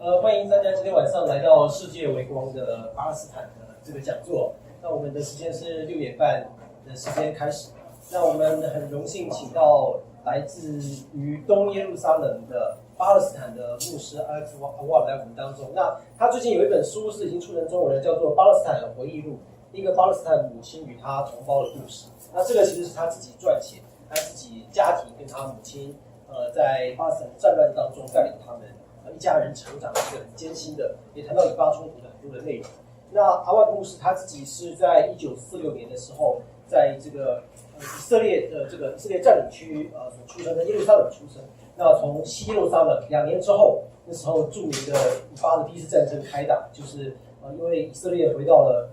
欢迎大家今天晚上来到世界微光的巴勒斯坦的这个讲座。那我们的时间是6点半的时间开始。那我们很荣幸请到来自于东耶路撒冷的巴勒斯坦的牧师阿克斯阿瓦来我们当中。那他最近有一本书是已经出成中文了，叫做《巴勒斯坦回忆录》，一个巴勒斯坦母亲与她同胞的故事。那这个其实是他自己撰写，他自己家庭跟他母亲在巴勒斯坦战乱当中带领他们一家人成长，是很艰辛的，也谈到以巴冲突的很多的内容。那阿万牧师他自己是在1946年的时候，在这个以色列的这个以色列占领区所出生的耶路撒冷出生。那从西耶路撒冷2年之后，那时候著名的以巴的第一次战争开打，就是因为以色列回到了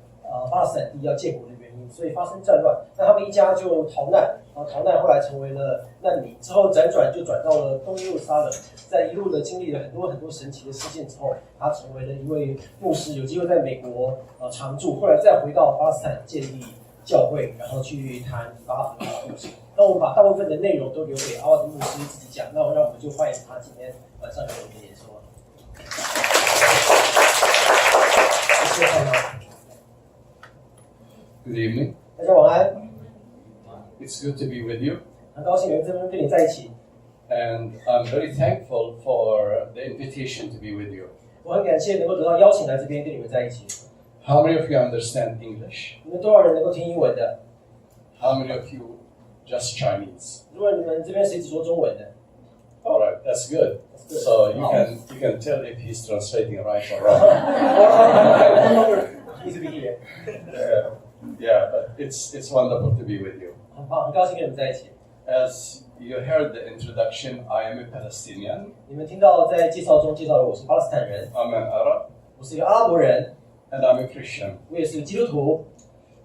巴勒斯坦地要建国的原因，所以发生战乱。那他们一家就逃难，然后逃难后来成为了难民，之后辗转就转到了东耶路撒冷，在一路的经历了很多神奇的事件之后，他成为了一位牧师，有机会在美国常驻，后来再回到巴勒斯坦建立教会，然后去谈以巴和平的故事。那我们把大部分的内容都留给阿瓦的牧师自己讲，那让我们就欢迎他今天晚上给我们演说。谢谢大家。Good evening. 大家晚安。It's good to be with you. 很高兴能这边跟你在一起。And I'm very thankful for the invitation to be with you. 我很感谢能够得到邀请来这边跟你们在一起。How many of you understand English? 你们多少人能够听英文的？ How many of you just Chinese? 如果你们这边谁只说中文的？ All right, that's good. So you can tell if he's translating right or wrong. He's be here. Yeah, but it's wonderful to be with you. 很棒，很高兴跟你们在一起。As you heard the introduction, I am a Palestinian. 你们听到在介绍中介绍了我是巴勒斯坦人， I'm an Arab, 我是一个阿拉伯人， and I'm a Christian. 我也是个基督徒。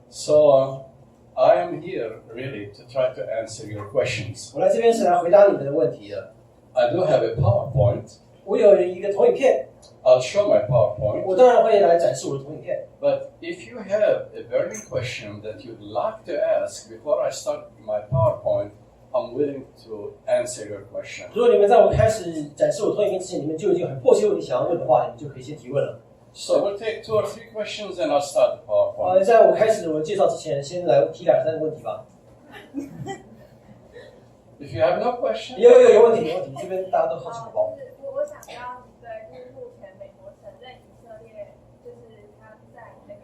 So I am here really to try to answer your questions. 我来这边是来回答你们的问题的。I do have a PowerPoint. 我有一个投影片， I'll show my PowerPoint. 我当然会来展示我的投影片。 But if you have a burning question that you'd like to ask before I start my PowerPoint, I'm willing to answer your question. 如果你们在我开始展示我投影片之前，你们就已经很迫切问题想要问的话，你们就可以先提问了。So we'll take 2 or 3 questions and I'll start the PowerPoint. 在我开始我介绍之前，先来提2、3个问题吧。If you have no question, 有问题，这边大家都好奇宝宝。我想要对，就是目前美国承认以色列，就是他在那个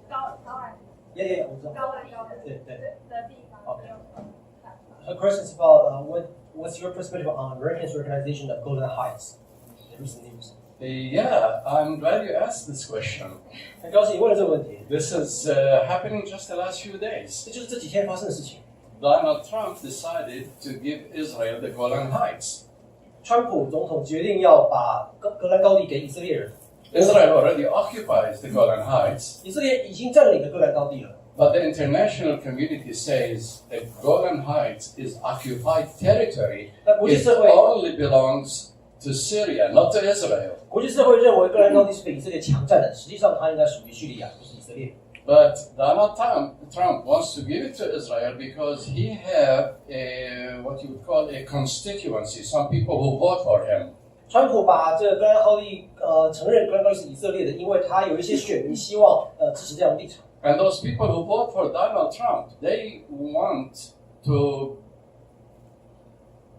高岸的地方没有什么看法。A question is about what's your perspective on Americans' recognition of Golan Heights in recent news? yeah, I'm glad you asked this question. 很高兴你问了这个问题。 This is happening just the last few days. 这就是这几天发生的事情。 Donald Trump decided to give Israel the Golan Heights. 川普总统决定要把格兰高地给以色列人。 Israel already occupies the Golan Heights. 以色列已经占领了戈兰高地了。 But the international community says that Golan Heights is occupied territory. It only belongs to Syria, not to Israel. 国际社会认为戈兰高地是被以色列强占的，实际上它应该属于叙利亚，不是以色列。 But Donald Trump wants to give it to Israel because he have what you would call a constituency, some people who vote for him. 川普把这个戈兰高地承认戈兰高地是以色列的，因为他有一些选民希望支持这样的立场。 And those people who vote for Donald Trump, they want to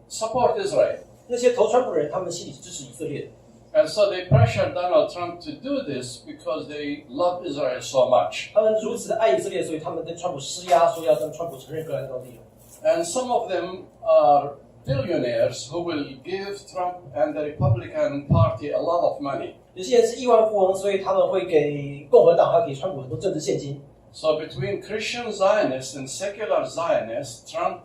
support Israel. 那些投川普的人，他们心里是支持以色列的。 And so they pressure Donald Trump to do this because they love Israel so much. 他们如此的爱以色列，所以他们对川普施压，说要让川普承认戈兰高地。 And some of them are billionaires who will give Trump and the Republican Party a lot of money. 有些人是亿万富翁，所以他们会给共和党还有给川普很多政治现金。 So between Christian Zionists and secular Zionists, Trump,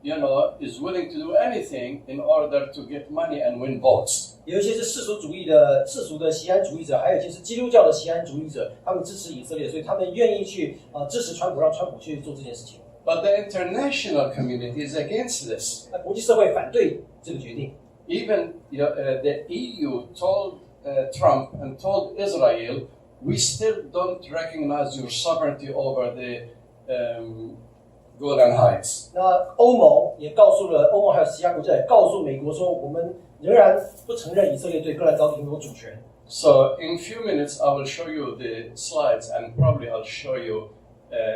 is willing to do anything in order to get money and win votes. 有一些是世俗的锡安主义者，还有一些是基督教的锡安主义者，他们支持以色列，所以他们愿意去支持川普，让川普去做这件事情。 But the international community is against this. 那国际社会反对这个决定。 Even the EU told Trump and told Israel, we still don't recognize your sovereignty over the Golan Heights. 那欧盟也告诉了欧盟还有其他国家也告诉美国说，我们仍然不承认以色列对戈兰高地拥有主权。So in a few minutes, I will show you the slides, and probably I'll show you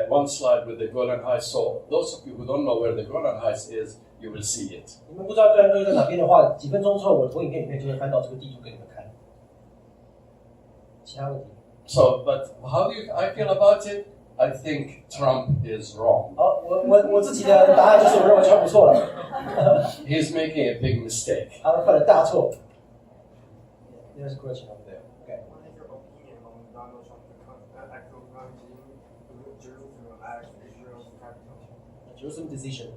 one slide with the Golan Heights. So those of you who don't know where the Golan Heights is, you will see it. 你们不知道戈兰高地在哪边的话，几分钟之后我的投影片里面就会翻到这个地图给你们看。其他问题？ So, but how do I feel about it? I think Trump is wrong. 好，我自己的答案就是我认为川普错了。He's making a big mistake. 他们犯了大错。There's a question over there. Okay. What is your opinion on Donald Trump's actual plunging to Jerusalem as Israel's capital? Jerusalem decision.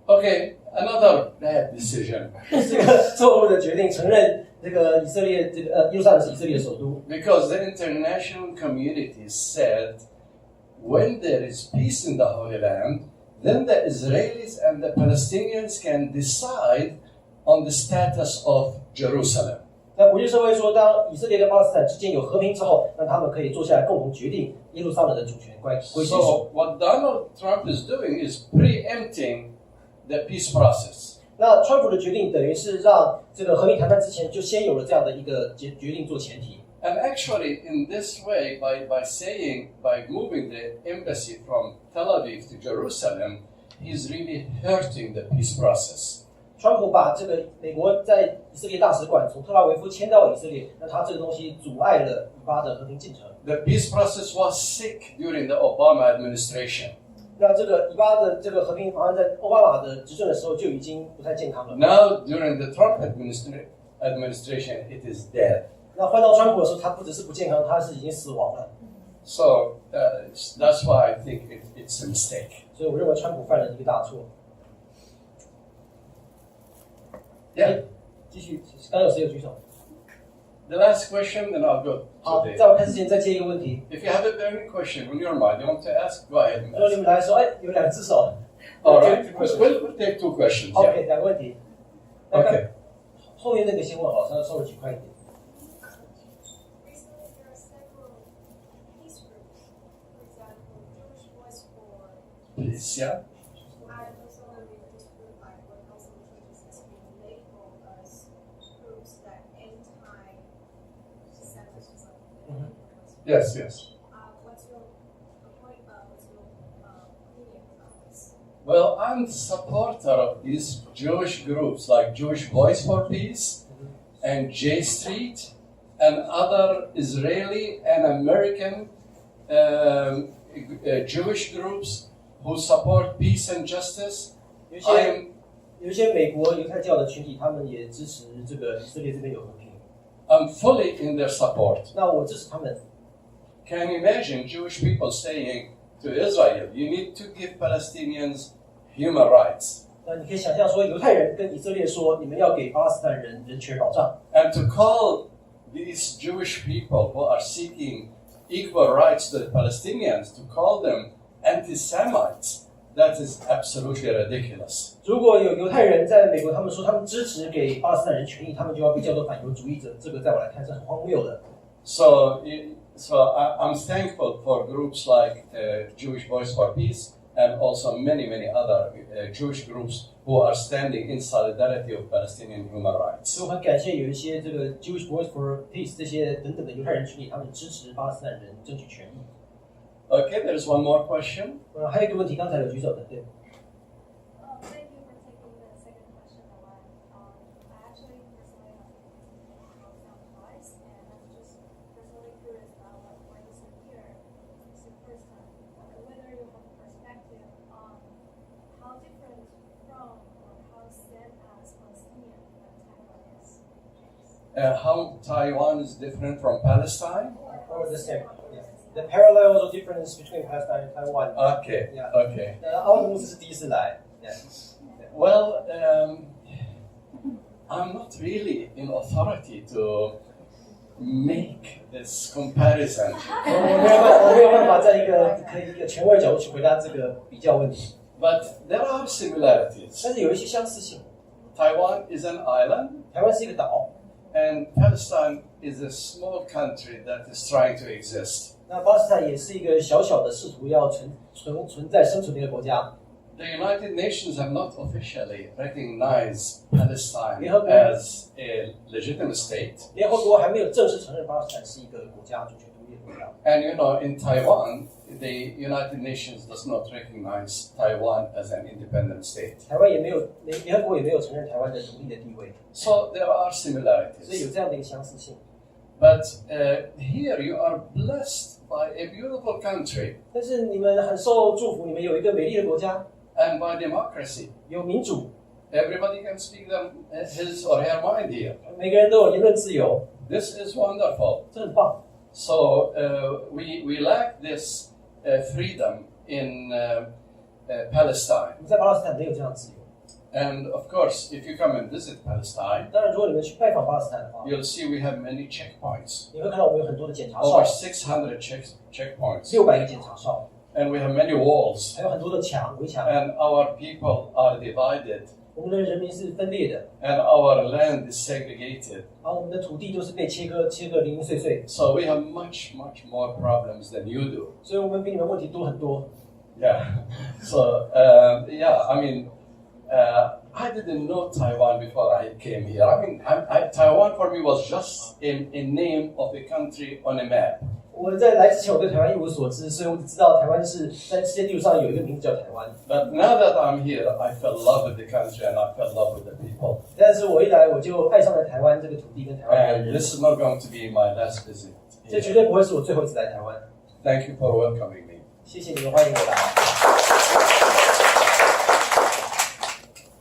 Okay, another bad decision. 这个错误的决定，承认这个以色列耶路撒冷是以色列的首都。Because the international community said, when there is peace in the Holy Land, then the Israelis and the Palestinians can decide on the status of Jerusalem. 那国际社会说，当以色列跟巴勒斯坦之间有和平之后，那他们可以坐下来共同决定耶路撒冷的主权归谁属。So what Donald Trump is doing is preempting the peace process. 那川普的决定等于是让这个和平谈判之前就先有了这样的一个决定做前提。And actually, in this way, by moving the embassy from Tel Aviv to Jerusalem, he's really hurting the peace process. 川普把这个美国在以色列大使馆从特拉维夫迁到以色列，那他这个东西阻碍了以巴的和平进程。The peace process was sick during the Obama administration. 那这个以巴的这个和平方案在奥巴马的执政的时候就已经不太健康了。 Now, during the Trump administration, it is dead. 那换到川普的时候，他不只是不健康，他是已经死亡了。So that's why I think it's a mistake. 所以我认为川普犯了一个大错。 Yeah. 继续，刚有谁有举手？ The last question, then I'll go 好， to 在我开始前再接一个问题。 If you have a burning question on your mind, you want to ask, go ahead. 如果你们来说，有两只手。All right, we'll take two questions. Yeah. OK， 两个问题。Okay. 后面那个先问好，稍微举快一点。 Recently, there are several peace groups, for example, Jewish Voice for Please, yeah. and also the religious group like what also churches has been labeled as groups that anti-Semitism. Yes, yes. What's your opinion about this? Well, I'm a supporter of these Jewish groups like Jewish Voice for Peace and J Street and other Israeli and American Jewish groups who support peace and justice. 有一些美国犹太教的群体，他们也支持这个以色列这边有和平。 I'm fully in their support. 那我支持他们。 Can you imagine Jewish people saying to Israel, you need to give Palestinians human rights? 那你可以想象说，犹太人跟以色列说，你们要给巴勒斯坦人人权保障。 And to call these Jewish people who are seeking equal rights to the Palestinians, to call them anti-Semites, that is absolutely ridiculous. 如果有犹太人在美国，他们说他们支持给巴勒斯坦人权益，他们就要被叫做反犹主义者，这个在我来看是很荒谬的。 So I'm thankful for groups like Jewish Voice for Peace and also many other Jewish groups who are standing in solidarity of Palestinian human rights. 所以我很感谢有一些这个 Jewish Voice for Peace 这些等等的犹太人群体，他们支持巴勒斯坦人争取权益。 Okay, there's one more question. 还有一个问题，刚才有举手的，对。 Thank you for taking the second question away. I actually personally have been twice, and I'm just personally curious about why you sit here. It's the first time. Whether you have a perspective on how different from or how same as Palestinian and Taiwan is. How Taiwan is different from Palestine? Or the same. Yeah. The parallels or difference between Palestine and Taiwan. Okay, Yeah. okay. 奥德牧师是第一次来。Well, I'm not really in authority to make this comparison. 我没有办法在一个权威的角度去回答这个比较问题。 But there are similarities. 但是有一些相似性。 Taiwan is an island, 台湾是一个岛， and Palestine is a small country that is trying to exist. 那巴勒斯坦也是一个小小的试图要存在生存的一个国家。the United Nations have not officially recognized Palestine Yeah. as a legitimate state. 联合国还没有正式承认巴勒斯坦是一个国家，主权独立的国家。 And you know, in Taiwan, the United Nations does not recognize Taiwan as an independent state. 台湾也没有，联合国也没有承认台湾的独立的地位， So there are 所以有 similarities. 这样的一个相似性。 But here you are blessed by a beautiful country 但是你们很受祝福，你们有一个美丽的国家， and by democracy. 有民主， Everybody can speak his or her mind here. 每个人都有言论自由， This is wonderful. 这很棒。 So we lack this freedom in Palestine. 我们在巴勒斯坦没有这样的自由。 And of course, if you come and visit Palestine, 当然，如果你们去拜访巴勒斯坦的话， you'll see we have many checkpoints. 你会看到我们有很多的检查 Over 哨， 600 checkpoints. 600个检查哨， And we have many walls. 还有很多的围墙。 And our people are divided. 我们的人民是分裂的， And our land is segregated. 然后我们的土地都是被切割零零碎碎， So we have much more problems than you do. 所以我们比你们问题多很多。 Yeah. So, I mean, I didn't know Taiwan before I came here. I mean, Taiwan for me was just a name of a country on a map. 我在来之前，我对台湾一无所知，所以我只知道台湾是在世界地图上有一个名字叫台湾。 But now that I'm here, I fell in love with the country and I fell in love with the people. 但是我一来，我就爱上了台湾这个土地跟台湾的 And 人。 this is not going to be my last visit. 这绝 here. 对不会是我最后一次来台湾。 Thank you for welcoming me. 谢谢你们欢迎我来。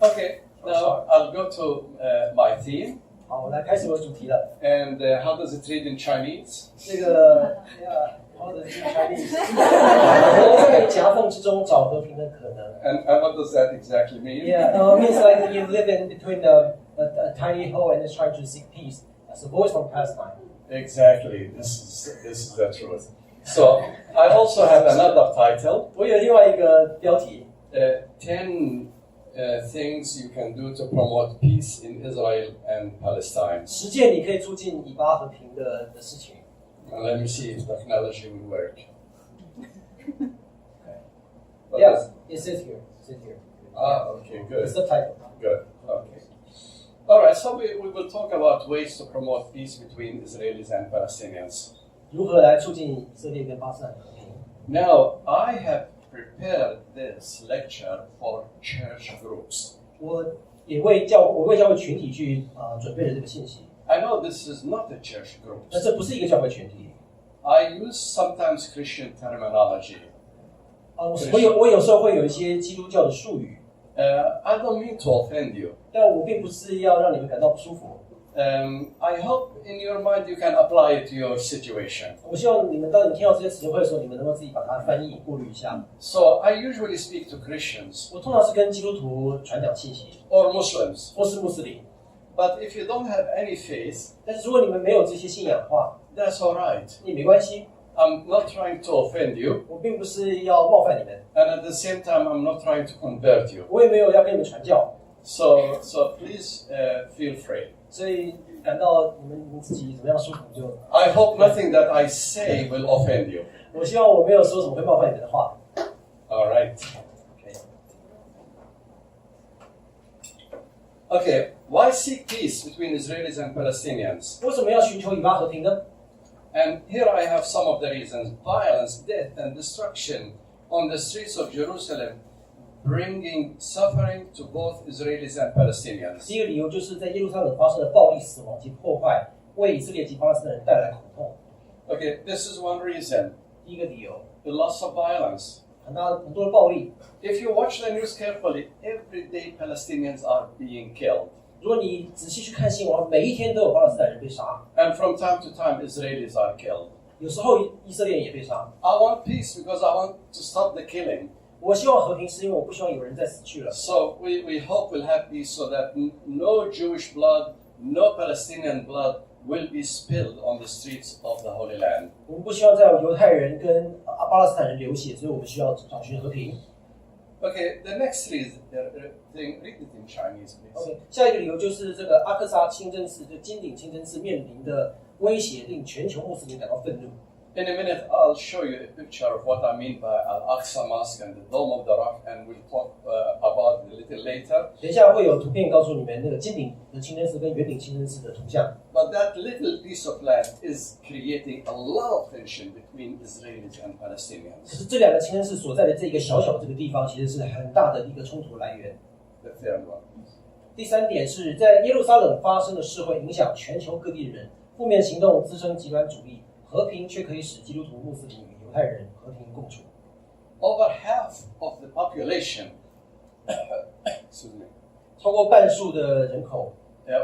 Okay, now I'll go to my theme. 好，我来开始我的主题了。 And how does it read in Chinese? 这个好的Chinese， 在夹缝之中找和平的可能。 And what does that exactly mean? Yeah, means like you live in between a tiny hole and is trying to seek peace. As a voice from Palestine. Exactly. This is the truth. So I also have another title. 我有另外一个标题， 10 things you can do to promote peace in Israel and Palestine. 10件你可以促进以巴和平的事情。 And let me see if technology will work. What Yeah, is- it says here. It says here. Okay, The good. subtitle. Good. Okay. All right, so we will talk about ways to promote peace between Israelis and Palestinians. 如何来促进以色列跟巴勒斯坦的和平？ Now, I have prepared this lecture for church groups. 我为教会群体去准备了这个信息。 I know this is not a church group. 那这不是一个教会群体。 I use sometimes Christian terminology. 我有时候会有一些基督教的术语， I don't mean to offend you. 但我并不是要让你们感到不舒服。 I hope in your mind you can apply it to your situation. 我希望你们当你听到这些词汇的时候，你们能够自己把它翻译、过滤一下。 So I usually speak to Christians 我通常是跟基督徒传讲信息， or Muslims. 或是穆斯林。 But if you don't have any faith, 但是如果你们没有这些信仰的话， that's all right. 也没关系。 I'm not trying to offend you, 我并不是要冒犯你们， and at the same time, I'm not trying to convert you. 我也没有要跟你们传教， So please feel free. 所以感到你们自己怎么样舒服就。 I hope nothing that I say will offend you. 我希望我没有说什么会冒犯你们的话。 All right. Okay, why seek peace between Israelis and Palestinians? 为什么要寻求以巴和平呢？ And here I have some of the reasons. Violence, death, and destruction on the streets of Jerusalem, bringing suffering to both Israelis and Palestinians. 第一个理由就是在耶路撒冷发生的暴力、死亡及破坏，为以色列及巴勒斯坦人带来苦痛。 Okay, this is one reason. 第一个理由， The loss of violence. 很多的暴力。 If you watch the news carefully, every day Palestinians are being killed. 如果你仔细去看新闻，每一天都有巴勒斯坦人被杀， And from time to time, Israelis are killed. 有时候以色列人也被杀。 I want peace because I want to stop the killing. 我希望和平，是因为我不希望有人再死去了。 So we hope we'll have peace so that no Jewish blood, no Palestinian blood will be spilled on the streets of the Holy Land. 我们不希望再有犹太人跟巴勒斯坦人流血，所以我们需要找寻和平。 Okay, the next thing, read it in Chinese, please. OK， 下一个理由就是这个阿克萨清真寺，就金顶清真寺面临的威胁，令全球穆斯林感到愤怒。In a minute, I'll show you a picture of what I mean by Al-Aqsa Mosque and the Dome of the Rock, and we'll talk about it a little later. 等一下会有图片告诉你们那个金顶的清真寺跟圆顶清真寺的图像。But that little piece of land is creating a lot of tension between Israelis and 可 Palestinians. 是这两个清真寺所在的这个小小的这个地方，其实是很大的一个冲突来源。The third one. 第三点是在耶路撒冷发生的事会影响全球各地的人，负面行动滋生极端主义，和平却可以使基督徒、穆斯林与犹太人和平共处。Over half of the population, excuse me, 超过半数的人口，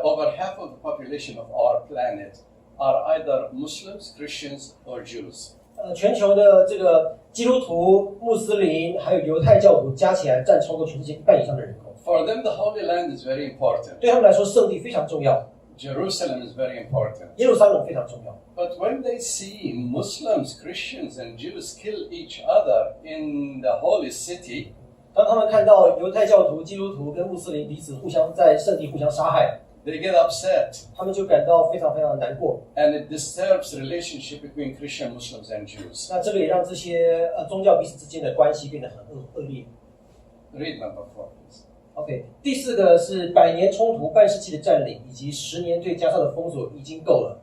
over half of the population of our planet are either Muslims, Christians, or Jews. 全球的这个基督徒、穆斯林还有犹太教徒加起来占超过全世界一半以上的人口。For them, the Holy Land is very important. 对他们来说，圣地非常重要， Jerusalem is very important. 耶路撒冷非常重要。 But when they see Muslims, Christians, and Jews kill each other in the holy city, 当他们看到犹太教徒、基督徒跟穆斯林彼此互相在圣地互相杀害， they get upset, 他们就感到非常非常的难过。 and it disturbs the relationship between Christian Muslims and Jews. 那这个也让这些宗教彼此之间的关系变得很恶劣。 Read number 4, please. OK， 第四个是100年冲突、半世纪的占领以及10年对加沙的封锁已经够了。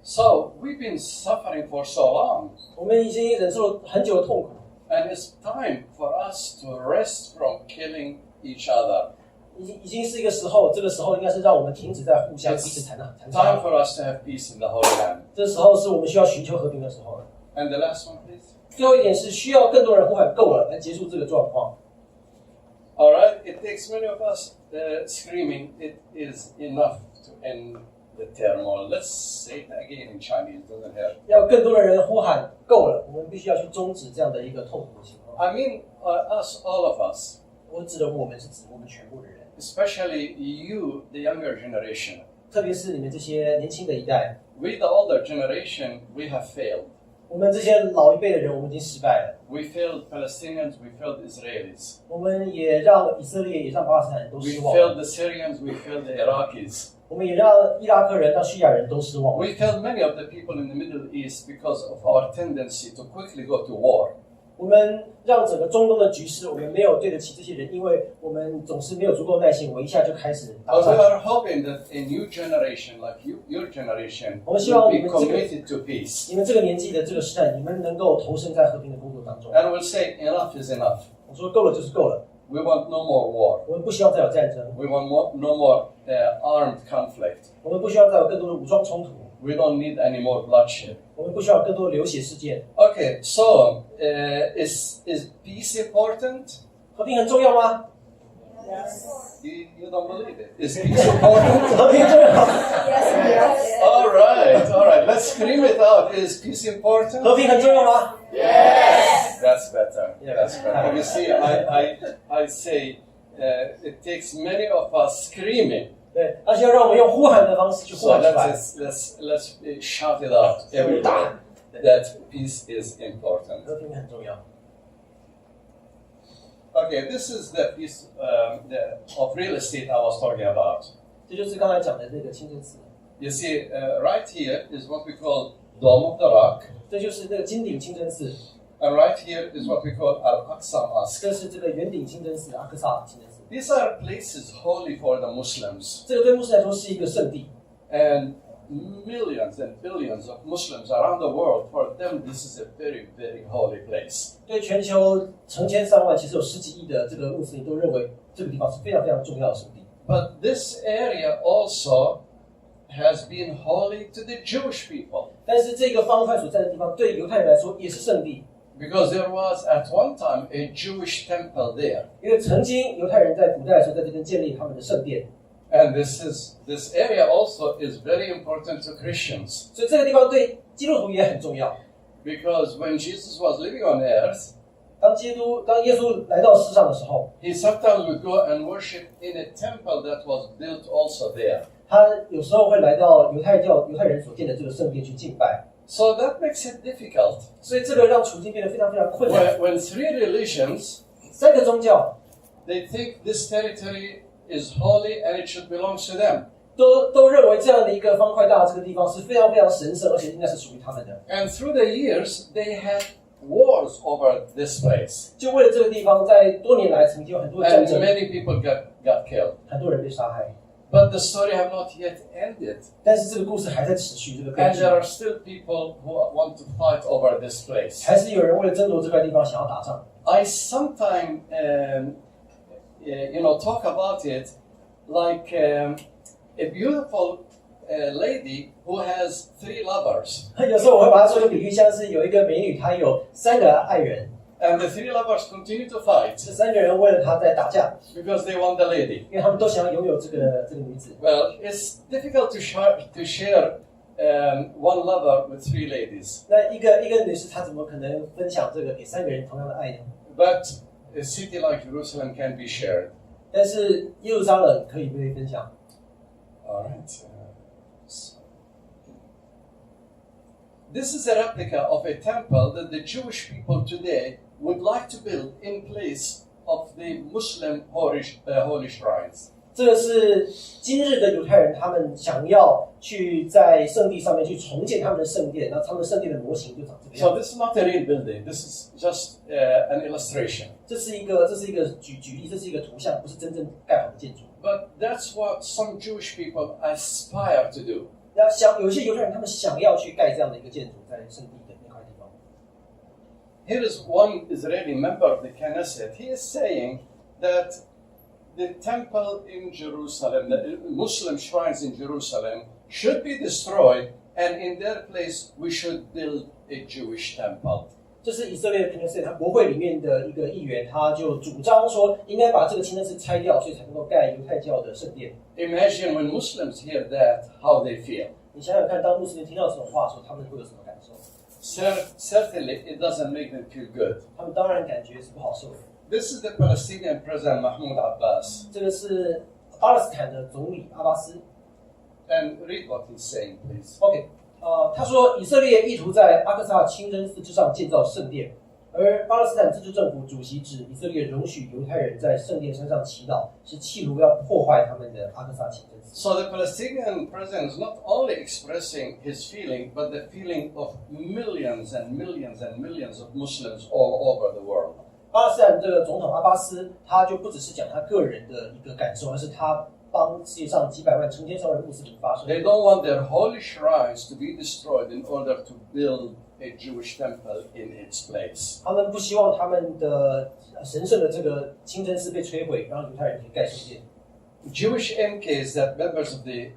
So we've been suffering for so long, 我们已经忍受了很久的痛苦， and it's time for us to rest from killing each other. 已经是一个时候，这个时候应该是让我们停止在互相彼此残Time 杀。 for us to have peace in the Holy Land. 这时候是我们需要寻求和平的时候了。 And the last one, please. 最后一点是需要更多人呼喊够了来结束这个状况。 All right, it takes many of us screaming, it is enough to end the turmoil. Let's say it again in Chinese, doesn't hurt. 要更多的人呼喊够了，我们必须要去终止这样的一个痛苦的情况。 I mean, us, all of us, 我指的我们是指我们全部的人， especially you, the younger generation. 特别是你们这些年轻的一代， We, the older generation, we have failed. 我们这些老一辈的人，我们已经失败了。 We failed Palestinians, we failed Israelis. 我们也让以色列，也让巴勒斯坦人都 We 失望 failed 了。 the Syrians, we failed the Iraqis. 我们也让伊拉克人、让叙利亚人都失望了。 We failed many of the people in the Middle East because of our tendency to quickly go to war. 我们让整个中东的局势，我们没有对得起这些人，因为我们总是没有足够耐心，我们一下就开始打 But we 仗。 are hoping that a new generation, like your generation, 我们希 will 望你 be 们这个 committed to peace. 你们这个年纪的这个时代，你们能够投身在和平的工作当中。 And we'll say enough is enough. 我说够了就是够了， We want no more war. 我们不希望再有战争， We want no more armed conflict. 我们不希望再有更多的武装冲突， We don't need any more bloodshed. 我们不需要更多的流血事件。 Okay, so is peace important? 和平很重要吗？ You don't believe it. Is peace important? 和平很重要， all right. Let's scream it out. Is peace important? 和平很重要吗？ That's better. Yeah. That's better. You see, I say it takes many of us screaming. 对，而且要让我们用呼喊的方式去呼 So 喊出来。 let's shout it out everywhere that peace is important. 和平很重要。 Okay, this is the piece of real estate I was talking about. 这就是刚才讲的那个清真寺， You see, right here is what we call Dome of the Rock, 这就是那个金顶清真寺， and right here is what we call Al-Aqsa Mosque. 这是这个圆顶清真寺、阿克萨清真寺。 These are places holy for the Muslims, 这个对穆斯林来说是一个圣地， and millions and billions of Muslims around the world, for them this is a very, very holy place. 对全球成千上万，其实有10几亿的这个穆斯林都认为这个地方是非常非常重要的圣地。 But this area also has been holy to the Jewish people, 但是这个方块所在的地方，对犹太人来说也是圣地， because there was at one time a Jewish temple there. 因为曾经犹太人在古代的时候在这边建立他们的圣殿， And this area also is very important to Christians, 所以这个地方对基督徒也很重要。 because when Jesus was living on earth, 当耶稣来到世上的时候， he sometimes would go and worship in a temple that was built also there. 他有时候会来到犹太人所建的这个圣殿去敬拜， So that makes it difficult. 所以这个让处境变得非常非常困难。 When three religions, 3个宗教 they think this territory is holy and it should belong to them. 都认为这样的一个方块大这个地方是非常非常神圣，而且应该是属于他们的。And through the years, they had wars over this place. 就为了这个地方，在多年来曾经有很多战 And 争， many people got killed. 很多人被杀害。 But the story have not yet ended. 但是这个故事还在持续，这个悲 And 剧 there are still people who want to fight over this place. 还是有人为了争夺这块地方想要打仗。 I sometimes, talk about it like a beautiful lady who has 3 lovers. 有时候我会把它做一个比喻，像是有一个美女，她有3个爱人， And the 3 lovers continue to fight 这3个人为了她在打架， because they want the lady. 因为他们都想要拥有这个女子。 Well, it's difficult to share one lover with 3 ladies. 那一个女士，她怎么可能分享这个给3个人同样的爱呢？ But a city like Jerusalem can be shared. 但是耶路撒冷可以被分享。 All right. This is a replica of a temple that the Jewish people today would like to build in place of the Muslim holy shrines. 这个是今日的犹太人，他们想要去在圣地上面去重建他们的圣殿，那他们的圣殿的模型就长这个样 So 子。 this is not a real building. This is just an illustration. 这是一个举例，这是一个图像，不是真正盖好的建筑。 But that's what some Jewish people aspire to do. 那有一些犹太人，他们想要去盖这样的一个建筑，在圣地的那块地方。 Here is one Israeli member of the Knesset. He is saying that the temple in Jerusalem, the Muslim shrines in Jerusalem, should be destroyed, and in their place we should build a Jewish temple. 这是以色列的 Knesset， 他国会里面的一个议员，他就主张说，应该把这个清真寺拆掉，所以才能够盖犹太教的圣殿。 Imagine when Muslims hear that, how they feel. 你想想看，当穆斯林听到这种话的时候，他们会有什么感受？ Certainly, it doesn't make them feel good. 他们当然感觉是不好受的。 This is the Palestinian President Mahmoud Abbas. 这个是巴勒斯坦的总理阿巴斯。 And read what he's saying, please. OK，他说以色列意图在阿克萨清真寺之上建造圣殿，而巴勒斯坦自治政府主席指以色列容许犹太人在圣殿山上祈祷，是企图要破坏他们的阿克萨清真寺。 So the Palestinian president is not only expressing his feeling, but the feeling of millions and millions and millions of Muslims all over the world. 巴勒斯坦这个总统阿巴斯，他就不只是讲他个人的一个感受，而是他帮世界上几百万、成千上万的穆斯林发声。 They don't want their holy shrines to be destroyed in order to build a Jewish temple in its place. 他们不希望他们的神圣的这个清真寺被摧毁，让犹太人可以盖圣殿。 Jewish MKs, that members of the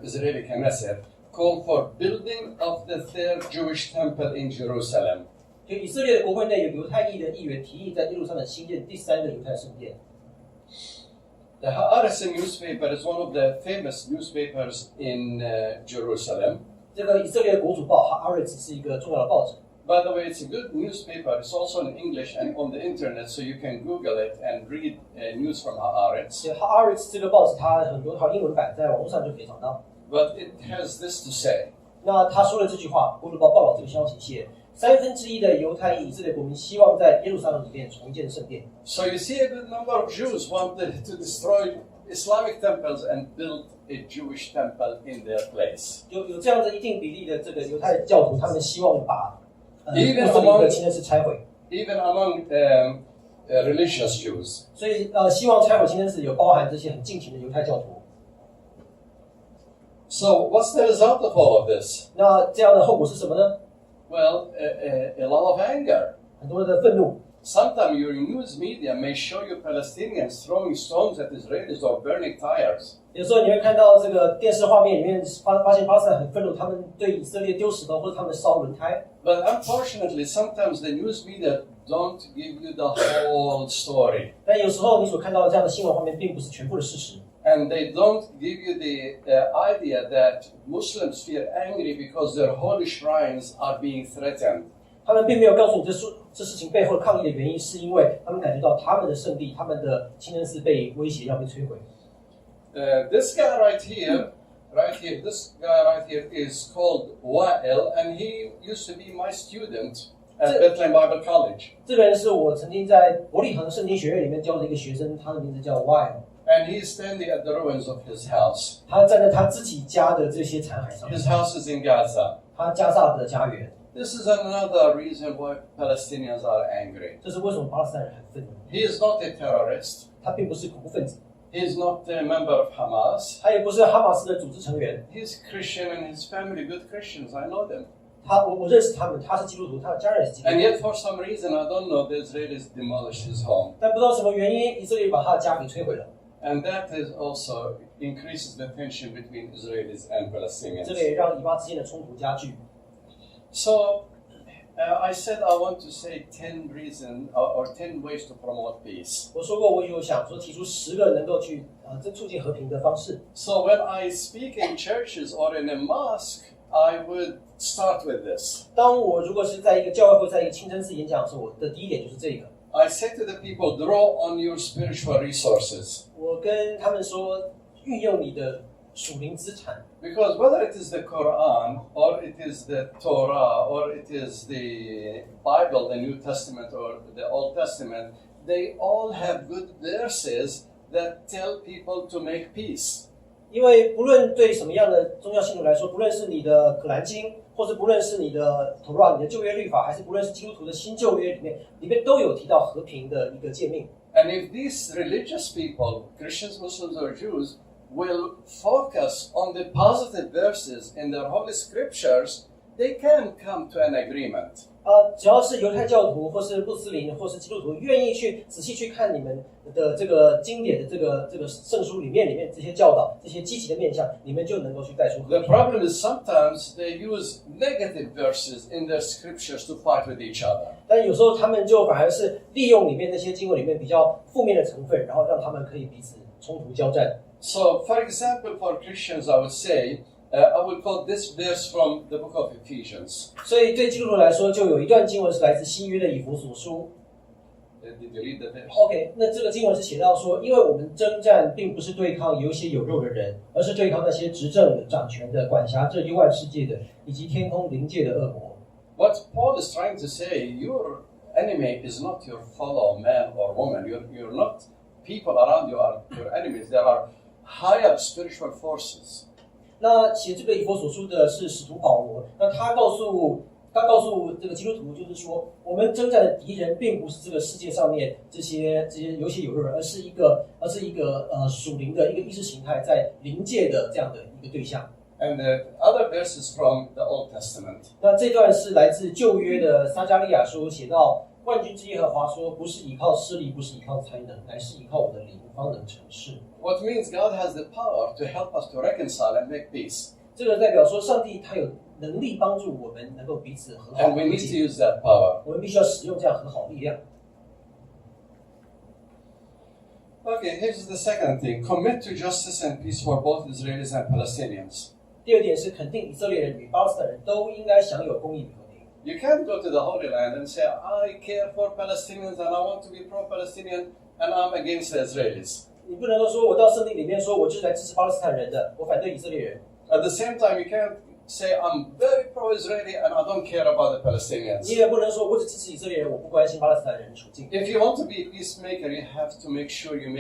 Israeli Knesset, call for building of the 3rd Jewish temple in Jerusalem. 就以色列的国会内有犹太裔的议员提议在耶路撒冷新建第3个犹太圣殿。 The Haaretz newspaper is one of the famous newspapers in Jerusalem. 这个以色列的国主报哈阿瑞兹是一个重要的报纸。 By the way, it's a good newspaper. It's also in English and on the internet, so you can Google it and read news from Haaretz. 哈阿瑞兹这个报纸，它很多套英文版在网络上就可以找到。 But it has this to say. 那他说了这句话，国主报报道这个消息写，1/3的犹太裔以色列国民希望在耶路撒冷里面重建圣殿。 So you see, a good number of Jews wanted to destroy Islamic temples and build a Jewish temple in their place. 有这样子一定比例的这个犹太教徒，他们希望把穆斯 Even 林的清真寺拆毁。 Even among religious Jews. 所以希望拆毁清真寺有包含这些很敬虔的犹太教徒。 So what's the result of all of this? 那这样的后果是什么呢？ Well, a lot of anger. 很多的愤怒。 Sometimes your news media may show you Palestinians throwing stones at Israelis or burning tires. 有时候你会看到这个电视画面里面发现巴勒斯坦很愤怒，他们对以色列丢石头或者他们烧轮胎。 But unfortunately, sometimes the news media don't give you the whole story. 但有时候你所看到的这样的新闻画面，并不是全部的事实。 And they don't give you the idea that Muslims feel angry because their holy shrines are being threatened. 他们并没有告诉你这事情背后的抗议的原因，是因为他们感觉到他们的圣地、他们的清真寺被威胁要被摧毁。 This guy right here, this guy right here is called Wa'il, and he used to be my student. at Bethlehem Bible College. 这个人是我曾经在伯利恒圣经学院里面教的一个学生，他的名字叫 And he's standing at the ruins of his house. 他站在他自己家的这些残骸上面。His house is in Gaza. 他加萨的家园。This is another reason why Palestinians are angry. 这是为什么巴勒斯坦人很愤怒。He is not a terrorist. 他并不是恐怖分子。He is not a member of Hamas. 他也不是哈马斯的组织成员。He's Christian and his family good Christians. I know them. 我认识他们，他是基督徒，他的家人也是基督徒。And yet, for some reason, I don't know, the Israelis demolished his home. 但不知道什么原因，以色列把他的家给摧毁了。And that is also increases the tension between Israelis and Palestinians. 这个也让以巴之间的冲突加剧。So, I said I want to say 10 reasons or 10 ways to promote peace. 我说过，我有想说提出10个能够去促进和平的方式。So when I speak in churches or in a mosque, I would start with this. 当我如果是在一个教会或在一个清真寺演讲的时候，我的第一点就是这个。I say to the people, draw on your spiritual resources. 我跟他们说，运用你的属灵资产。Because whether it is the Quran, or it is the Torah, or it is the Bible, the New Testament, or the Old Testament, they all have good verses that tell people to make peace. 因为不论对什么样的宗教信徒来说，不论是你的可兰经，或是不论是你的 Torah 你的旧约律法，还是不论是基督徒的新旧约里面都有提到和平的一个诫命。And if these religious people, Christians, Muslims, or Jews, will focus on the positive verses in their holy scriptures, they can come to an agreement. 只要是犹太教徒，或是穆斯林，或是基督徒，愿意去仔细去看你们的这个经典的这个圣书里面这些教导，这些积极的面向，你们就能够去带出和平。The problem is sometimes they use negative verses in their scriptures to fight with each other. 但有时候他们就反而是利用里面那些经文里面比较负面的成分，然后让他们可以彼此冲突交战。So, for example, for Christians, I would say, I would quote this verse from the book of Ephesians. 所以对基督徒来说，就有一段经文是来自新约的以弗所书。Did you read the verse? OK， 那这个经文是写到说，因为我们征战并不是对抗有血有肉的人，而是对抗那些执政的、掌权的、管辖这幽暗世界的，以及天空灵界的恶魔。What Paul is trying to say, your enemy is not your fellow man or woman. You're not people around you are your enemies. There are higher spiritual forces. 那写这个以弗所书的是使徒保罗，那他告诉这个基督徒，就是说，我们征战的敌人并不是这个世界上面这些有血有肉的人，而是一个属灵的一个意识形态在灵界的这样的一个对象。And the other verses from the Old Testament. 那这段是来自旧约的撒迦利亚书，写到万军之耶和华说：“不是依靠势力，不是依靠才能，乃是依靠我的灵，方能成事。” What means God has the power to help us to reconcile and make peace. 这个代表说，上帝他有能力帮助我们能够彼此和好。And we need to use that power. 我们必须要使用这样和好力量。Okay, here's the second thing. Commit to justice and peace for both Israelis and Palestinians. 第二点是肯定以色列人与巴勒斯坦人都应该享有公义与和平。You can't go to the Holy Land and say, I care for Palestinians and I want to be pro-Palestinian and I'm against the Israelis. 你不能够说我到圣地里面说我就是来支持巴勒斯坦人的，我反对以色列人。At the same time, you can't say, I'm very pro-Israeli and I don't care about the Palestinians. 你也不能说我只支持以色列人，我不关心巴勒斯坦人的处境。If you want to be a peacemaker, you have to make sure you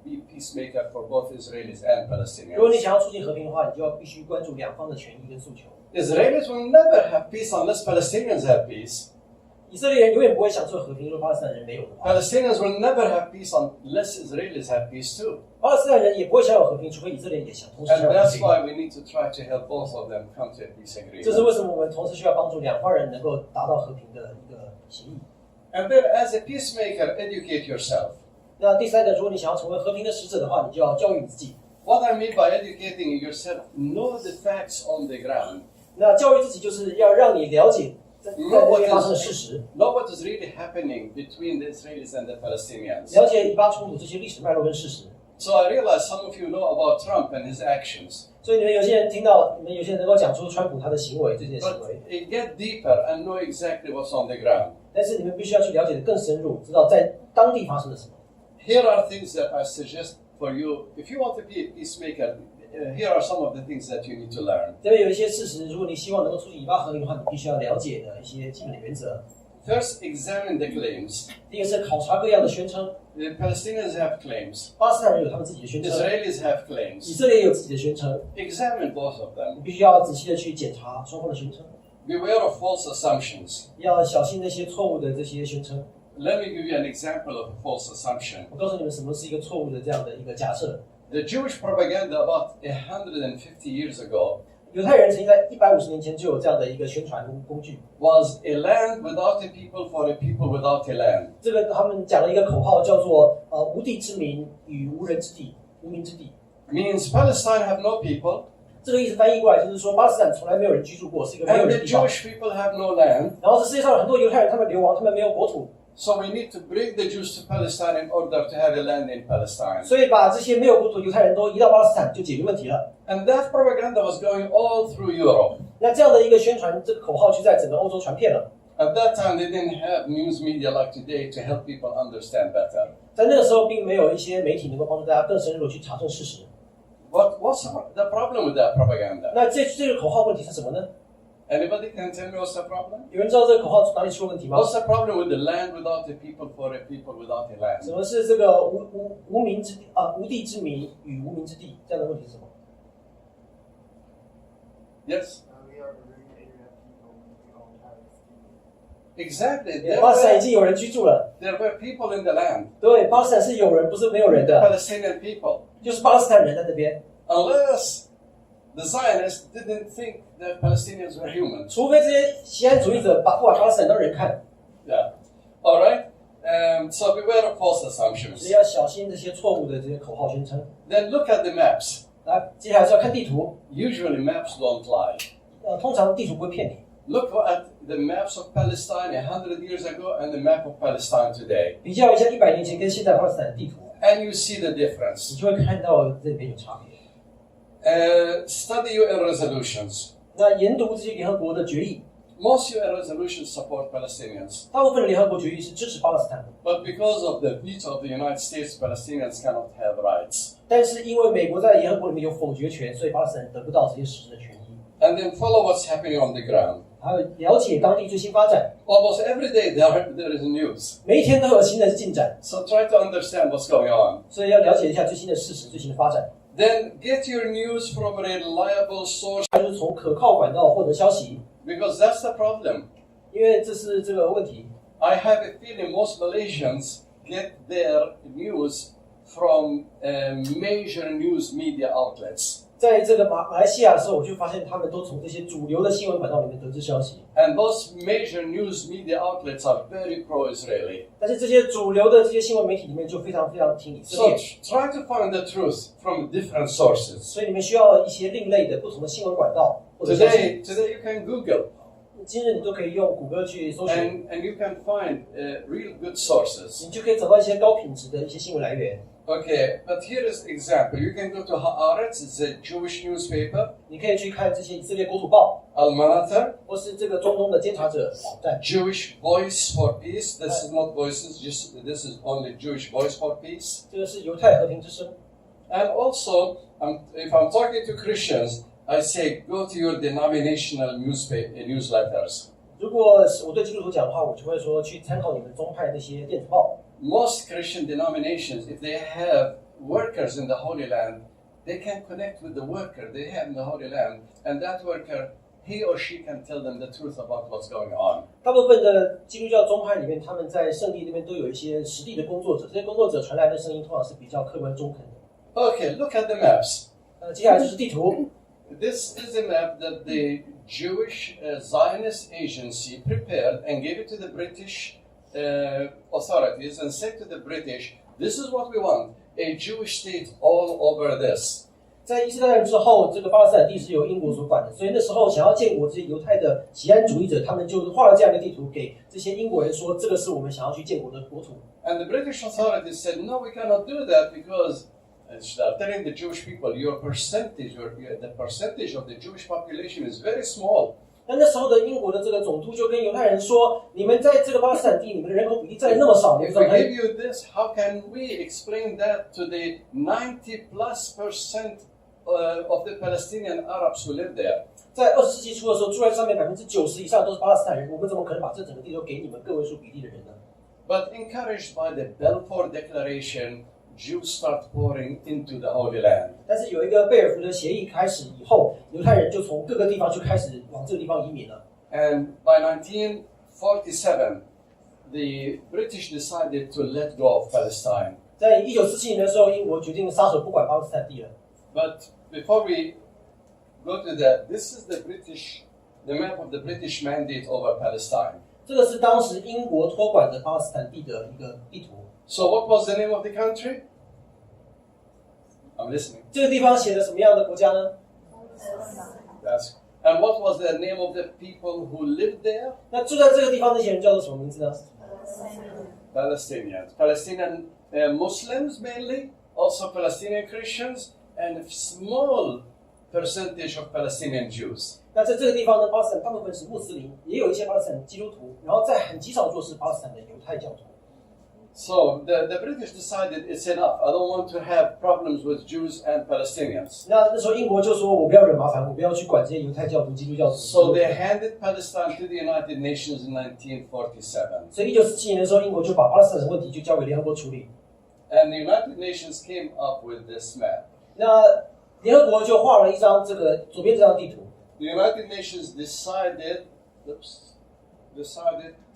be a peacemaker for both Israelis and 如果你 Palestinians. 想要促进和平的话，你就要必须关注两方的权益跟诉求。Israelis will never have peace unless Palestinians have peace. 以色列人永远不会享受和平，如果巴勒斯坦人没有的话。Palestinians will never have peace unless Israelis have peace too. 巴勒斯坦人也不会享有和平，除非以色列人也想同时享 And 有和 that's 平。 why we need to try to help both of them come to a peace 这是为 agreement. 什么我们同时需要帮助两方人能够达到和平的一个协议。 And then as a peacemaker, educate yourself. 那第三个，如果你想要成为和平的使者的话，你就要教育你自己。What I mean by educating yourself, know the facts on the ground. 那教育自己就是要让你了解在那边发生的事实， Know what is really happening between the Israelis and the Palestinians. 了解以巴冲突这些历史脉络跟事实。 So I realize some of you know about Trump and his actions. 所以你们有些人听到，你们有些人能够讲出川普他的行为这些行 But 为， get deeper and know exactly what's on the ground. 但是你们必须要去了解的更深入，知道在当地发生了什么。 Here are things that I suggest for you. If you want to be a peacemaker, here are some of the things that you need to learn. 这边有一些事实，如果你希望能够促进以巴和平的话，你必须要了解的一些基本的原则。First, examine the claims. 第一个是考察各样的宣称， The Palestinians have claims. 巴勒斯坦人有他们自己的宣称， Israelis have 以 claims. 色列也有自己的宣称， Examine both of 你 them. 必须要仔细的去检查双方的宣称， Beware of false assumptions. 要小心那些错误的这些宣称。 Let me give you an example of a false assumption. 我告诉你们什么是一个错误的这样的一个假设。 The Jewish propaganda about 150 years ago 犹太人曾经在150年前就有这样的一个宣传工具， was a land without a people for a people without a land. 这个他们讲了一个口号，叫做无地之民与无人之地，无民之地。 Means Palestine have no people, 这个意思翻译过来就是说，巴勒斯坦从来没有人居住过，是一个没有 and 人 the 的地方。 Jewish people have no land. 然后这世界上有很多犹太人，他们流亡，他们没有国土， So we need to bring the Jews to Palestine in order to have a land in Palestine. 所以把这些没有国土的犹太人都移到巴勒斯坦，就解决问题了。 And that propaganda was going all through Europe. 那这样的一个宣传，这个口号就在整个欧洲传遍了。 At that time, they didn't have news media like today to help people understand better. 在那个时候，并没有一些媒体能够帮助大家更深入的去查证事实。 What's the problem with that propaganda? 那这个口号问题是什么呢？ Anybody can tell me what's the problem? 有人知道这个口号哪里出了问题吗？ What's the problem with the land without a people for a people without a land? 什么是这个无民之无地之民与无民之地这样的问题是什么？ Yes, We are the root area people. We all have people. exactly. 巴勒斯坦已经有人居住了， There were people in the land, 对，巴勒斯坦是有人，不是没有人的， Palestinian people. 就是巴勒斯坦人在那边。 Unless the Zionists didn't think that Palestinians were human. 除非这些锡安主义者不把巴勒斯坦当人看， Yeah. All right. So beware of false 所 assumptions. 以要小心这些错误的这些口号宣称。 Then look at the maps. 来，接下来是要看地图， Usually maps don't lie. 通常地图不会骗你。 Look at the maps of Palestine 100 years ago and the map of Palestine today. 比较一下100年前跟现在巴勒斯坦的地图， And you see the 你 difference. 就会看到这里面有差别。 Study UN resolutions. 那研读这些联合国的决议， Most UN resolutions support Palestinians. 大部分的联合国决议是支持巴勒斯坦的， But because of the veto of the United States, Palestinians cannot have rights. 但是因为美国在联合国里面有否决权，所以巴勒斯坦人得不到这些实质的权益。 And then follow what's happening on the ground. 还有了解当地最新发展， Almost every day there is news. 每一天都有新的进展， So try to understand what's going on. 所以要了解一下最新的事实、最新的发展。 Then get your news from a reliable source 还就是从可靠管道获得消息， because that's the problem. 因为这是这个问题。 I have a feeling most Malaysians get their news from major news media outlets. 在这个马来西亚的时候，我就发现他们都从这些主流的新闻管道里面得知消息， And those major news media outlets are very pro-Israeli. 但是这些主流的这些新闻媒体里面就非常挺以色 So 列， try to find the truth from different sources. 所以你们需要一些另类的不同的新闻管道或者消息。 Today you can Google 今日你都可以用谷歌去搜寻， and you can find real good sources. 你就可以找到一些高品质的一些新闻来源。 Okay, but here is an example. You can go to Haaretz, it's a Jewish newspaper. 你可以去看这些以色列国土报， Al-Manatha, 或是这个中东的监察者网站。 Jewish Voice for Peace. This is not voices, this is only Jewish Voice for Peace. 这个是犹太和平之声。 And also, if I'm talking to Christians, I say go to your denominational newsletters. 如果我对基督徒讲的话，我就会说去参考你们宗派那些电子报。 Most Christian denominations, if they have workers in the Holy Land, they can connect with the worker they have in the Holy Land, and that worker, he or she can tell them the truth about what's going on. 大部分的基督教宗派里面，他们在圣地那边都有一些实地的工作者，这些工作者传来的声音通常是比较客观中肯的。 Okay, look at the maps. 接下来就是地图， This is a map that the Jewish Zionist Agency prepared and gave it to the British authorities and said to the British, this is what we want, a Jewish state all over this. 在一次大战之后，这个巴勒斯坦地是由英国所管的，所以那时候想要建国这些犹太的锡安主义者，他们就画了这样一个地图给这些英国人说，这个是我们想要去建国的国土。 And the British authorities said, no, we cannot do that because they're telling the Jewish people, your percentage, the percentage of the Jewish population is very small. 那时候的英国的这个总督就跟犹太人说，你们在这个巴勒斯坦地，你们的人口比例占那么少，你 If 们 we give you this, how can we explain that to the 90+% of the Palestinian Arabs who live there? 在20世纪初的时候，住在上面90%以上都是巴勒斯坦人，我们怎么可能把这整个地都给你们个位数比例的人呢？ But encouraged by the Balfour Declaration, Jews start pouring into the Holy Land. 但是有一个贝尔福的协议开始以后，犹太人就从各个地方就开始往这个地方移民了。And by 1947, the British decided to let go of Palestine. 在1947年的时候，英国决定撒手不管巴勒斯坦地了。 But before we go to that, this is the map of the British mandate over Palestine. 这个是当时英国托管的巴勒斯坦地的一个地图。 So what was the name of the country? I'm listening. 这个地方写的什么样的国家呢？ And what was the name of the people who lived there? 那住在这个地方那些人叫做什么名字呢？ Palestinians. Palestinian Muslims mainly, also Palestinian Christians, and a small percentage of Palestinian Jews. 那在这个地方呢，巴勒斯坦大部分是穆斯林，也有一些巴勒斯坦基督徒，然后在很极少数是巴勒斯坦的犹太教徒。 So the British decided it's enough. I don't want to have problems with Jews and Palestinians. 那时候英国就说：“我不要惹麻烦，我不要去管这些犹太教徒、基督教徒。” So they handed Palestine to the United Nations in 1947. 所以1947年的时候，英国就把巴勒斯坦的问题就交给联合国处理。 And the United Nations came up with this map. 那联合国就画了一张这个左边这张地图。 The United Nations decided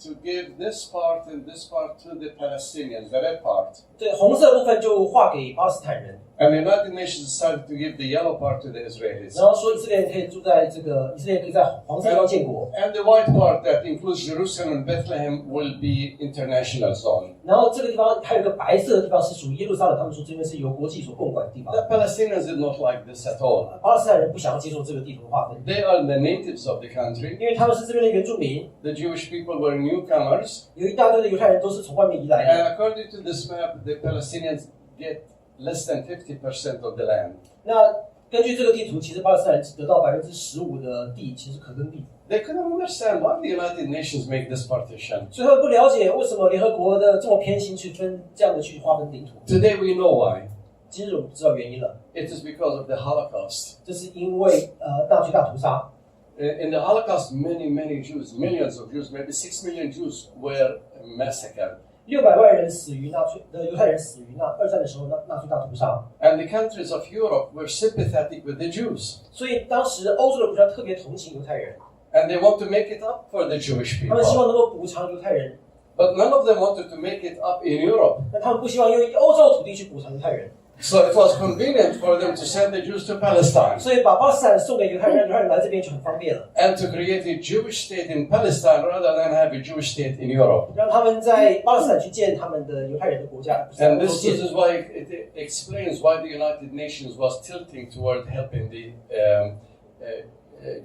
to give this part and this part to the Palestinians, the red part. 这个红色部分就划给巴勒斯坦人， And the United Nations decided to give the yellow part to the Israelis. 然后说以色列人可以住在这个以色列可以在黄色地方建国， And the white part that includes Jerusalem and Bethlehem will be international zone. 然后这个地方还有一个白色的地方是属于耶路撒冷，他们说这边是由国际所共管的地方。 The Palestinians did not like this at all. 巴勒斯坦人不想要接受这个地图的划分， They are the natives of the country. 因为他们是这边的原住民， The Jewish people were newcomers. 有一大堆的犹太人都是从外面移来的。 And according to this map, the Palestinians get less than 50% of the land. 那根据这个地图，其实巴勒斯坦人只得到15%的地，其实可耕地。 They couldn't understand why the United Nations make this partition. 所以他们不了解为什么联合国的这么偏心去分这样的去划分领土。 Today we know why. 今日我们知道原因了， It is because of the Holocaust. 这是因为纳粹大屠杀。 In the Holocaust, many Jews, millions of Jews, maybe 6 million Jews were massacred. 600万人死于纳粹的犹太人死于二战的时候纳粹大屠杀。 And the countries of Europe were sympathetic with the Jews. 所以当时欧洲的国家特别同情犹太人， And they want to make it up for the Jewish 他们希望 people. 能够补偿犹太人， But none of them wanted to make it up in Europe. 但他们不希望用欧洲土地去补偿犹太人， So it was convenient for them to send the Jews to Palestine 所以把巴勒斯坦送给犹太人，让犹太人来这边就很方便了， and to create a Jewish state in Palestine rather than have a Jewish state in Europe. 让他们在巴勒斯坦去建他们的犹太人的国家，不是在 And 欧洲 this 建。 is why it explains why the United Nations was tilting toward helping the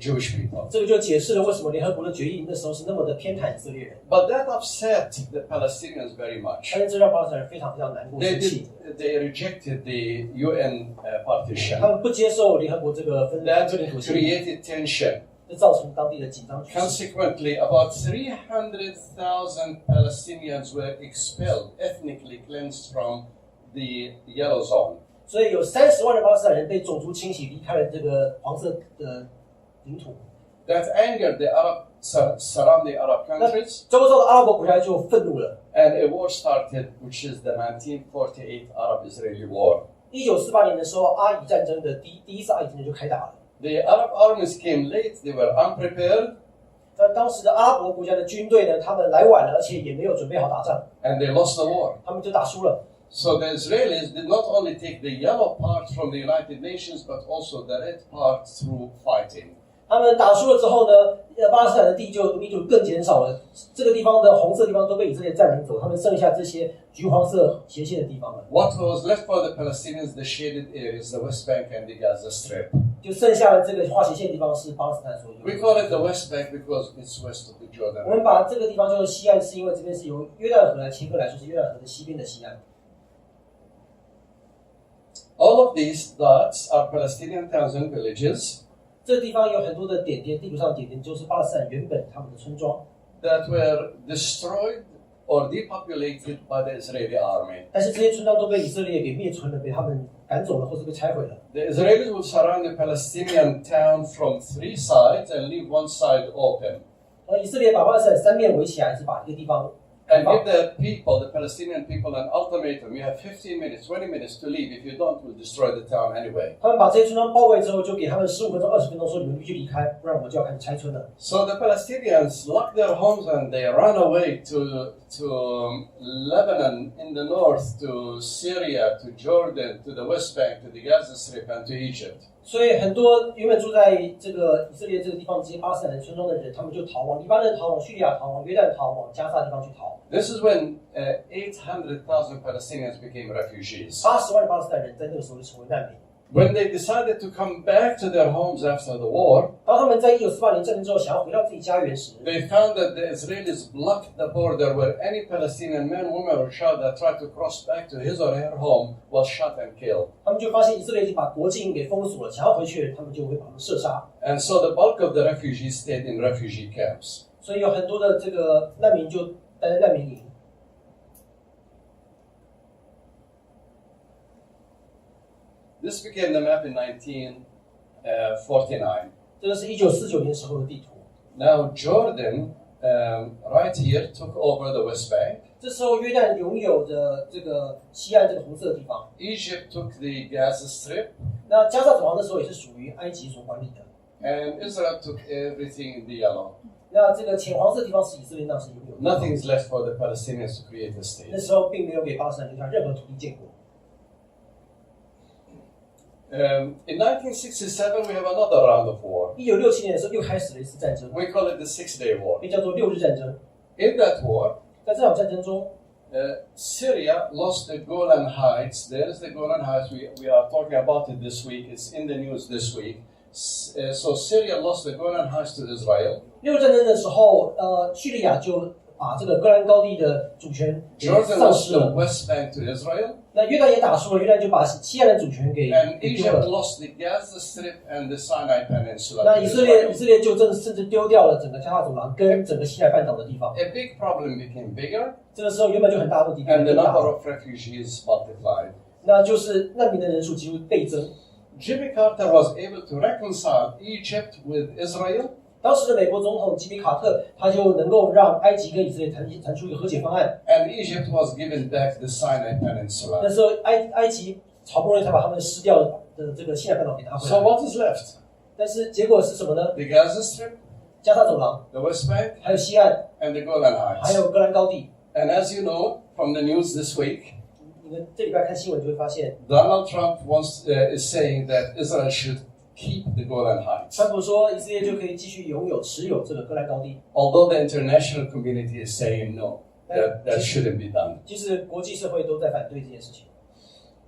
Jewish people. 这个就解释了为什么联合国的决议那时候是那么的偏袒以色列人， But that upset the Palestinians very much. 但是这让巴勒斯坦人非常非常难过、生气。 They rejected the UN partition. 他们不接受联合国这个分 That 领土协议， created tension. 这造成当地的紧张局势。 Consequently, about 300,000 Palestinians were expelled, ethnically cleansed from the yellow zone. 所以有30万的巴勒斯坦人被种族清洗，离开了这个黄色的领土。 That angered the surrounding Arab countries, 周遭的阿拉伯国家就愤怒了。 and a war started, which is the 1948 Arab-Israeli War. 1948年的时候，阿以战争的第一次阿以战争就开打了。 The Arab armies came late, they were unprepared, 那当时的阿拉伯国家的军队呢，他们来晚了，而且也没有准备好打仗， and they lost the war. 他们就打输了。 So the Israelis did not only take the yellow part from the United Nations, but also the red part through fighting. 他们打输了之后呢，巴勒斯坦的地就更减少了，这个地方的红色地方都被以色列占领走，他们剩下这些橘黄色斜线的地方了。 What was left for the Palestinians, the shaded areas, the West Bank and the Gaza Strip. 就剩下的这个画斜线的地方是巴勒斯坦所有 We 的。 call it the West Bank because it's west of the 我 Jordan 们 River. 把这个地方叫做西岸，是因为这边是由约旦河来切割来说，是约旦河的西边的西岸。 All of these dots are Palestinian towns and villages 这个地方有很多的点点，地图上的点点就是巴勒斯坦原本他们的村庄， that were destroyed or depopulated by the Israeli army. 但是这些村庄都被以色列给灭村了，被他们赶走了，或是被拆毁了。The Israelis would surround the Palestinian town from 3 sides and leave 1 side open. 以色列把巴勒斯坦三面围起来，是把一个地方 And give the people, the Palestinian people, an ultimatum. You have 15 minutes, 20 minutes to leave. If you don't, we'll destroy the town anyway. 他们把这些村庄包围之后，就给他们15分钟、20分钟，说你们必须离开，不然我们就要开始拆村了。So the Palestinians lock their homes and they run away to Lebanon in the north, to Syria, to Jordan, to the West Bank, to the Gaza Strip, and to Egypt. 所以很多原本住在这个以色列这个地方这些巴勒斯坦人村庄的人，他们就逃往黎巴嫩、逃往叙利亚、逃往约旦、逃往加沙地方去逃。This is when 800,000 Palestinians became refugees. 80万的巴勒斯坦人在那个时候就成为难民。When they decided to come back to their homes after the war, 当他们在1948年战争之后想要回到自己家园时， they found that the Israelis blocked the border where any Palestinian man, woman, or child that tried to cross back to his or her home was shot and killed. 他们就发现以色列已经把国境给封锁了，想要回去的人，他们就会把他们射杀。And so the bulk of the refugees stayed in refugee camps. 所以有很多的这个难民就待在难民营。This became the map in 1949. 这个是1949年时候的地图。Now Jordan, right here, took over the West Bank. 这时候约旦拥有的这个西岸这个红色的地方。Egypt took the Gaza Strip. 那加萨走廊那时候也是属于埃及所管理的。And Israel took everything in the yellow. 那这个浅黄色的地方是以色列当时拥有的。Nothing is left for the Palestinians to create a state. 那时候并没有给巴勒斯坦留下任何土地建国。In 1967, we have another round of war. 1967年的时候又开始了一次战争， We call it the 6-day war. 被叫做6日战争。 In that war, 在这场战争中， Syria lost the Golan Heights. There's the Golan Heights. We are talking about it this week. It's in the news this week. So Syria lost the Golan Heights to Israel. 6日战争的时候，叙利亚就把这个戈兰高地的主权给 Jordan 丧 lost 失 the 了。 West Bank to Israel. 那约旦也打输了，约旦就把西岸的主权给 And 丢 Egypt 了。 lost the Gaza Strip and the Sinai Peninsula. 那 to 以色列 Israel. 就甚至丢掉了整个加沙走廊跟整个西奈半岛的地方。 A big problem became bigger, 这个时候原本就很大的问题变 and 得 the 更大 number 了， of refugees multiplied. 那就是难民的人数几乎倍增。 Jimmy Carter was able to reconcile Egypt with Israel. 当时的美国总统吉米卡特，他就能够让埃及跟以色列谈出一个和解方案。 And Egypt was given back the Sinai Peninsula. 那时候埃及好不容易才把他们失掉的这个西奈半岛给拿回 So 来。 what is left? 但是结果是什么呢？ The Gaza Strip, 加沙走廊， the West Bank, 还有西岸， and the Golan 还 Heights. 有戈兰高地。 And as you know from the news this week, 你们这礼拜看新闻就会发现， Donald Trump is saying that Israel should keep the Golan Heights. 川普说以色列就可以继续持有这个戈兰高地。 Although the international community is saying no, that shouldn't be done. 其实国际社会都在反对这件事情。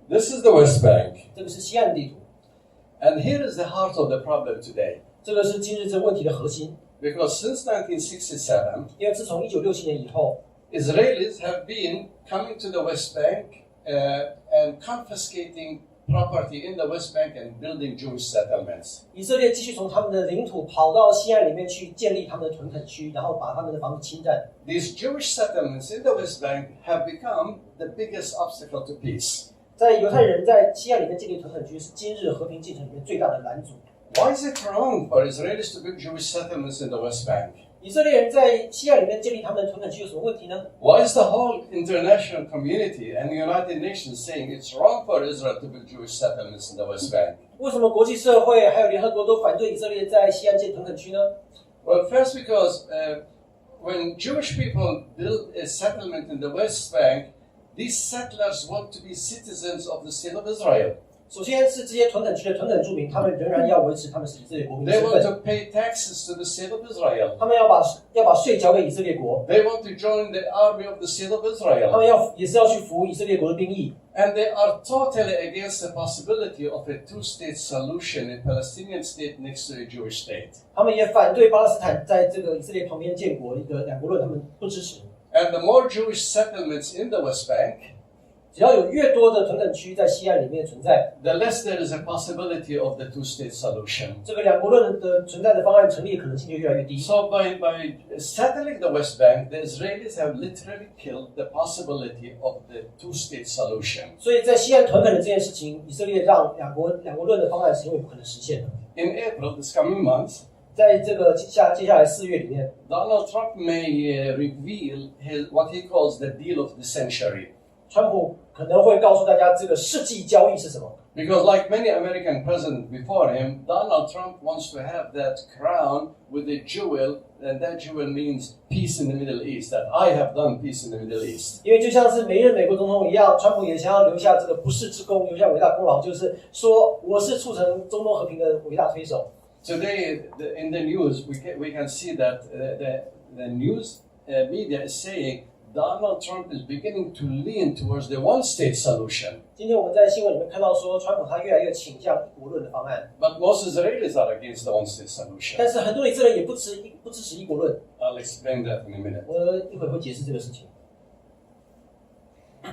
This is the West Bank. 这个是西岸的地图， And here is the heart of the problem today. 这个是今日这问题的核心。 Because since 1967, 因为自从1967年以后， Israelis have been coming to the West Bank and confiscating property in the West Bank and building Jewish settlements. 以色列继续从他们的领土跑到西岸里面去建立他们的屯垦区，然后把他们的房子侵占。 These Jewish settlements in the West Bank have become the biggest obstacle to peace. 在犹太人在西岸里面建立屯垦区，是今日和平进程里面最大的拦阻。 Why is it wrong for Israelis to build Jewish settlements in the West Bank? 以色列人在西岸里面建立他们的屯垦区有什么问题呢？ Why is the whole international community and the United Nations saying it's wrong for Israel to build Jewish settlements in the West Bank? 为什么国际社会还有联合国都反对以色列在西岸建屯垦区呢？ Well, first because when Jewish people build a settlement in the West Bank, these settlers want to be citizens of the state of Israel. 首先是这些屯垦区的屯垦住民，他们仍然要维持他们是以色列国民的 They 身 want 份， to pay taxes to the state of Israel. 他们要把税交给以色列国， They want to join the army of the state of 他 Israel. 们也是要去服以色列国的兵役。 And they are totally against the possibility of a two-state solution, a Palestinian state next to a Jewish state. 他们也反对巴勒斯坦在这个以色列旁边建国，一个两国论，他们不支持。 And the more Jewish settlements in the West Bank, 只要有越多的屯垦区在西岸里面存在， the less there is a possibility of the two-state solution. 这个两国论的存在的方案成立的可能性就越来越低。 So by settling the West Bank, the Israelis have literally killed the possibility of the two-state solution. 所以在西岸屯垦的这件事情，以色列让两国论的方案是永远不可能实现的。 In April, this coming month, 在这个接下来4月里面， Donald Trump may reveal what he calls the deal of the century. 川普可能会告诉大家这个世纪交易是什么。 Because like many American presidents before him, Donald Trump wants to have that crown with a jewel, and that jewel means peace in the Middle East, that I have done peace in the Middle East. 因为就像是每一任美国总统一样，川普也想要留下这个不世之功，留下伟大功劳，就是说我是促成中东和平的伟大推手。 Today, in the news, we can see that the news media is saying Donald Trump is beginning to lean towards the one-state solution. 今天我们在新闻里面看到说，川普他越来越倾向一国论的方案， But most Israelis are against the one-state solution. 但是很多以色列也不支持一国论。 I'll explain that in a minute. 我一会儿会解释这个事情。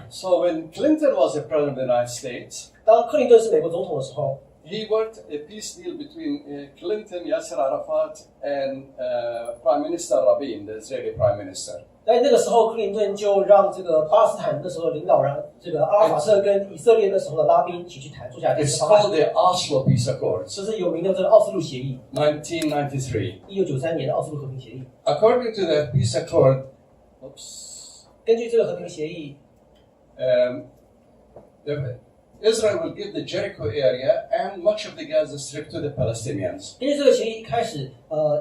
So when Clinton was the president of the United States, 当克林顿是美国总统的时候， he worked a peace deal between Clinton, Yasser Arafat, and Prime Minister Rabin, the Israeli Prime Minister. 在那个时候，克林顿就让这个巴勒斯坦那时候的领导人这个阿拉法特跟以色列那时候的拉宾一起去坐下来谈 It's 方案。 called the Oslo Peace Accords, 这是有名的这个奥斯陆协议1993. ，1993年的奥斯陆和平协议。 According to the peace accord, 根据这个和平协议， Israel will give the Jericho area and much of the Gaza Strip to the Palestinians. 根据这个协议一开始，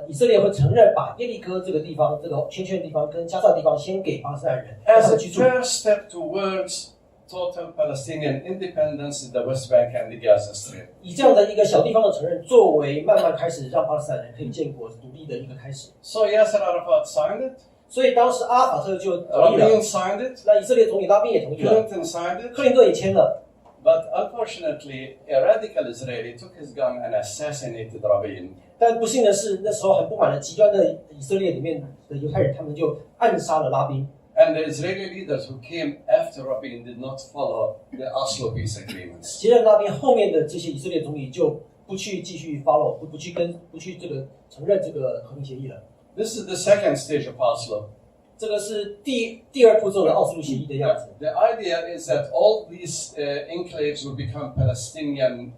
以色列会承认把耶利哥这个地方、这个圈圈的地方跟加沙的地方先给巴勒斯坦人，让 As 他 a 们居住。 first step towards total Palestinian independence in the West Bank and the Gaza Strip. 以这样的一个小地方的承认，作为慢慢开始让巴勒斯坦人可以建国独立的一个开始。 So Yasser Arafat signed it, 所以当时阿拉法特就同意了， Rabin signed it, 那以色列总理拉宾也同意了， Clinton signed it, 克林顿也签了。 but unfortunately, a radical Israeli took his gun and assassinated Rabin. 但不幸的是，那时候很不满的极端的以色列里面的犹太人，他们就暗杀了拉宾。 And the Israeli leaders who came after Rabin did not follow the Oslo peace agreements. 接任拉宾后面的这些以色列总理就不去继续 follow， 不去这个承认这个和平协议了。 This is the second stage of Oslo. 这个是第二步骤的奥斯陆协议的样子。 The idea is that all these enclaves will become Palestinian,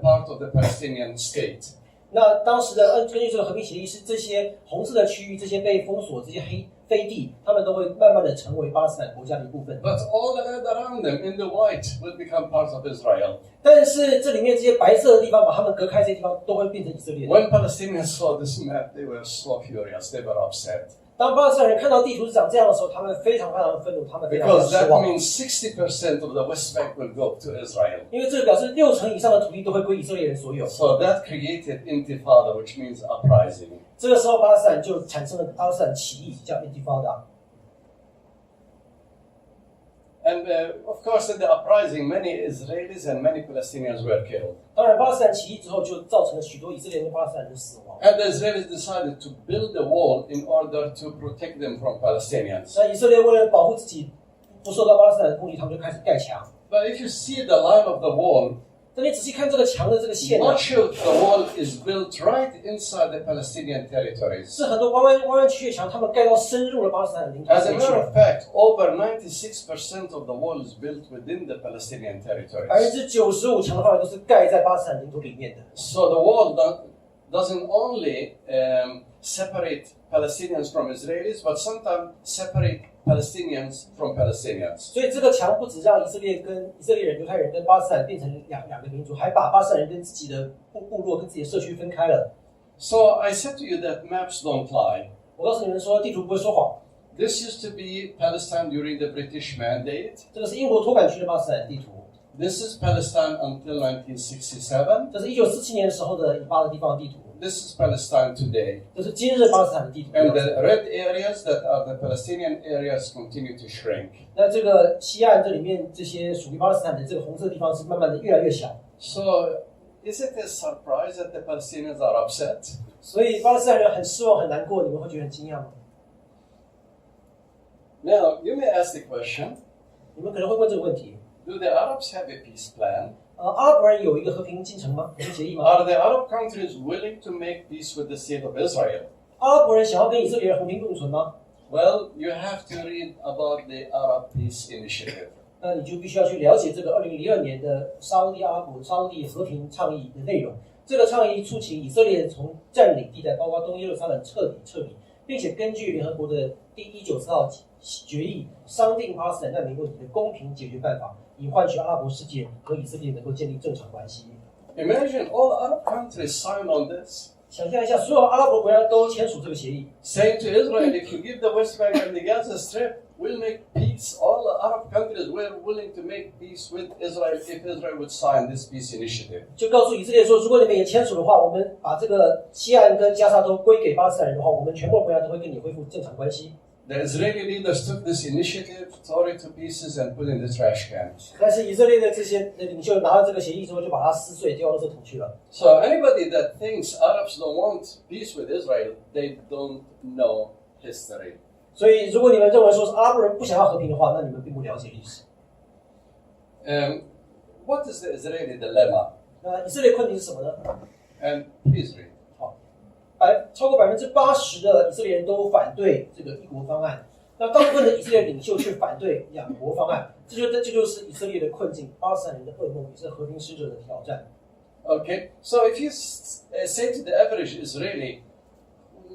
part of the Palestinian state. 那当时的根据这个和平协议是这些红色的区域，这些被封锁这些飞地，他们都会慢慢的成为巴勒斯坦国家的一部分。 But all the land around them in the white will become part of Israel. 但是这里面这些白色的地方，把他们隔开这些地方，都会变成以色列的。 When Palestinians saw this map, they were so furious. They were upset. 当巴勒斯坦人看到地图是长这样的时候，他们非常愤怒，他们非常 Because 失 that 望， means 60% of the West Bank will go to Israel. 因为这个表示60%以上的土地都会归以色列人所有。 So that created intifada, which means uprising. 这个时候，巴勒斯坦就产生了巴勒斯坦起义，叫 Intifada。 And of course, in the uprising, many Israelis and many Palestinians were killed. 当然，巴勒斯坦起义之后，就造成了许多以色列人跟巴勒斯坦人的死亡。 And the Israelis decided to build a wall in order to protect them from Palestinians. 那以色列为了保护自己不受到巴勒斯坦的攻击，他们就开始盖墙。 But if you see the line of the wall, 但你仔细看这个墙的这个线呢， much of the wall is built right inside the Palestinian territories. 是很多弯弯曲的墙，他们盖到深入了巴勒斯坦的领土 As 里 a 面去 matter 了。 of fact, over 96% of the wall is built within the Palestinian territories. 95%墙的范围都是盖在巴勒斯坦领土里面的。 So the wall doesn't only separate Palestinians from Israelis, but sometimes separate Palestinians from Palestinians. 所以这个墙不只让以色列人、犹太人跟巴勒斯坦变成两个民族，还把巴勒斯坦人跟自己的部落跟自己的社区分开了。 So I said to you that maps don't lie. 我告诉你们说，地图不会说谎。 This used to be Palestine during the British Mandate. 这个是英国托管区的巴勒斯坦地图， This is Palestine until 1967. 这是1947年的时候的以巴的地方的地图， This is Palestine today. 这是今日巴勒斯坦的地图。 And the red areas that are the Palestinian areas continue to shrink. 那这个西岸这里面这些属于巴勒斯坦的这个红色地方是慢慢的越来越小， So is it a surprise that the Palestinians are upset? 所以巴勒斯坦人很失望很难过，你们会觉得很惊讶吗？ Now, you may ask the question, 你们可能会问这个问题：Do the Arabs have a peace plan? 阿拉伯人有一个和平进程吗？和平协议吗？ Are the Arab countries willing to make peace with the state of Israel? 阿拉伯人想要跟以色列人和平共存吗？ Well, you have to read about the Arab Peace Initiative. 那你就必须要去了解这个2002年的沙烏地阿拉伯沙烏地和平倡议的内容。这个倡议促请以色列从占领地带，包括东耶路撒冷彻底，并且根据联合国的第194号决议，商定巴勒斯坦难民问题的公平解决办法，以换取阿拉伯世界和以色列能够建立正常关系。Imagine all Arab countries sign on this. 想象一下，所有阿拉伯国家都签署这个协议， Saying to Israel, if you give the West Bank and the Gaza Strip, we'll make peace. All the Arab countries were willing to make peace with Israel if Israel would sign this peace initiative. 就告诉以色列说，如果你们也签署的话，我们把这个西岸跟加沙都归给巴勒斯坦人的话，我们全部国家都会跟你恢复正常关系。The Israeli leaders took this initiative, tore it to pieces, and put it in the trash can. 但是以色列的这些领袖拿到这个协议之后，就把它撕碎，丢到垃圾桶去了。So anybody that thinks Arabs don't want peace with Israel, they don't know history. 所以，如果你们认为说是阿拉伯人不想要和平的话，那你们并不了解历史。What is the Israeli dilemma? 那以色列困境是什么呢？ And please read. 超过80%的以色列人都反对这个一国方案，那大部分的以色列领袖却反对两国方案，这就是以色列的困境，巴勒斯坦人的噩梦，也是和平使者的挑战。Okay, so if you say to the average Israeli,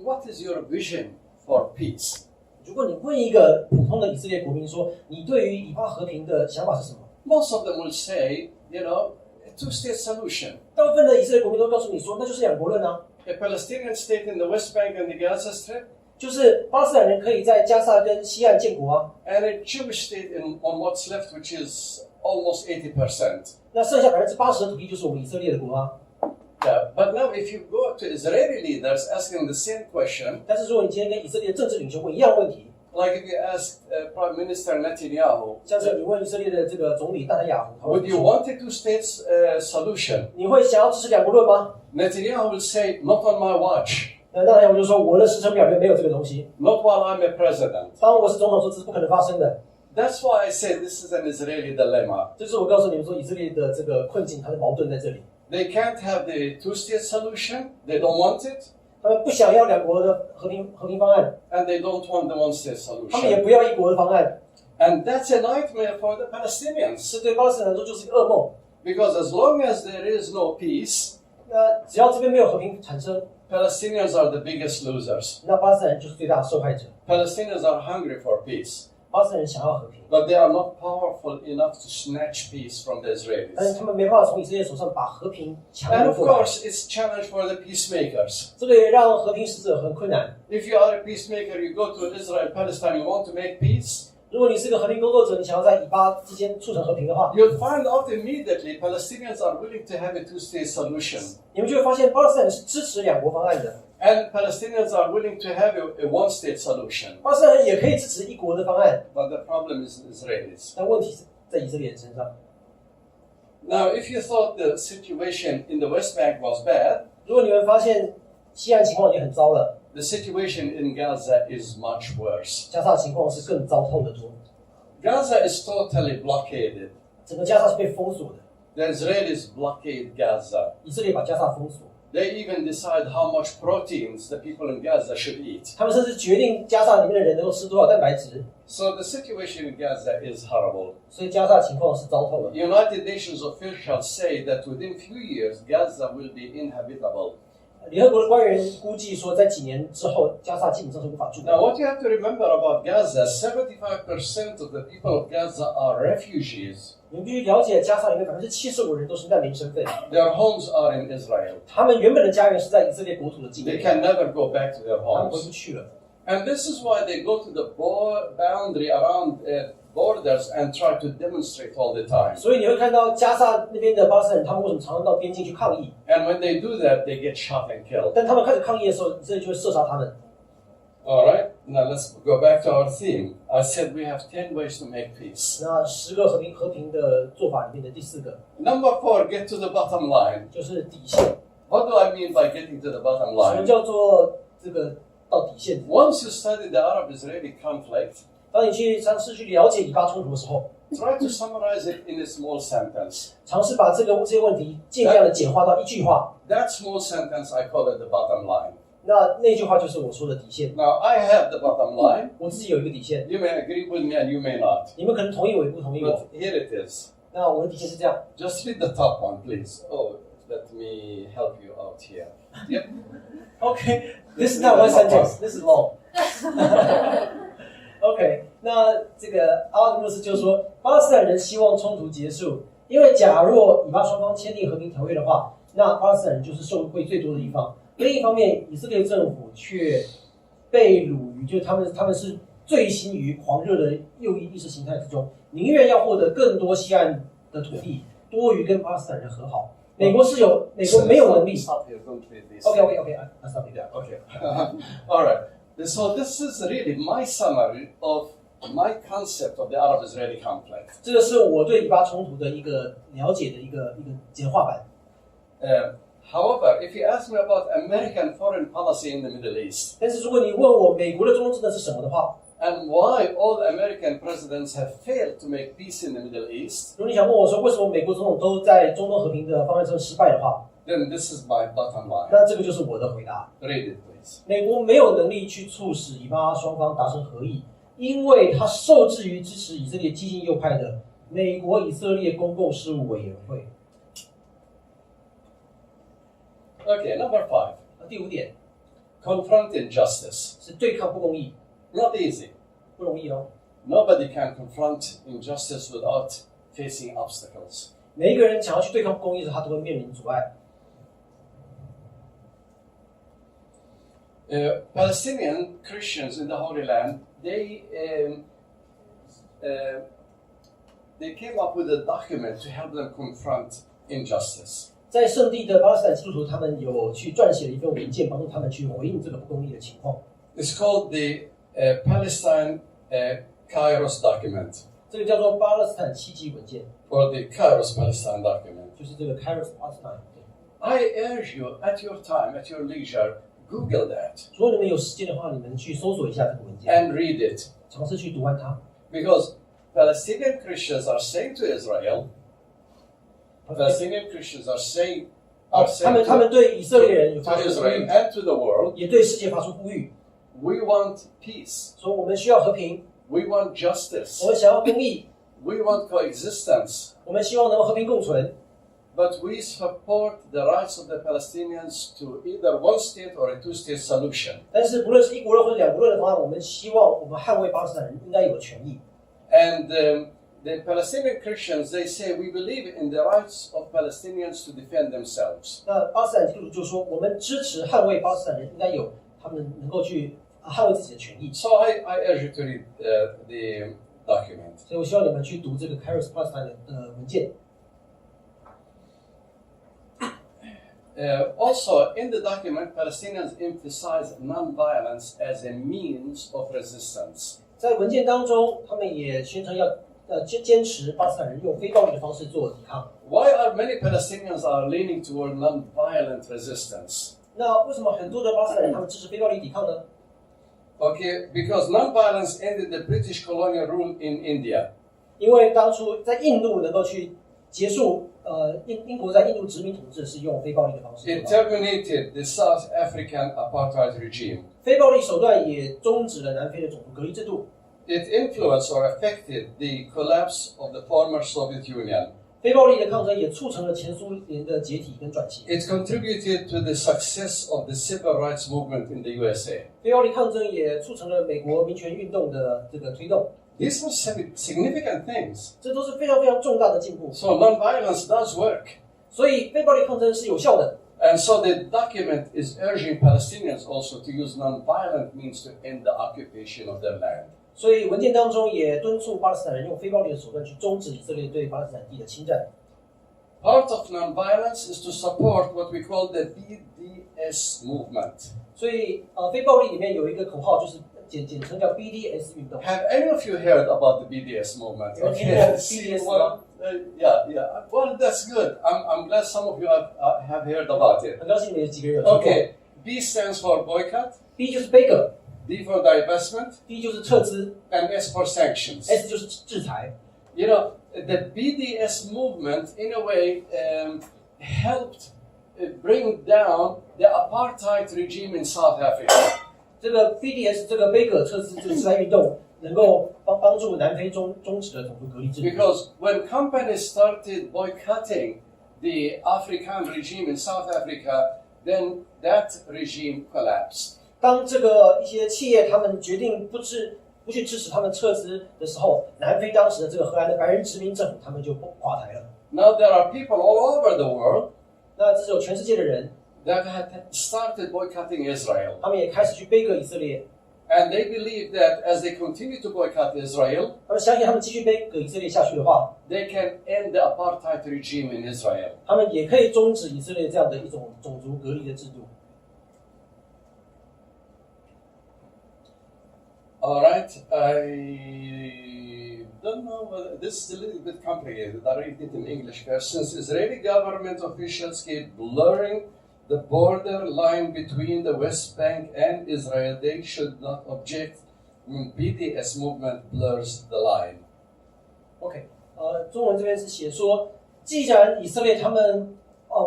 what is your vision for peace? 如果你问一个普通的以色列国民说，你对于以巴和平的想法是什么？ Most of them will say, a two-state solution. 大部分的以色列国民都告诉你说，那就是两国论啊， A Palestinian state in the West Bank and the Gaza Strip, 就是巴勒斯坦人可以在加萨跟西岸建国啊， and a Jewish state on what's left, which is almost 80%. 那剩下80%的土地就是我们以色列的国啊。 Yeah, but now if you go to Israeli leaders asking the same question, 但是如果你今天跟以色列政治领袖问一样问题， like if you ask Prime Minister Netanyahu, 像是你问以色列的这个总理纳坦雅胡，他会 would you 说 want a two-state solution? 你会想要支持两国论吗？ Netanyahu will say, not on my watch, 纳坦雅胡就说我的时程表里面没有这个东西， not while I'm a president. 当我是总统说这是不可能发生的。 That's why I say this is an Israeli dilemma. 这是我告诉你们说以色列的这个困境，它的矛盾在这里。 They can't have the two-state solution, they don't want it, 他们不想要两国的和平方案， and they don't want the one-state 他们也 solution. 不要一国的方案， And that's a nightmare for the Palestinians, 这对巴勒斯坦来说就是一个噩梦。 because as long as there is no peace, 那只要这边没有和平产生， Palestinians are the biggest losers. 那巴勒斯坦人就是最大的受害者。 Palestinians are hungry for peace, 巴勒斯坦人想要和平， but they are not powerful enough to snatch peace from the 但是 Israelis. 他们没办法从以色列手上把和平抢 And 夺 of 过来。 course, it's a challenge for the peacemakers. 这个也让和平使者很困难。 If you are a peacemaker, you go to Israel, Palestine, you want to make peace, 如果你是个和平工作者，你想要在以巴之间促成和平的话， you'll find out immediately Palestinians are willing to have a two-state solution. 你们就会发现巴勒斯坦人是支持两国方案的， And Palestinians are willing to have a one-state solution. 巴勒斯坦人也可以支持一国的方案。 But the problem is the Israelis. 但问题是在以色列人身上。 Now, if you thought the situation in the West Bank was bad, 如果你们发现西岸情况已经很糟了， the situation in Gaza is much worse. 加沙情况是更糟透得多。 Gaza is totally blockaded. 整个加沙是被封锁的， The Israelis blockade Gaza. 以色列把加沙封锁， They even decide how much proteins the people in Gaza should eat. 他们甚至决定加沙里面的人能够吃多少蛋白质， So the situation in Gaza is horrible. 所以加沙情况是糟透了。 United Nations officials say that within few years, Gaza will be inhabitable. 联合国的官员估计说，在几年之后，加沙基本上是无法住的。 Now, what you have to remember about Gaza, 75% of the people of Gaza are refugees. 你们必须了解，加沙里面75%人都是难民身份， Their homes are in Israel. 他们原本的家园是在以色列国土的境 They 内， can never go back to their 他们回不 homes. 去了。 And this is why they go to the boundary around borders and try to demonstrate all the time. 所以你会看到加沙那边的巴勒斯坦人，他们为什么常常到边境去抗议？ And when they do that, they get shot and killed. 但他们开始抗议的时候，以色列就会射杀他们。 All right, now let's go back to our theme. I said we have 10 ways to make peace. 那10个和平的做法里面的第4个 Number 4, get to the bottom line. 就是底线。 What do I mean by getting to the bottom 什么 line? 叫做这个到底线？ Once you study the Arab-Israeli conflict, 当你去尝试去了解以巴冲突的时候， try to summarize it in a small sentence. 尝试把这些问题尽量的简化到一句话。 That small sentence, I call it the bottom line. 那句话就是我说的底线。 Now, I have the bottom line. 我自己有一个底线， You may agree with me and you may not. 你们可能同意我，也不同意我。 But here it is. 那我的底线是这样。 Just read the top one, please. Oh, let me help you out here. Yep. Okay, this is not one sentence. This is long. OK， 那这个阿巴斯就是说，巴勒斯坦人希望冲突结束，因为假若以巴双方签订和平条约的话，那巴勒斯坦人就是受惠最多的一方。另一方面，以色列政府却被掳于，就是他们是醉心于狂热的右翼意识形态之中，宁愿要获得更多西岸的土地，多于跟巴勒斯坦人和好。美国没有能力。 Stop here, don't read this. OK, I stop it there. Okay. All right. So this is really my summary of my concept of the Arab-Israeli conflict. 这个是我对以巴冲突的一个了解的一个简化版。However, if you ask me about American foreign policy in the Middle East 但是如果你问我美国的中东政策是什么的话， and why all American presidents have failed to make peace in the Middle East, 如果你想问我说为什么美国总统都在中东和平的方案上失败的话， then this is my bottom line. 那这个就是我的回答。 Read it, please. 美国没有能力去促使以巴双方达成和议，因为它受制于支持以色列激进右派的美国以色列公共事务委员会。 Okay, number 5. 第5点 Confront injustice. 是对抗不公义， Not easy. 不容易哦。 Nobody can confront injustice without facing obstacles. 每一个人想要去对抗不公义的时候，他都会面临阻碍。 Palestinian Christians in the Holy Land, they came up with a document to help them confront injustice. 在圣地的巴勒斯坦基督徒，他们有去撰写了一份文件，帮助他们去回应这个不公义的情况。 It's called the Palestine Kairos document, 这个叫做巴勒斯坦7级文件， or the Kairos Palestine document. 就是这个 Kairos Palestine。 I urge you, at your time, at your leisure, Google that 如果你们有时间的话，你们去搜索一下这个文件， and read it, 尝试去读完它。 because Palestinian Christians are saying to Israel, Palestinian Christians are saying 他们对以色列人有 to 发出呼 Israel 吁， and to the world, 也对世界发出呼吁， we want peace, 说我们需要和平， we want 我 justice, 们想要公义， we want coexistence, 我们希望能够和平共存。 but we support the rights of the Palestinians to either one state or a two-state solution. 但是不论是一国论或者两国论的方案，我们希望我们捍卫巴勒斯坦人应该有的权益。 And the Palestinian Christians, they say, we believe in the rights of Palestinians to defend themselves. 那巴勒斯坦基督徒就说，我们支持捍卫巴勒斯坦人应该有他们能够去捍卫自己的权益。 So I urge you to read the document. 所以我希望你们去读这个 Kairos Palestine 的文件。 Also, in the document, Palestinians emphasize nonviolence as a means of resistance. 在文件当中，他们也宣称要坚持巴勒斯坦人用非暴力的方式做抵抗。 Why are many Palestinians are leaning toward nonviolent resistance? 那为什么很多的巴勒斯坦人他们支持非暴力抵抗呢？ Okay, because nonviolence ended the British colonial rule in India. 因为当初在印度能够去结束英国在印度殖民统治是用非暴力的方式 It 做到。 terminated the South African apartheid regime. 非暴力手段也终止了南非的种族隔离制度。 It influenced or affected the collapse of the former Soviet Union. 非暴力的抗争也促成了前苏联的解体跟转型。 It contributed to the success of the civil rights movement in the USA. 非暴力抗争也促成了美国民权运动的这个推动， These are significant things. 这都是非常非常重大的进步。 So nonviolence does work. 所以非暴力抗争是有效的。 And so the document is urging Palestinians also to use nonviolent means to end the occupation of their land. 所以文件当中也敦促巴勒斯坦人用非暴力的手段去终止以色列对巴勒斯坦地的侵占。 Part of nonviolence is to support what we call the BDS movement. 所以非暴力里面有一个口号，就是简称叫 BDS 运动。 Have any of you heard about the BDS movement? 有听过 BDS 吗？ Yeah. Well, that's good. I'm glad some of you have heard about it. 很高兴你们有几个人有听过。 Okay. B stands for boycott. B 就是 Baker， D for divestment, 第一就是撤资 and S for sanctions. ，S 就是制裁。You know, the BDS movement, in a way, helped bring down the apartheid regime in South Africa. 这个 BDS 这个卑葛撤资这个制裁运动，能够帮助南非终止了种族隔离制度。Because when companies started boycotting the African regime in South Africa, then that regime collapsed. 当这个一些企业他们决定不去支持他们撤资的时候，南非当时的这个荷兰的白人殖民政府他们就垮台了。Now there are people all over the world 那这是有全世界的人， that had started boycotting Israel. 他们也开始去杯葛以色列， And they believe that as they continue to boycott Israel, 他们相信他们继续杯葛以色列下去的话， they can end the apartheid regime in Israel. 他们也可以终止以色列这样的一种种族隔离的制度。All right, I don't know whether this is a little bit complicated. I read it in English first. Since Israeli government officials keep blurring the border line between the West Bank and Israel, they should not object when BDS movement blurs the line. OK， 中文这边是写说，既然以色列他们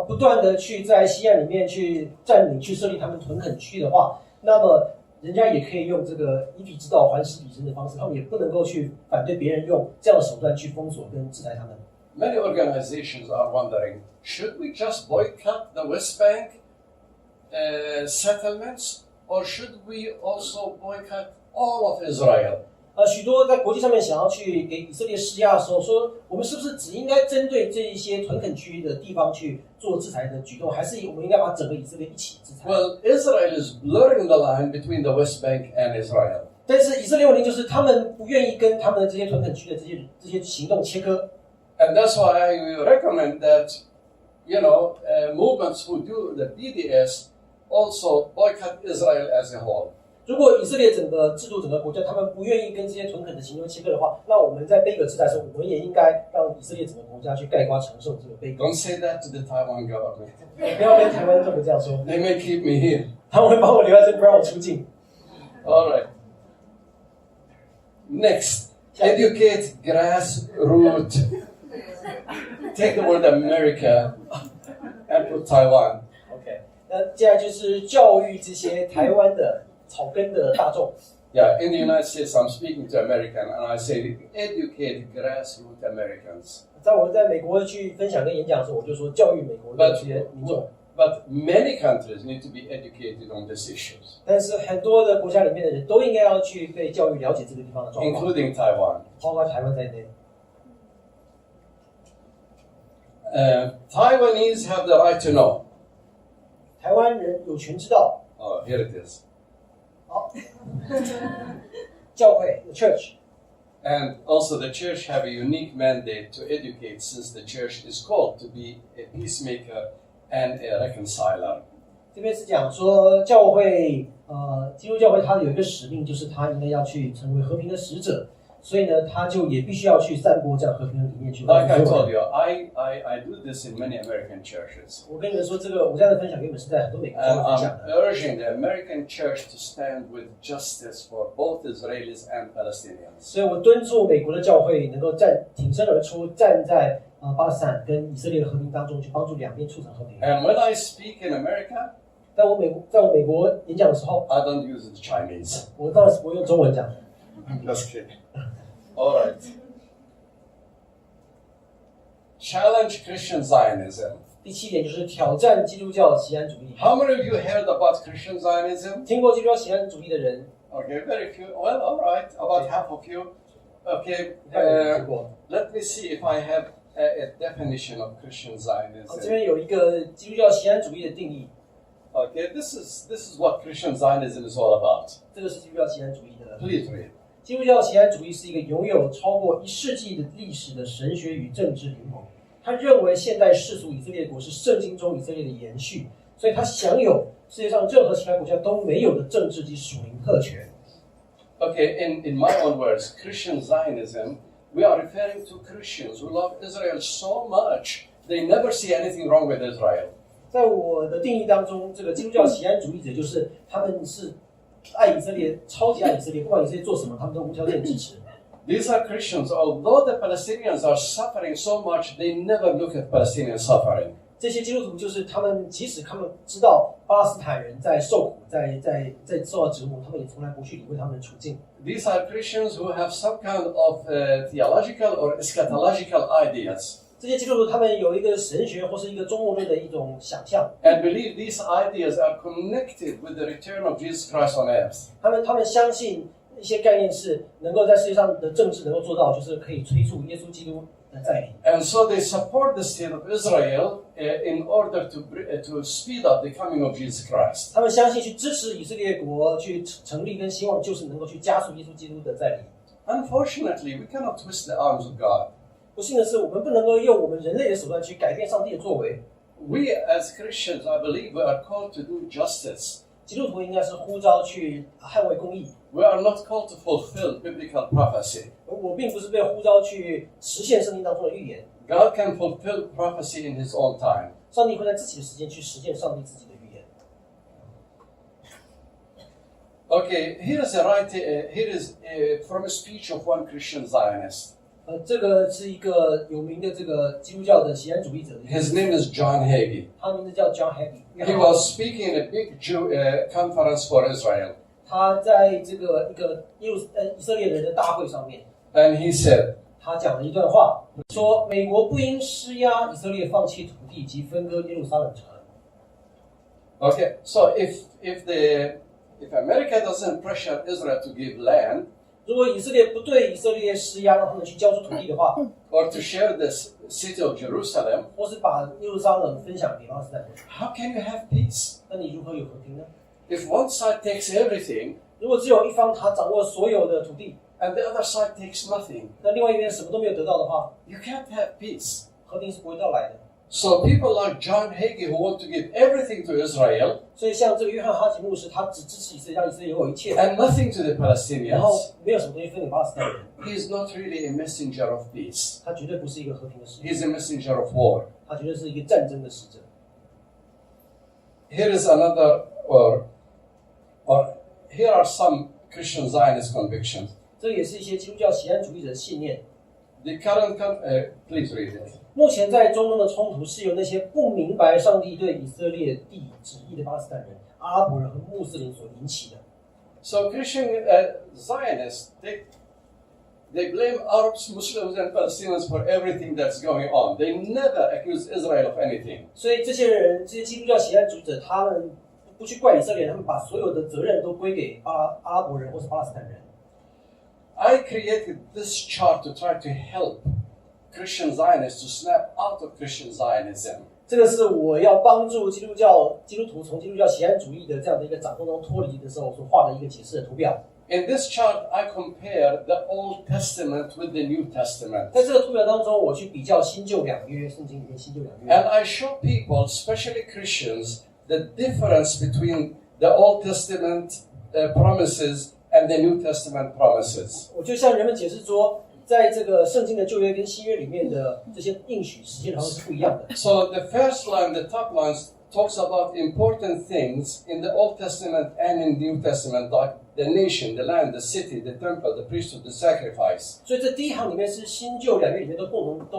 不断的去在西岸里面去占领、去设立他们屯垦区的话，那么人家也可以用这个以彼之道还施彼身的方式，他们也不能够去反对别人用这样的手段去封锁跟制裁他们。Many organizations are wondering, should we just boycott the West Bank settlements, or should we also boycott all of Israel? 许多在国际上面想要去给以色列施压的时候，说我们是不是只应该针对这一些屯垦区的地方去做制裁的举动，还是我们应该把整个以色列一起制裁？ Well, Israel is blurring the line between the West Bank and Israel. 但是以色列问题就是他们不愿意跟他们的这些屯垦区的这些行动切割。 And that's why I recommend that, movements who do the BDS also boycott Israel as a whole. 如果以色列整个制度、整个国家他们不愿意跟这些屯垦的行动切割的话，那我们在杯葛制裁的时候，我们也应该让以色列整个国家去概括承受这个杯葛。 Don't say that to the Taiwan government. 不要跟台湾政府这样说， They may keep me here. 他们会把我留在这，不让我出境。 All right. Next, educate grassroots. Take the word America and put Taiwan. OK， 那接下来就是教育这些台湾的草根的大众。 Yeah, in the United States, I'm speaking to American, and I say educate grassroots Americans. 在美国去分享跟演讲的时候，我就说教育美国的这些民众。 But many countries need to be educated on these issues, 但是很多的国家里面的人都应该要去被教育了解这个地方的状况， including Taiwan. 包括台湾在内。 Taiwanese have the right to know. 台湾人有权知道。 Oh, here it is. 好，教会 the church， And also the church have a unique mandate to educate, since the church is called to be a peacemaker and a reconciler. 这边是讲说教会，基督教会它有一个使命，就是它应该要去成为和平的使者，所以呢，它就也必须要去散播这样和平的理念去。 Like I told you, I do this in many American churches. 我跟你们说，我这样的分享原本是在很多美国教 And 会分享 I'm 的。 urging the American church to stand with justice for both Israelis and Palestinians. 所以我敦促美国的教会能够挺身而出，站在巴勒斯坦跟以色列的和平当中，去帮助两边促成和平。 And when I speak in America, 在我美国演讲的时候， I don't use the Chinese. 我当然是不会用中文讲的。 I'm just kidding. All right. Challenge Christian Zionism. 第7点就是挑战基督教锡安主义。 How many of you heard about Christian Zionism? 听过基督教锡安主义的人， Okay, very few. Well, all right, about half of you. Okay, 听过。 let me see if I have a definition of Christian 这 Zionism. 边有一个基督教锡安主义的定义， Okay, this is what Christian Zionism is all about. 这个是基督教锡安主义的。 Please read. 基督教锡安主义是一个拥有超过1世纪的历史的神学与政治灵盟。他认为现代世俗以色列国是圣经中以色列的延续，所以他享有世界上任何其他国家都没有的政治及属灵特权。 Okay, in my own words, Christian Zionism, we are referring to Christians who love Israel so much, they never see anything wrong with Israel. 在我的定义当中，这个基督教锡安主义者就是他们是爱以色列，超级爱以色列，不管以色列做什么，他们都无条件支持。These are Christians. Although the Palestinians are suffering so much, they never look at Palestinian suffering. 这些基督徒就是他们，即使他们知道巴勒斯坦人在受苦，在受到折磨，他们也从来不去理会他们的处境。These are Christians who have some kind of theological or eschatological ideas. 这些基督徒他们有一个神学或是一个终末论的一种想象， And believe these ideas are connected with the return of Jesus Christ on earth. 他们相信一些概念是能够在世界上的政治能够做到，就是可以催促耶稣基督的再临。And so they support the state of Israel in order to speed up the coming of Jesus Christ. 他们相信去支持以色列国去成立，跟希望就是能够去加速耶稣基督的再临。Unfortunately, we cannot twist the arms of God. 不幸的是，我们不能够用我们人类的手段去改变上帝的作为。We as Christians, I believe, we are called to do justice. 基督徒应该是呼召去捍卫公义。We are not called to fulfill biblical prophecy. 我并不是被呼召去实现圣经当中的预言。God can fulfill prophecy in His own time. 上帝会在自己的时间去实现上帝自己的预言。Okay, here is from a speech of one Christian Zionist. 这个是一个有名的这个基督教的锡安主义者。His name is John Hagee. 他的名字叫 John Hagee。He was speaking in a big conference for Israel. 他在这个一个以色列人的大会上面， And he said, 他讲了一段话，说美国不应施压以色列放弃土地及分割耶路撒冷城。okay, so if America doesn't pressure Israel to give land, 如果以色列不对以色列施压，让他们去交出土地的话， or to share the city of Jerusalem, 或是把耶路撒冷分享给巴勒斯坦人， how can you have peace? 那你如何有和平呢？ If one side takes everything 如果只有一方他掌握所有的土地， and the other side takes nothing, 那另外一边什么都没有得到的话， you can't have peace. 和平是不会到来的。So people like John Hagee who want to give everything to Israel 所以像这个约翰哈吉牧师，他只支持以色列，让以色列拥有一切， and nothing to the 然后 Palestinians, 没有什么东西分给巴勒斯坦人， he is not really a messenger of peace. 他绝对不是一个和平的使者， He is a messenger of war. 他绝对是一个战争的使者。 Here is another, or here are some Christian Zionist convictions. 这也是一些基督教锡安主义者的信念。 The current, please read it. 目前在中东的冲突是由那些不明白上帝对以色列地旨意的巴勒斯坦人、阿拉伯人和穆斯林所引起的。So Christian Zionists, they blame Arabs, Muslims, and Palestinians for everything that's going on. They never accuse Israel of anything. 所以这些人，这些基督教锡安主义者，他们不去怪以色列人，他们把所有的责任都归给阿拉伯人或是巴勒斯坦人。 I created this chart to try to help Christian Zionists to snap out of Christian Zionism. 这个是我要帮助基督徒从基督教锡安主义的这样的一个掌控中脱离的时候所画的一个解释的图表。 In this chart, I compare the Old Testament with the New Testament. 在这个图表当中，我去比较新旧两约，圣经里面新旧两约。 And I show people, especially Christians, the difference between the Old Testament promises and the New Testament promises. 我就向人们解释说，在这个圣经的旧约跟新约里面的这些应许实现好像是不一样的。 So the first line, the top lines, talks about important things in the Old Testament and in the New Testament, like the nation, the land, the city, the temple, the priesthood, the sacrifice. 所以这第一行里面是新旧两约里面都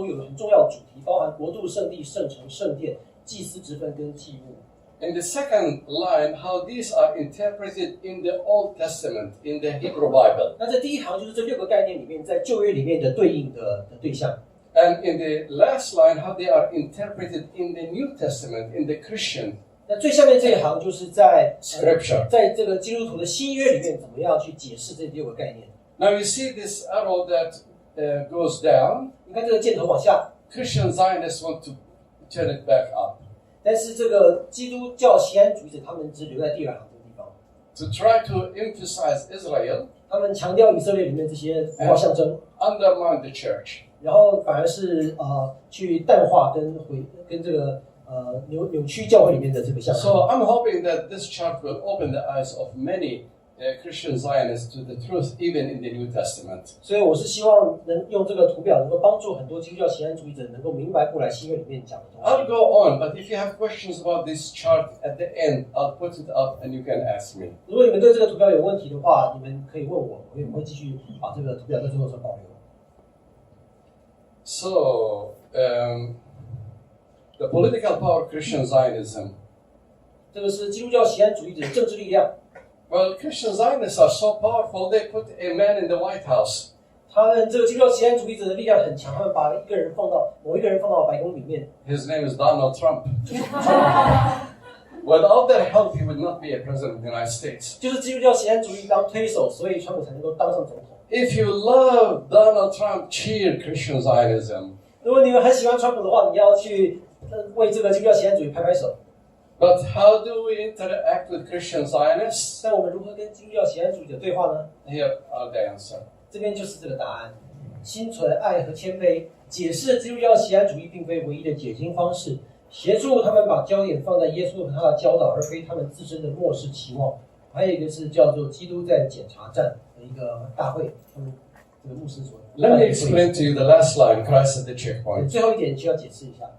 有很重要的主题，包含国度、圣地、圣城、圣殿、祭司职分跟祭物。 In the second line, how these are interpreted in the Old Testament, in the Hebrew Bible. 那这第一行就是这6个概念里面在旧约里面的对应的对象。 And in the last line, how they are interpreted in the New Testament, in the Christian 那最下面这一行就是在 scripture. 在这个基督徒的新约里面怎么样去解释这6个概念。 Now you see this arrow that goes down. 你看这个箭头往下， Christian Zionists want to turn it back up 但是这个基督教锡安主义者他们只留在第2行这个地方， to try to emphasize Israel, 他们强调以色列里面这些符号象征， undermine the church. 然后反而是去淡化跟这个扭曲教会里面的这个象征。 So I'm hoping that this chart will open the eyes of many Christian Zionists to the truth, even in the New Testament. 所以我是希望能用这个图表能够帮助很多基督教喜安主义者能够明白过来新约里面讲的东 I'll 西。 go on, but if you have questions about this chart at the end, I'll put it up and you can ask me. 如果你们对这个图表有问题的话，你们可以问我，我也会继续把这个图表在最后所保留。So, the political power of Christian Zionism. 这个是基督教喜安主义者的政治力量。 Well, Christian Zionists are so powerful, they put a man in the White House. 他们这个基督教喜安主义者的力量很强，他们把某一个人放到白宫里面。 His name is Donald Trump. Without their help, he would not be a president of the United States. 就是基督教喜安主义当推手，所以川普才能够当上总统。 If you love Donald Trump, cheer Christian Zionism. 如果你们很喜欢川普的话，你要去为这个基督教喜安主义拍拍手。 But how do we interact with Christian Zionists? 但我们如何跟基督教喜安主义者对话呢？ Here are the answer. 这边就是这个答案：心存爱和谦卑，解释基督教喜安主义并非唯一的解经方式，协助他们把焦点放在耶稣和他的教导，而非他们自身的末世期望。还有一个是叫做基督在检查站的一个大会，他们这个牧师所。 Let me explain to you the last line, Christ at the checkpoint. 最后一点需要解释一下。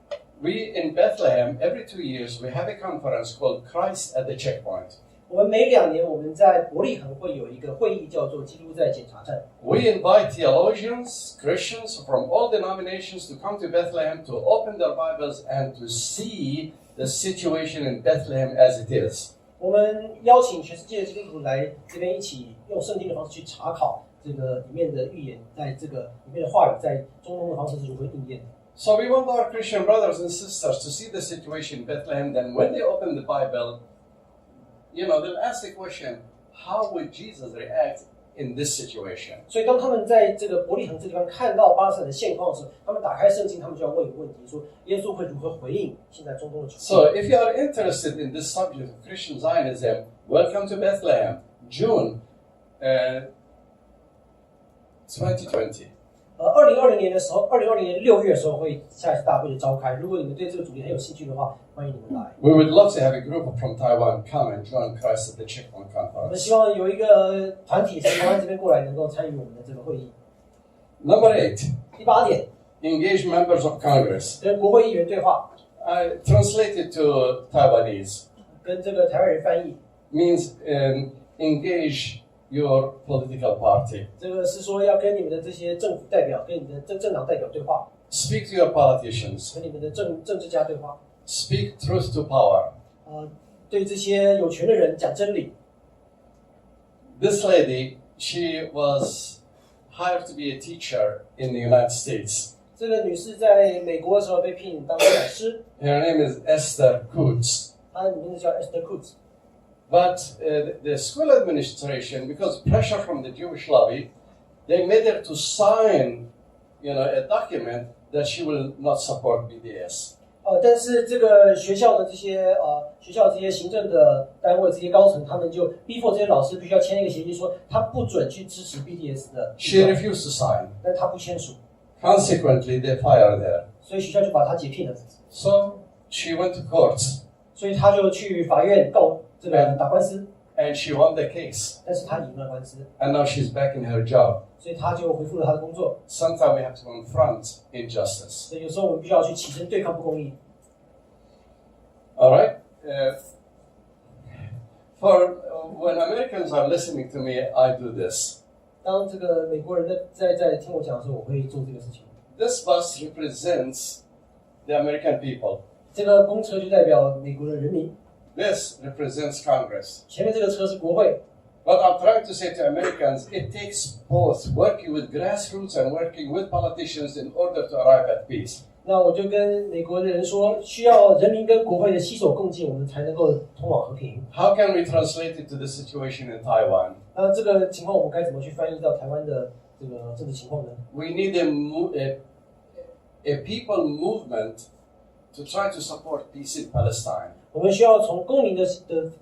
We in Bethlehem, every 2 years, we have a conference called Christ at the checkpoint. 我们每2年我们在伯利恒会有一个会议，叫做基督在检查站。 We invite theologians, Christians from all denominations to come to Bethlehem to open their Bibles and to see the situation in Bethlehem as it is. 我们邀请全世界的基督徒来这边一起用圣经的方式去查考这个里面的预言，在这个里面的话语在中东的方式是如何应验的。 So we want our Christian brothers and sisters to see the situation in Bethlehem. Then when they open the Bible, they'll ask the question, how would Jesus react in this situation? 所以当他们在这个伯利恒这地方看到巴勒斯坦的现况的时候，他们打开圣经，他们就要问一个问题：说耶稣会如何回应现在中东的处境 So if you are interested in this subject of Christian Zionism, welcome to Bethlehem, June 2020. 2020年的时候，2020年6月的时候会下一次大会的召开。如果你们对这个主题很有兴趣的话，欢迎你们来。 We would love to have a group from Taiwan come and join Christ at the Checkpoint 我们 Conference. 希望有一个团体从台湾这边过来，能够参与我们的这个会议。 Number 8, 第8点， engage members of Congress. 跟国会议员对话， I translate it to Taiwanese. 跟这个台湾人翻译。 Means engage your political party. 这个是说要跟你们的这些政府代表、跟你们的政党代表对话， Speak to your politicians. 跟你们的政治家对话。 Speak truth to power. 对这些有权的人讲真理。 This lady, she was hired to be a teacher in the United States. 这个女士在美国的时候被聘当老师， Her name is Esther Kutz. 她的名字叫 Esther Kutz。 But the school administration, because pressure from the Jewish lobby, they made her to sign, a document that she will not support BDS. 但是这个学校的这些行政的单位、这些高层，他们就逼迫这些老师必须要签一个协议，说他不准去支持 BDS 的。She refused to sign. 但他不签署， Consequently, they fired her. 所以学校就把他解聘了。 So she went to court 所以他就去法院打官司， and she won the case. 但是他赢了官司， And now she's back in her job. 所以他就恢复了他的工作。 Sometimes we have to confront injustice. 所以有时候我们必须要去起身对抗不公义。 All right? When Americans are listening to me, I do this. 当这个美国人在听我讲的时候，我会做这个事情。 This bus represents the American people. 这个公车就代表美国的人民， This represents Congress. 前面这个车是国会。 But I'm trying to say to Americans, it takes both working with grassroots and working with politicians in order to arrive at peace. 那我就跟美国的人说，需要人民跟国会的携手共进，我们才能够通往和平。 How can we translate it to the situation in Taiwan? 那这个情况我们该怎么去翻译到台湾的这个政治情况呢？ We need a people movement to try to support peace in Palestine. 我们需要从公民的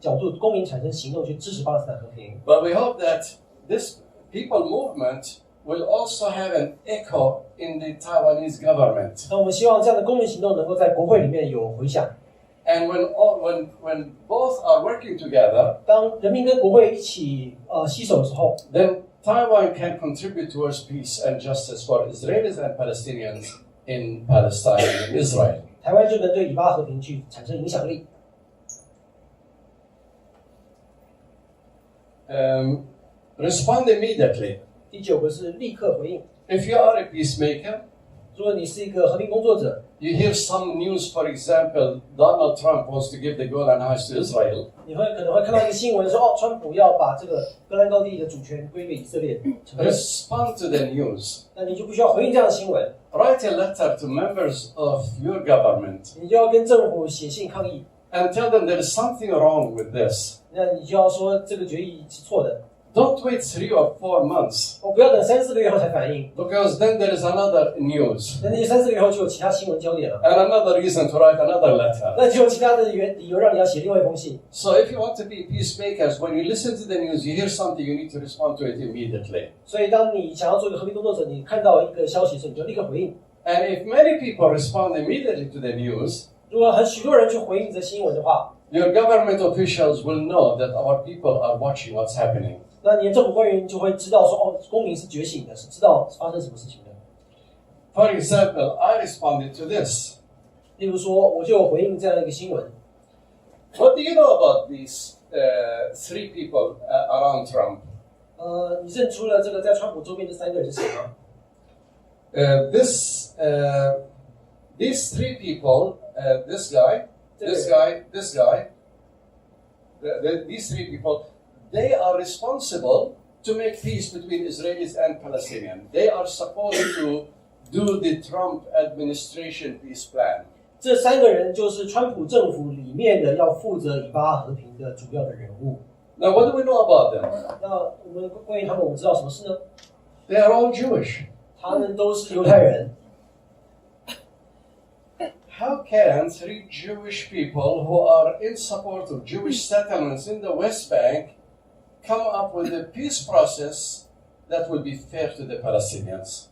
角度，公民产生行动去支持巴勒斯坦和平。 But we hope that this people movement will also have an echo in the Taiwanese government. 那我们希望这样的公民行动能够在国会里面有回响。And when both are working together, 当人民跟国会一起携手的时候， then Taiwan can contribute towards peace and justice for Israelis and Palestinians in Palestine and Israel. 台湾就能对以巴和平去产生影响力。Respond immediately. 第9个是立刻回应。 If you are a peacemaker, 如果你是一个和平工作者， you hear some news, for example, Donald Trump wants to give the Golan Heights to Israel. 你可能会看到一个新闻说，川普要把这个戈兰高地的主权归给以色列承认。 Respond to the news. 那你就必须要回应这样的新闻， Write a letter to members of your government 你就要跟政府写信抗议。 and tell them there is something wrong with this. 那你就要说这个决议是错的， Don't wait 3 or 4 months, 我不要等3-4个月后才反应， because then there is another news 那你3-4个月后就有其他新闻焦点了， and another reason to write another letter. 那就有其他的理由让你要写另外一封信。 So if you want to be peacemakers, when you listen to the news, you hear something, you need to respond to it immediately. 所以当你想要做一个和平工作者，你看到一个消息的时候，你就立刻回应。 And if many people respond immediately to the news, 如果许多人去回应这新闻的话， your government officials will know that our people are watching what's happening. 那你的政府官员就会知道说，哦，公民是觉醒的，是知道发生什么事情的。 For example, I responded to this. 例如说，我就回应这样一个新闻。 What do you know about these 3 people around Trump? 你认出了这个在川普周边这3个人是谁吗？ These 3 people, this guy, these 3 people, they are responsible to make peace between Israelis and Palestinians. They are supposed to do the Trump administration peace plan. 这3个人就是川普政府里面的要负责以巴和平的主要的人物。 Now, what do we know about them? 那我们关于他们，我们知道什么事呢？ They are all Jewish. 他们都是犹太人。 How can 3 Jewish people who are in support of Jewish settlements in the West Bank come up with a peace process that will be fair to the Palestinians?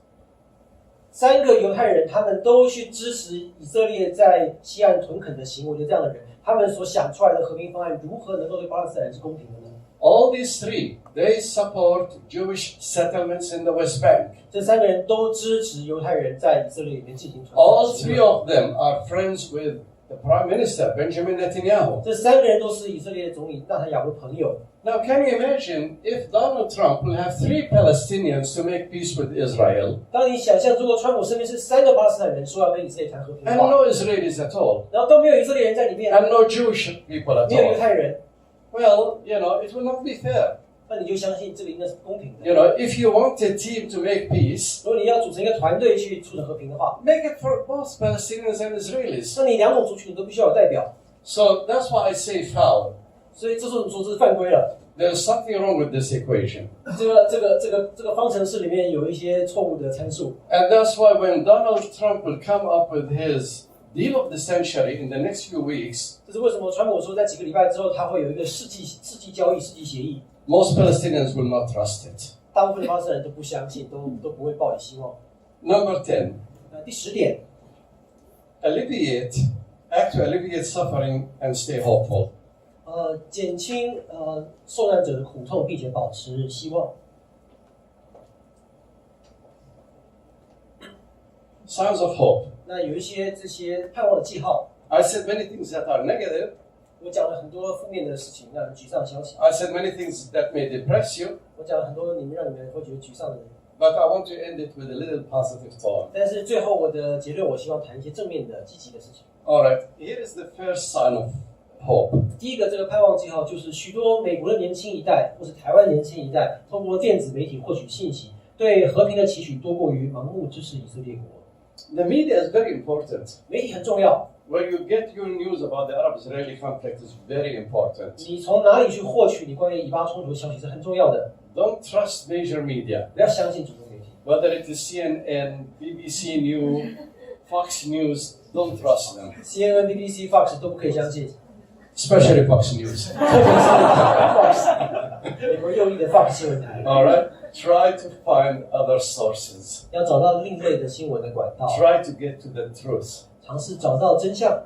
3个犹太人，他们都去支持以色列在西岸屯垦的行为的这样的人，他们所想出来的和平方案，如何能够对巴勒斯坦人是公平的呢？ All these 3, they support Jewish settlements in the West Bank. 这3个人都支持犹太人在以色列里面进行屯垦 All 的行 3 为。 of them are friends with the Prime Minister, Benjamin Netanyahu. 这3个人都是以色列总理纳坦雅胡的朋友。 Now, can you imagine if Donald Trump will have 3 Palestinians to make peace with Israel 当你想象，如果川普身边是3个巴勒斯坦人说要跟以色列谈和平的 and 话， no Israelis at all, 然后都没有以色列人在里面， and no Jewish people at 没有犹 all? 太人， Well, it will not be fair. 那你就相信这个应该是公平的。 If you want a team to make peace, 如果你要组成一个团队去促成和平的话， make it for both Palestinians and Israelis. 那你2种族群你都必须要有代表。 So that's why I say foul. 所以这是我们说这是犯规了。 There's something wrong with this equation. 这个方程式里面有一些错误的参数。 And that's why when Donald Trump will come up with his deal of the century in the next few weeks, 这是为什么川普说在几个礼拜之后他会有一个世纪交易、世纪协议， most Palestinians will not trust it. 大部分的巴勒斯坦人都不相信，都不会抱以希望。 Number 10, 第10点， act to alleviate suffering and stay hopeful. 减轻受难者的苦痛，并且保持希望。 Signs of hope. 那有一些这些盼望的记号， I said many things that are negative. 我讲了很多负面的事情，让人沮丧的消息。 I said many things that may depress you. 我讲了很多让你们会觉得沮丧的人。 But I want to end it with a little positive thought. 但是最后我的结论，我希望谈一些正面的、积极的事情。 All right, here is the first sign of hope. 第一个这个盼望记号，就是许多美国的年轻一代，或是台湾年轻一代，通过电子媒体获取信息，对和平的期许多过于盲目支持以色列国。 The media is very important. 媒体很重要， Where you get your news about the Arab-Israeli conflict is very important. 你从哪里去获取你关于以巴冲突的消息是很重要的。 Don't trust major media, 不要相信主流媒体， whether it is CNN, BBC News, Fox News. Don't trust them, CNN、BBC、Fox 都不可以相信， especially Fox News. 特别是 Fox， 美国右翼的 Fox 新闻台。 All right, try to find other sources. 要找到另类的新闻的管道， Try to get to the truth. 尝试找到真相。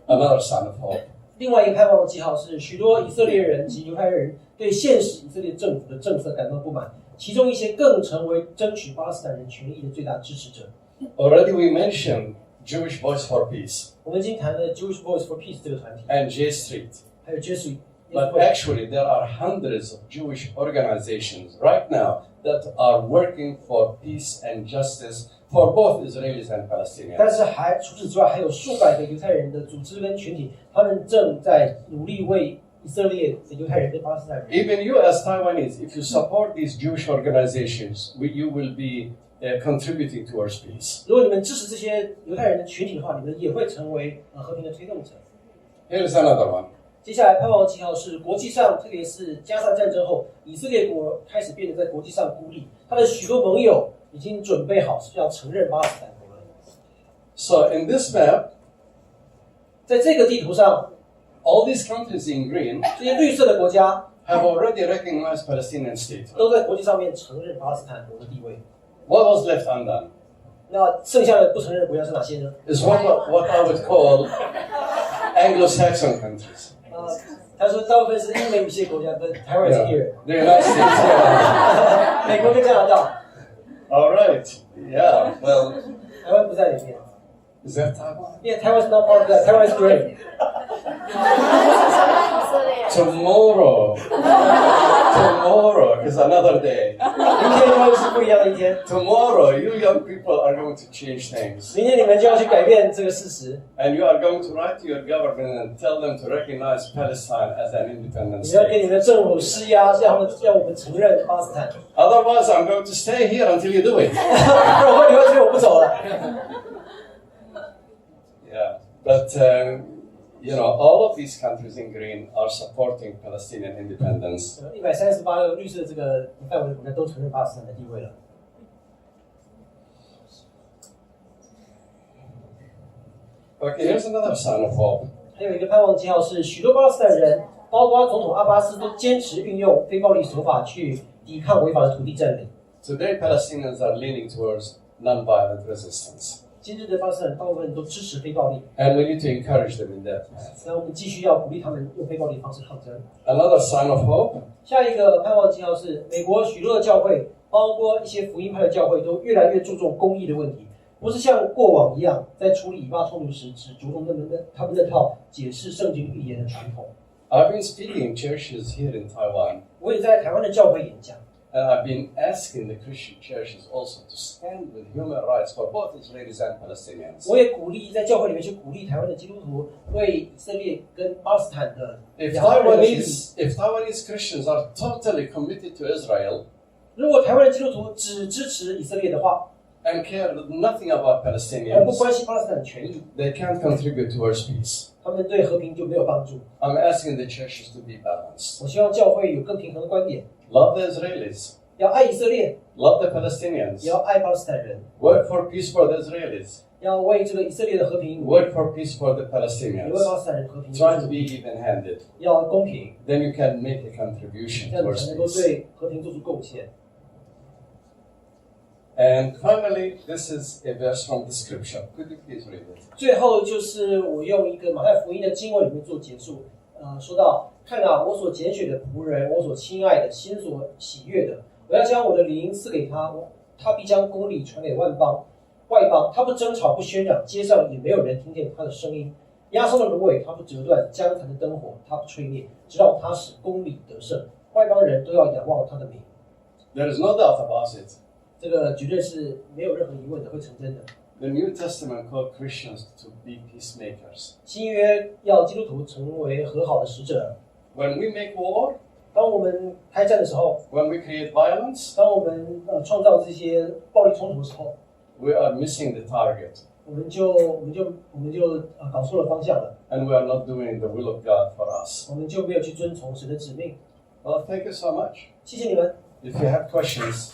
Another sign of hope. 另外一个盼望的记号是，许多以色列人及犹太人对现实以色列政府的政策感到不满，其中一些更成为争取巴勒斯坦人权益的最大支持者。Already we mentioned Jewish Voice for Peace 我们已经谈了 Jewish Voice for Peace 这个团体， and J Street. 还有 Jesuit。 But actually, there are hundreds of Jewish organizations right now that are working for peace and justice for both Israelis and 但 Palestinians. 是除此之外，还有数百个犹太人的组织跟群体，他们正在努力为以色列的犹太人跟巴勒斯坦人。 Even you as Taiwanese, if you support these Jewish organizations, you will be contributing towards peace. 如果你们支持这些犹太人的群体的话，你们也会成为和平的推动者。 Here is another one. 接下来盼望的记号是国际上，特别是加沙战争后，以色列国开始变得在国际上孤立，他的许多盟友已经准备好是要承认巴勒斯坦国了。 So in this map, 在这个地图上， all these countries in green 这些绿色的国家 have already recognized Palestinian statehood. 都在国际上面承认巴勒斯坦国的地位。 What was left undone? 那剩下的不承认的国家是哪些呢？ Is what I would call Anglo-Saxon countries. 他说大部分是英美语系国家，跟台湾是 here， The United States. 美国跟加拿大， All right. Yeah. Well, 台湾不在里面。 is that Taiwan? Yeah, Taiwan is not part of that. Taiwan is great. Tomorrow is another day. 明天又是不一样的一天， Tomorrow, you young people are going to change things. 明天你们就要去改变这个事实。 And you are going to write to your government and tell them to recognize Palestine as an independent 你要给 state. 你们的政府施压，让我们承认巴勒斯坦， Otherwise, I'm going to stay here until you do it. 不然我会留在这里，我不走了。 Yeah. But, all of these countries in green are supporting Palestinian independence. 138个绿色这个范围的国家都承认巴勒斯坦的地位了。 Okay, here's another sign of hope. 还有一个盼望记号是，许多巴勒斯坦人，包括总统阿巴斯，都坚持运用非暴力手法去抵抗违法的土地占领。 Today, Palestinians are leaning towards nonviolent resistance. 今日的巴勒斯坦大部分人都支持非暴力， And we need to encourage them in that path. 那我们继续要鼓励他们用非暴力的方式抗争。 Another sign of hope. 下一个盼望记号是，美国许多的教会，包括一些福音派的教会，都越来越注重公义的问题，不是像过往一样，在处理以巴冲突时只着重他们那套解释圣经预言的传统。 I've been speaking in churches here in Taiwan, 我也在台湾的教会演讲， and I've been asking the Christian churches also to stand with human rights for both Israelis and Palestinians. 我也鼓励在教会里面去鼓励台湾的基督徒为以色列跟巴勒斯坦的 If 两岸人的权益。 Taiwanese Christians are totally committed to Israel 如果台湾的基督徒只支持以色列的话， and care nothing about 而不 Palestinians, 关心巴勒斯坦的权益， they can't contribute towards peace. 他们对和平就没有帮助。 I'm asking the churches to be balanced. 我希望教会有更平衡的观点， Love the Israelis, 要爱以色列， love the Palestinians, 也要爱巴勒斯坦人， work for peace for the Israelis, 要为这个以色列的和平努力， work for peace for the 也为巴 Palestinians. 勒斯坦人和平 Try to 努 be 力， even-handed. 要公平， Then you can make a contribution 这样 towards 才能够 peace. 对和平做出贡献。 And finally, this is a verse from the scripture. Could you please read it? 最后就是我用一个马太福音的经文里面做结束，说到看啊，我所拣选的仆人，我所亲爱的，心所喜悦的，我要将我的灵赐给他，他必将公理传给外邦，他不争吵，不喧嚷，街上也没有人听见他的声音。压伤的芦苇他不折断，将残的灯火他不吹灭，直到他使公理得胜，外邦人都要仰望他的名。 There is no doubt about it. 这个绝对是没有任何疑问的，会成真的。 The New Testament called Christians to be peacemakers. 新约要基督徒成为和好的使者。 When we make war, 当我们开战的时候， when we create violence, 当我们创造这些暴力冲突的时候， we are missing the target. 我们就搞错了方向了， And we are not doing the will of God for us. 我们就没有去遵从神的指命。 Well, thank you so much. 谢谢你们。 If you have questions,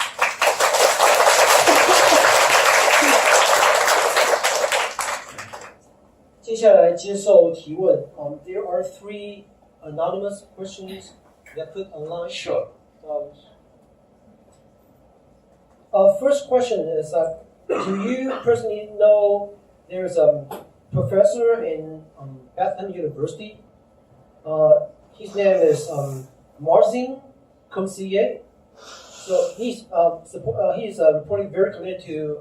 接下来接受提问。There are 3 anonymous questions that put online. sure. First question is do you personally know there's a professor in Bethlehem University. His name is Mazin Qumsiyeh. So he's reporting very committed to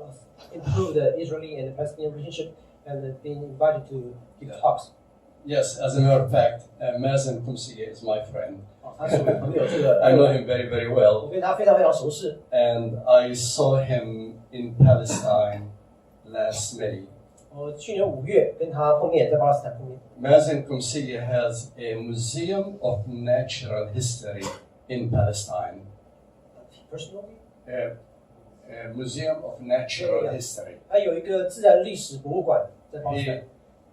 improve the Israeli and the Palestinian relationship and being invited to give talks. Yes, as a matter of fact, Mazin Qumsiyeh is my friend. 他是我的朋友，这个 I know him very, very 我 well. 跟他非常非常熟识。 And I saw him in Palestine last May. 我去年5月跟他碰面，在巴勒斯坦碰面。Mazin Qumsiyeh has a museum of natural history in Palestine. Personally, A museum of natural history. 他有一个自然历史博物馆在巴勒斯坦。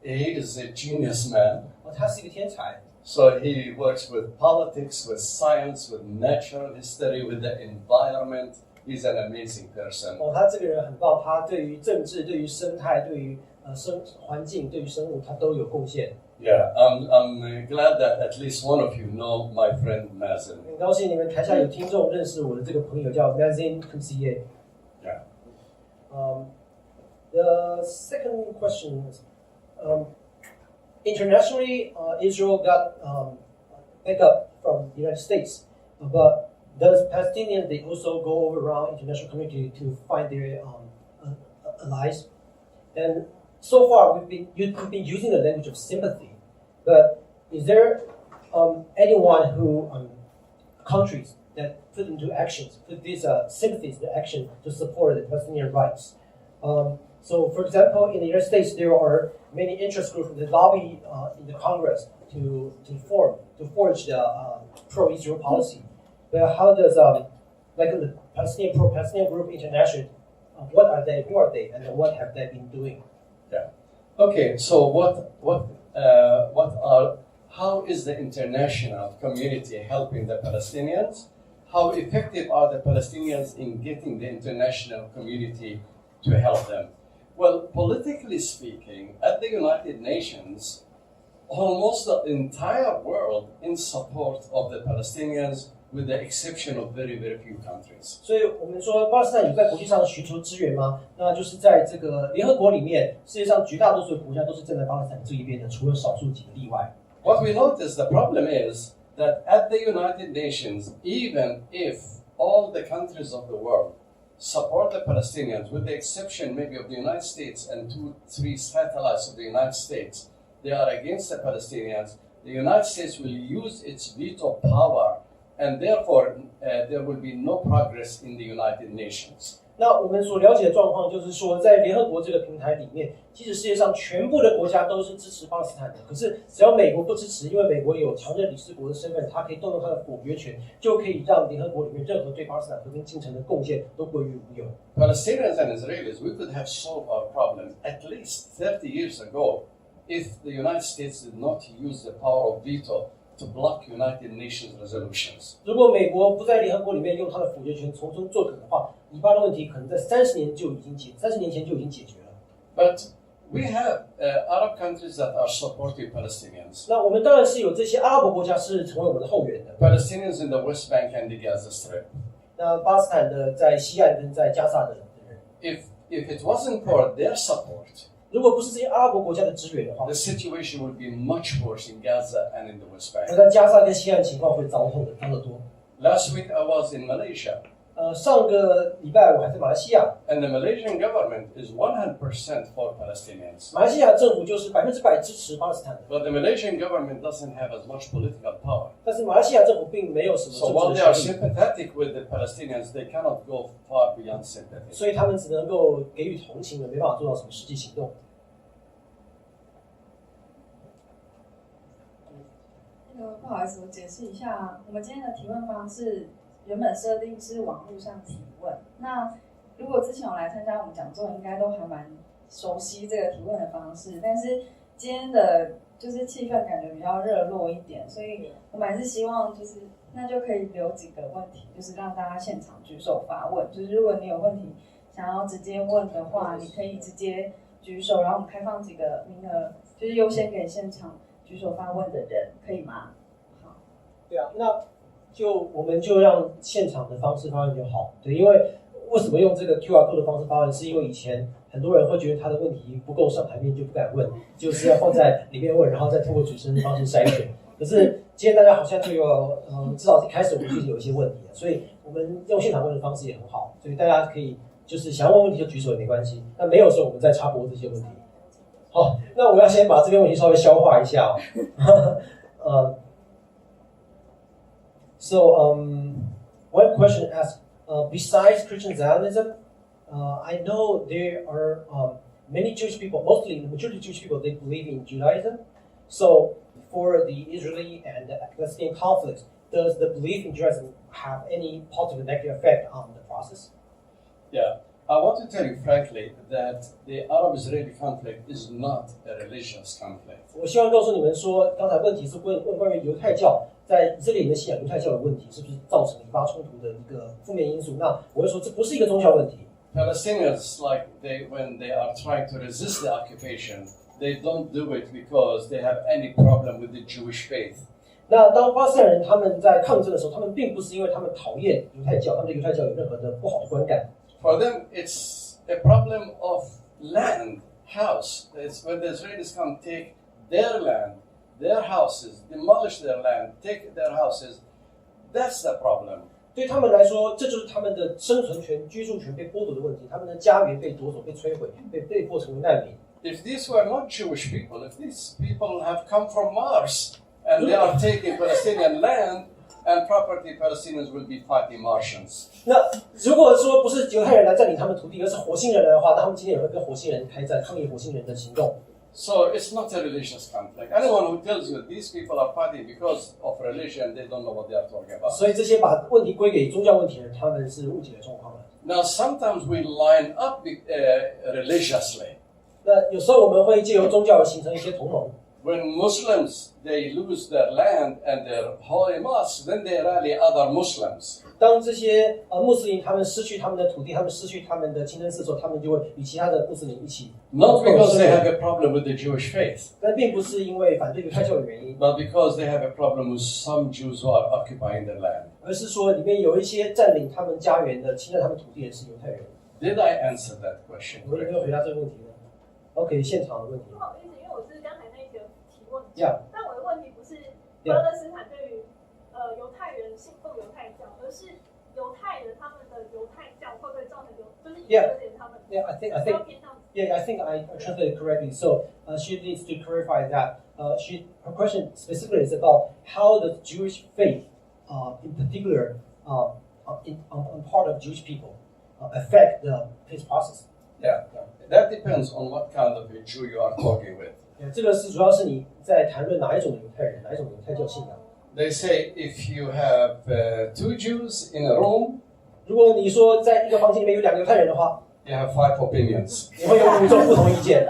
He is a genius man. 他是一个天才。 So he works with politics, with science, with natural history, with the environment. He's an amazing person. 他这个人很棒，他对于政治、对于生态、对于环境、对于生物，他都有贡献。 Yeah, I'm glad that at least one of you know my friend Mazin. 很高兴你们台下有听众认识我的这个朋友叫 Mazin Qumsiyeh. Yeah. The second question is, internationally, Israel got backup from the United States, but does Palestinians they also go around international community to find their allies? And so far, you've been using the language of sympathy, but is there anyone who countries that put into actions, put these sympathies into action to support the Palestinian rights? So, for example, in the United States, there are many interest groups that lobby in the Congress to forge the pro-Israel policy. But how does like the pro-Palestinian group international? What are they? Who are they? And what have they been doing? Yeah. Okay. So how is the international community helping the Palestinians? How effective are the Palestinians in getting the international community to help them? Well, politically speaking, at the United Nations, almost the entire world in support of the Palestinians, with the exception of very, very few countries. 所以我们说巴勒斯坦有在国际上寻求支援吗？那就是在这个联合国里面，世界上绝大多数的国家都是站在巴勒斯坦这一边的，除了少数几个例外。What we notice, the problem is that at the United Nations, even if all the countries of the world support the Palestinians, with the exception maybe of the United States and 2-3 satellites of the United States, they are against the Palestinians. The United States will use its veto power, and therefore there will be no progress in the United Nations. 那我们所了解的状况就是说，在联合国这个平台里面，即使世界上全部的国家都是支持巴勒斯坦的，可是只要美国不支持，因为美国有常任理事国的身份，它可以动用它的否决权，就可以让联合国里面任何对巴勒斯坦和平进程的贡献都归于无有。Palestinians and Israelis, we could have solved our problem at least 30 years ago if the United States did not use the power of veto to block United Nations resolutions. 如果美国不在联合国里面用它的否决权从中作梗的话，以巴的问题可能在30年前就已经解决了。But we have Arab countries that are supporting Palestinians. 那我们当然是有这些阿拉伯国家是成为我们的后援的。Palestinians in the West Bank and the Gaza Strip. 那巴勒斯坦的在西岸跟在加萨的人， If it wasn't for their support, 如果不是这些阿拉伯国家的支援的话， the situation would be much worse in Gaza and in the West 那 Bank. 在加萨跟西岸情况会糟透的得多。Last week I was in Malaysia. 上个礼拜我还在马来西亚， And the Malaysian government is 100% for Palestinians. 马来西亚政府就是100%支持巴勒斯坦的， But the Malaysian government doesn't have as much political power. 但是马来西亚政府并没有什么 So 政 while 治 they are 的权利， sympathetic with the Palestinians, they cannot go far beyond sympathy. 所以他们只能够给予同情的，没办法做到什么实际行动。不好意思，我解释一下，我们今天的提问方式原本设定是网络上提问。那如果之前有来参加我们讲座，应该都还蛮熟悉这个提问的方式。但是今天的就是气氛感觉比较热络一点，所以我们还是希望就是那就可以留几个问题，就是让大家现场举手发问。就是如果你有问题想要直接问的话，你可以直接举手，然后我们开放几个名额，就是优先给现场举手发问的人，可以吗？好。对啊，那我们就让现场的方式发问就好。对，因为为什么用这个 QR code 的方式发问？是因为以前很多人会觉得他的问题不够上台面就不敢问，就是要放在里面问，然后再通过主持人的方式筛选。可是今天大家好像就有至少一开始我们就有一些问题了，所以我们用现场问的方式也很好，所以大家可以就是想要问问题就举手也没关系，那没有的时候我们再插播这些问题。好，那我要先把这边问题稍微消化一下哦。One question asks, besides Christian Zionism, I know there are many Jewish people, mostly the majority of Jewish people, they believe in Judaism. So for the Israeli and the Palestinian conflicts, does the belief in Judaism have any positive or negative effect on the process? Yeah, I want to tell you frankly that the Arab-Israeli conflict is not a religious conflict. 我希望告诉你们说，刚才问题是问关于犹太教在以色列人的信仰犹太教的问题，是不是造成以巴冲突的一个负面因素？那我会说这不是一个宗教问题。Palestinians, like when they are trying to resist the occupation, they don't do it because they have any problem with the Jewish faith. 那当巴勒斯坦人他们在抗争的时候，他们并不是因为他们讨厌犹太教，他们对犹太教有任何的不好的观感。For them, it's a problem of land, house. It's when the Israelis come take their land, their houses, demolish their land, take their houses. That's the problem. 对他们来说，这就是他们的生存权、居住权被剥夺的问题，他们的家园被夺走、被摧毁、被迫成为难民。If these were not Jewish people, if these people have come from Mars and they are taking Palestinian land and property, Palestinians will be fighting Martians. 那如果说不是犹太人来占领他们土地，而是火星人来的话，那他们今天也会跟火星人开战，抗议火星人的行动。So it's not a religious conflict. Anyone who tells you these people are fighting because of religion, they don't know what they are talking about. 所以这些把问题归给宗教问题的人，他们是误解了状况的。Now, sometimes we line up religiously. 那有时候我们会借由宗教形成一些同盟。When Muslims they lose their land and their holy mosques, then they rally other Muslims. 当这些穆斯林他们失去他们的土地，他们失去他们的清真寺的时候，他们就会与其他的穆斯林一起。Not because they have a problem with the Jewish faith. 但并不是因为反对犹太教的原因， But because they have a problem with some Jews who are occupying their land. 而是说里面有一些占领他们家园的、侵占他们土地的是犹太人。Did I answer that question? 我有没有回答这个问题呢 ？OK， 现场的问题。不好意思，因为我是刚才那个提问者， Yeah. 但我的问题不是巴勒斯坦对于犹太人信奉犹太教，而是犹太人他们的犹太教会不会造成就是以色列他们 Yeah, I think I translated correctly. So she needs to clarify that her question specifically is about how the Jewish faith, in particular, on part of Jewish people, affect the peace process. Yeah. That depends on what kind of a Jew you are talking with. 这个是主要是你在谈论哪一种的犹太人，哪一种犹太教信仰。They say if you have two Jews in a room, 如果你说在一个房间里面有两个犹太人的话， you have 5 opinions. 你会有5种不同意见。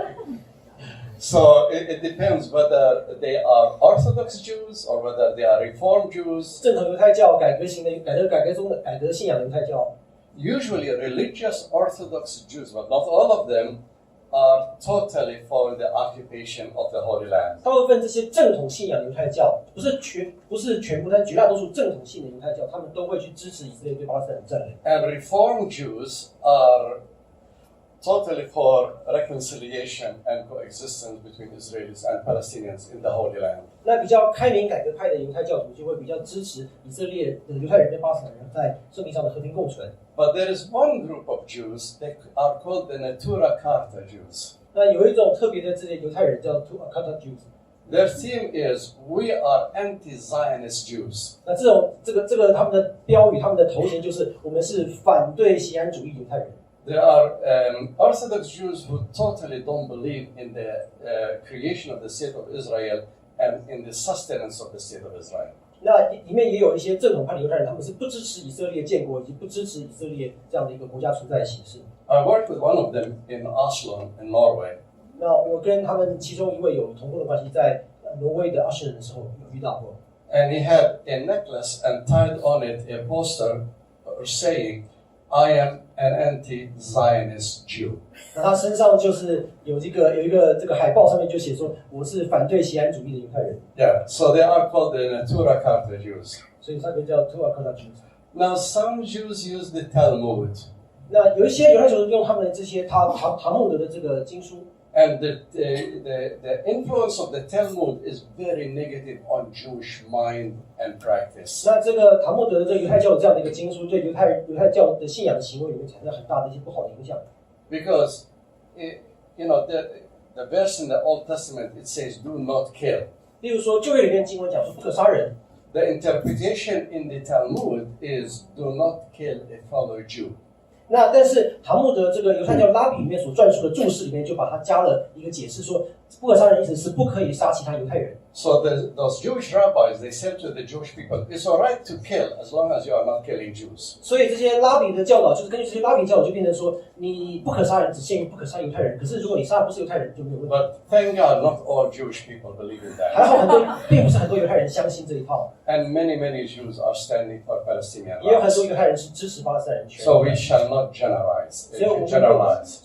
So it depends whether they are Orthodox Jews or whether they are Reform Jews. 正统犹太教、改革型的改革中的改革信仰的犹太教。Usually religious Orthodox Jews, but not all of them, are totally for the occupation of the Holy Land. 大部分这些正统信仰犹太教，不是全部，但绝大多数正统信的犹太教，他们都会去支持以色列对巴勒斯坦的占领。And Reform Jews are totally for reconciliation and coexistence between Israelis and Palestinians in the Holy Land. 那比较开明改革派的犹太教徒就会比较支持以色列的犹太人跟巴勒斯坦人在圣地上的和平共存。But there is one group of Jews that are called the Natura Carta Jews. 那有一种特别的这些犹太人叫 Tuakata Jews。 Their theme is we are anti-Zionist Jews. 那这个他们的标语，他们的头衔就是我们是反对锡安主义犹太人。 There are Orthodox Jews who totally don't believe in the creation of the state of Israel and in the sustenance of the state of Israel. 那里面也有一些正统派的犹太人，他们是不支持以色列建国，以及不支持以色列这样的一个国家存在的形式。 I worked with one of them in Oslo, in Norway. 那我跟他们其中一位有同工的关系，在挪威的阿什人的时候有遇到过。 And he had a necklace and tied on it a poster saying, I am an anti-Zionist Jew. 那他身上就是有一个这个海报，上面就写说我是反对锡安主义的犹太人。 Yeah, so they are called the Natura Carta Jews. 所以他就叫 Tuakata Jews。 Now, some Jews use the Talmud. 那有一些犹太教用他们的这些塔木德的这个经书。And the influence of the Talmud is very negative on Jewish mind and practice. 那这个塔木德的这个犹太教有这样的一个经书，对犹太教的信仰的行为里面产生很大的一些不好的影响。Because the verse in the Old Testament it says, "Do not kill." 例如说旧约里面经文讲说不可杀人。The interpretation in the Talmud is, "Do not kill a fellow Jew." 那但是塔木德这个犹太教拉比里面所撰述的注释里面就把它加了一个解释，说不可杀人意思是不可以杀其他犹太人。So those Jewish rabbis they said to the Jewish people, "It's all right to kill as long as you are not killing Jews." 所以这些拉比的教导就是根据这些拉比教导就变成说，你不可杀人只限于不可杀犹太人，可是如果你杀的不是犹太人就没有问题。But thank God, not all Jewish people believe in 还 that. 好并不是很多犹太人相信这一套， And many Jews are standing for Palestinian 也有很 rights. 多犹太人是支持巴勒斯坦人权。 So we shall not generalize. 所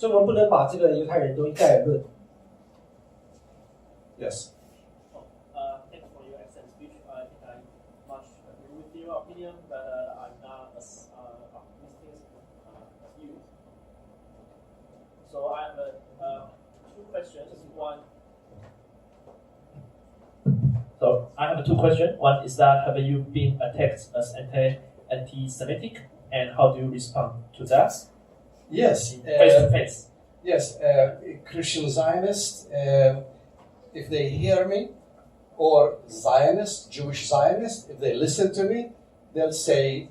以我们不能把这个犹太人都一概而论。Yes. Thanks for your excellent speech. I think I much agree with your opinion, but I'm not as optimistic as you. So I have two questions. One is that have you been attacked as anti-Semitic, and how do you respond to that? Yes. Face to face. Yes. Christian Zionists, if they hear me, or Zionists, Jewish Zionists, if they listen to me, they'll say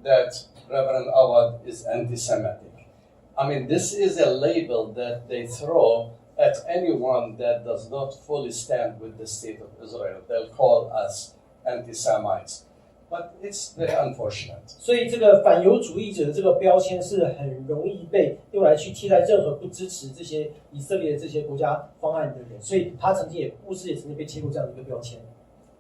that Reverend Awad is anti-Semitic. I mean, this is a label that they throw at anyone that does not fully stand with the state of Israel. They'll call us anti-Semites. But it's very unfortunate. 所以这个反犹主义者的这个标签是很容易被用来去替代任何不支持这些以色列这些国家方案的人，所以他牧师也曾经被贴过这样的一个标签。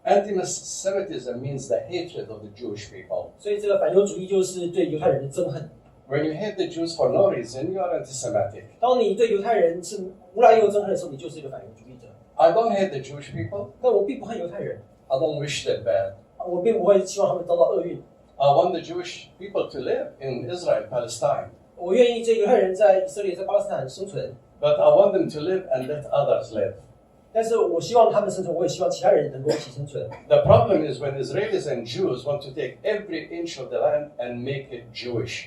Anti-Semitism means the hatred of the Jewish people. 所以这个反犹主义就是对犹太人的憎恨。When you hate the Jews for no reason, you are anti-Semitic. 当你对犹太人是无来由憎恨的时候，你就是一个反犹主义者。I don't hate the Jewish people. 但我并不恨犹太人， I don't wish them bad. 我并不会希望他们遭到厄运。I want the Jewish people to live in Israel, Palestine. 我愿意这犹太人在以色列、在巴勒斯坦生存， But I want them to live and let others live. 但是我希望他们生存，我也希望其他人能够一起生存。 The problem is when Israelis and Jews want to take every inch of the land and make it Jewish.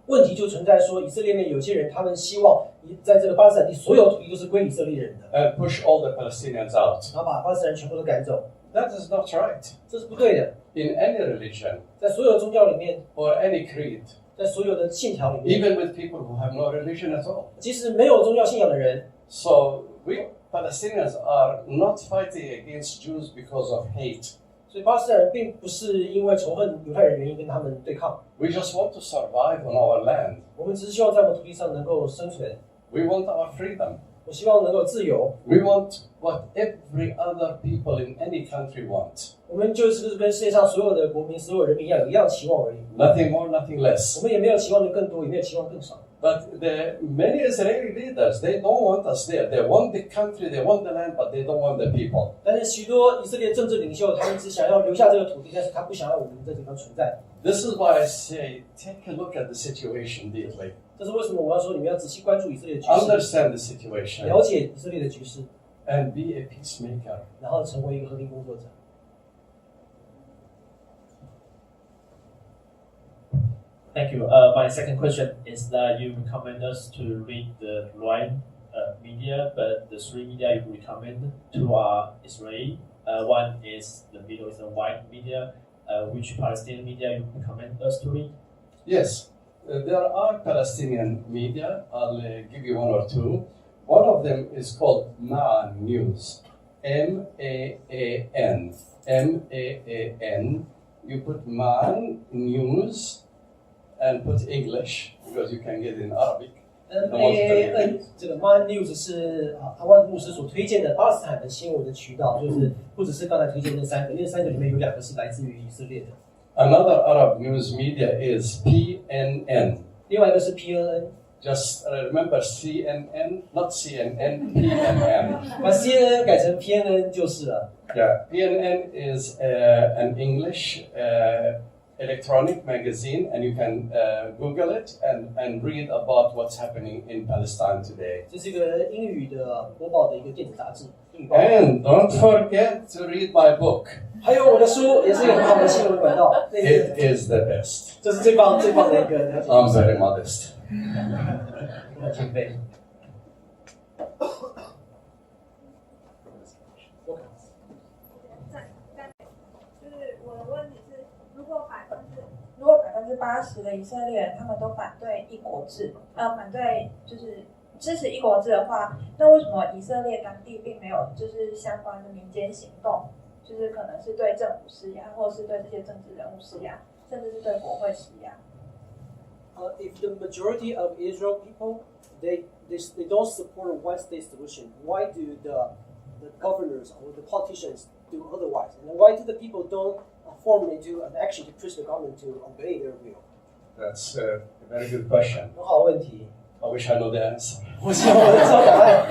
问题就存在说，以色列面有些人，他们希望在这个巴勒斯坦地所有土地都是归以色列人的， And push all the Palestinians out. 然后把巴勒斯坦人全部都赶走， That is not right. 这是不对的。 In any religion 在所有宗教里面， or any creed, 在所有的信条里面， even with people who have no religion at all. 即使没有宗教信仰的人， So we Palestinians are not fighting against Jews because of hate. 所以巴勒斯坦人并不是因为仇恨犹太人原因跟他们对抗， We just want to survive on our land. 我们只是希望在我们土地上能够生存， We want our freedom. 我希望能够自由。 We want what every other people in any country want. 我们就是跟世界上所有的国民、所有人民一样，有一样期望而已。 Nothing more, nothing less. 我们也没有期望的更多，也没有期望更少。 But the many Israeli leaders, they don't want us there. They want the country, they want the land, but they don't want the people. 但是许多以色列政治领袖，他们只想要留下这个土地，但是他不想要我们在这地方存在。 This is why I say, take a look at the situation deeply. 这是为什么我要说你们要仔细关注以色列的局势， Understand the situation. 了解以色列的局势， And be a peacemaker. 然后成为一个和平工作者。 Thank you. My second question is that you recommend us to read the right media, but the three media you recommend, two are Israeli. One is the Middle Eastern white media. Which Palestinian media you recommend us to read? Yes, there are Palestinian media. I'll give you one or two. One of them is called Ma'an News. M-A-A-N. M-A-A-N. You put Ma'an News and put English because you can get it in Arabic. MAN 这个 MAN News 是阿万牧师所推荐的巴勒斯坦的新闻的渠道，就是不只是刚才推荐那三个，因为三个里面有两个是来自于以色列的。 Another Arab news media is PNN. 另外一个是 PNN， Just remember CNN, not CNN, PNN. 把 CNN 改成 PNN 就是了。 Yeah, PNN is an English electronic magazine, and you can Google it and read about what's happening in Palestine today. 这是一个英语的播报的一个电子杂志。And don't forget to read my book. 还有我的书也是一个很好的新闻管道。It is the best. 这是最棒的一个了解。I'm very modest. 谦卑。就是我的问题是，如果80%的以色列人他们都反对一国制，反对就是支持一国制的话，那为什么以色列当地并没有就是相关的民间行动，就是可能是对政府施压，或是对这些政治人物施压，甚至是对国会施压？If the majority of Israel people they don't support a one-state solution, why do the governors or the politicians do otherwise? And why do the people don't form into an action to push the government to obey their will? That's a very good question. 很好的问题。I wish I know the answer. 我希望我知道答案。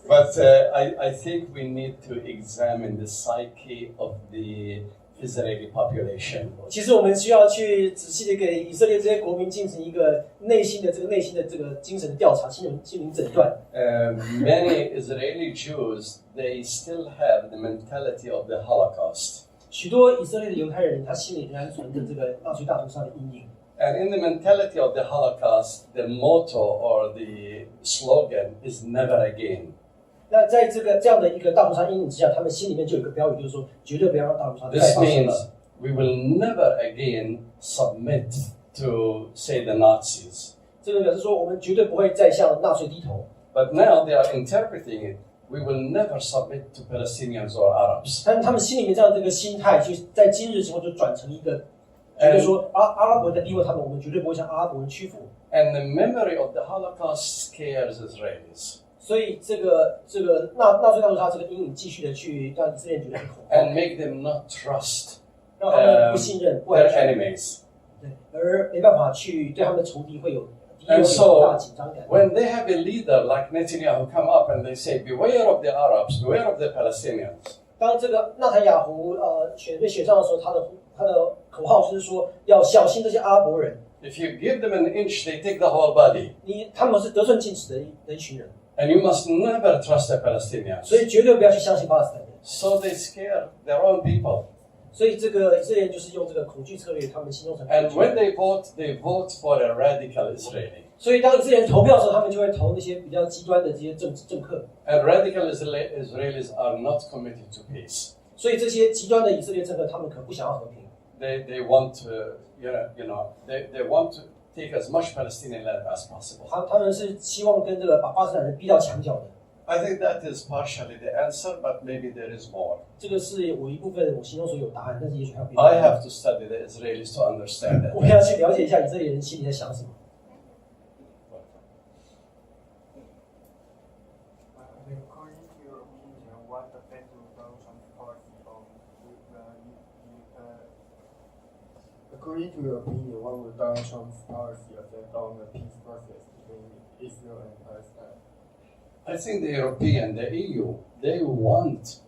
But I think we need to examine the psyche of the Israeli population. 其实我们需要去仔细的给以色列这些国民进行一个内心的这个精神调查、心灵诊断。Many Israeli Jews they still have the mentality of the Holocaust. 许多以色列的犹太人，他心里仍然存着这个纳粹大屠杀的阴影。And in the mentality of the Holocaust, the motto or the slogan is "Never again." 那在这样的一个大屠杀阴影之下，他们心里面就有一个标语，就是说绝对不要让大屠杀再发 This 生 means 了。we will never again submit to, say, the Nazis. 这个表示说，我们绝对不会再向纳粹低头。 But now they are interpreting it. We will never submit to Palestinians or Arabs. 但是他们心里面这样的一个心态，就在今日之后就转成一个，就是说阿拉伯人在逼迫他们，我们绝对不会向阿拉伯人屈服。And the memory of the Holocaust scares Israelis. 所以这个纳粹大屠杀这个阴影继续的去让以色列人觉得很恐慌 And make them not trust 让他们不信任、不安 their 全， enemies. 对，而没办法去对他们的仇敌会有 And 很 so 大的紧张感。 when they have a leader like Netanyahu come up and they say, beware of the Arabs, beware of the Palestinians. 当这个纳坦雅胡被选上的时候，他的口号就是说要小心这些阿拉伯人。 If you give them an inch, they take the whole body. 他们是得寸进尺的一群人， And you must never trust the Palestinians. 所以绝对不要去相信巴勒斯坦人。 So they scare their own people. 所以这个以色列人就是用这个恐惧策略，他们心中成恐 And 惧。 when they vote for a radical Israeli. 所以当以色列人投票的时候，他们就会投那些比较极端的这些政客。 And radical Israelis are not committed to peace. 所以这些极端的以色列政客，他们可不想要和平。 They want to, they want to take as much Palestinian land as possible. 他们是希望跟这个把巴勒斯坦人逼到墙角的。 I think that is partially the answer, but maybe there is more. 这个是我一部分我心中所有答案，但是也许还有别的。 I have to study the Israelis to understand that. 我要去了解一下以色列人心里在想什么。According to your opinion, what effect will Donald Trump's policy on According to your opinion, what will Donald Trump's policy affect on the peace process between Israel and Palestine? I think the European, the EU, they want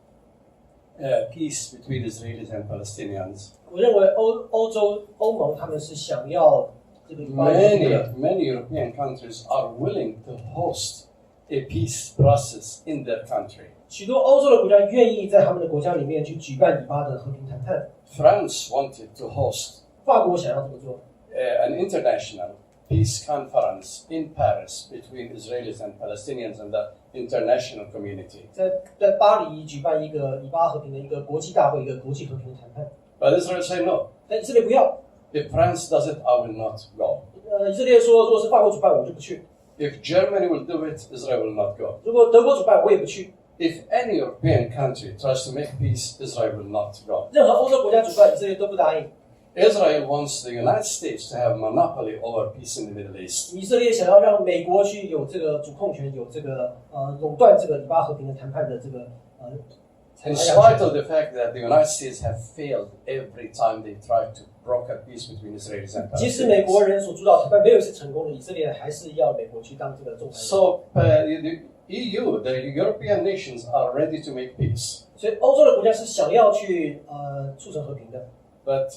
peace between Israelis and Palestinians. 我认为欧盟他们是想要这个 Many European countries are willing to host a peace process in their country. 许多欧洲的国家愿意在他们的国家里面去举办以巴的和平谈判。 France wanted to host 法国想要这么做， an international peace conference in Paris between Israelis and Palestinians and the international community. 在巴黎举办一个以巴和平的一个国际大会，一个国际和平的谈判。 But Israel say no. 但以色列不要。 If France does it, I will not go. 以色列说，如果是法国主办，我就不去； If Germany will do it, Israel will not go. 如果德国主办，我也不去。 If any European country tries to make peace, Israel will not go. 任何欧洲国家主办，以色列都不答应。 Israel wants the United States to have monopoly over peace in the Middle East. 以色列想要让美国去有这个主控权，有这个垄断这个以巴和平的谈判的这个In spite of the fact that the United States have failed every time they tried to broker peace between Israelis and 即使美国 Palestinians. 人所主导谈判没有一次成功的，以色列还是要美国去当这个仲裁人。 So the EU, the European nations are ready to make peace. 所以欧洲的国家是想要去促成和平的。but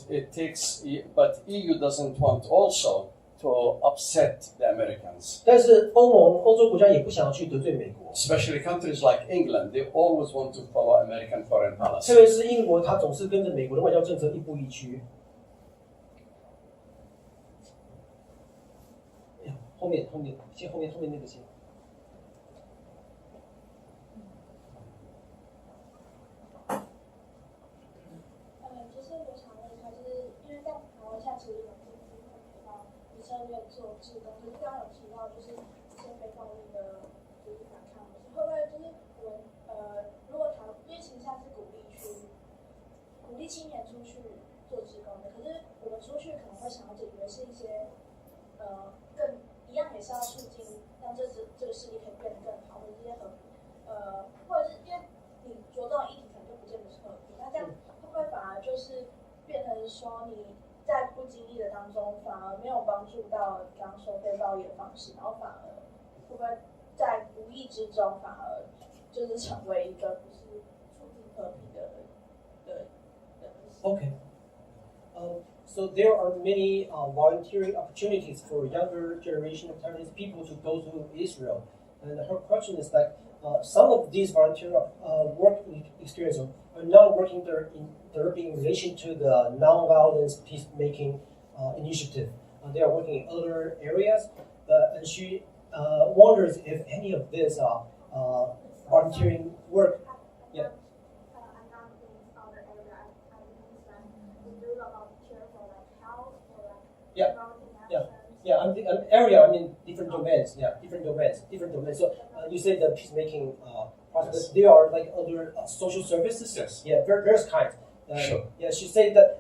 EU doesn't want also to upset the Americans. 但是欧洲国家也不想要去得罪美国， Especially countries like England, they always want to follow American foreign 特 policy. 别是英国，它总是跟着美国的外交政策亦步亦趋。哎呀，后面那个先。就是我想问一下，就是因为在台湾现在其实有机会陪到以色列做志工，可是刚刚有提到就是一些非暴力的就是反抗，会不会就是我们如果因为其实现在是鼓励青年出去做志工的，可是我们出去可能会想要解决是一些更一样也是要促进让这个势力可以变得更好，或者这些或者是因为你着重的议题可能就不见得是和平，那这样会不会反而就是变成说你在不经意的当中反而没有帮助到你刚刚说非暴力的方式，然后反而会不会在无意之中反而就是成为一个不是促进和平的。Okay. So there are many volunteering opportunities for younger generation of Taiwanese people to go to Israel. And her question is that some of these volunteer work experiences are not working directly in relation to the non-violence peacemaking initiative. They are working in other areas. And she wonders if any of this volunteering work. Yeah. Yeah, I'm area. I mean different domains. Yeah, different domains. So you say the peacemaking process. There are like other social services. Yes. Yeah, various kinds. Sure. Yeah, she said that.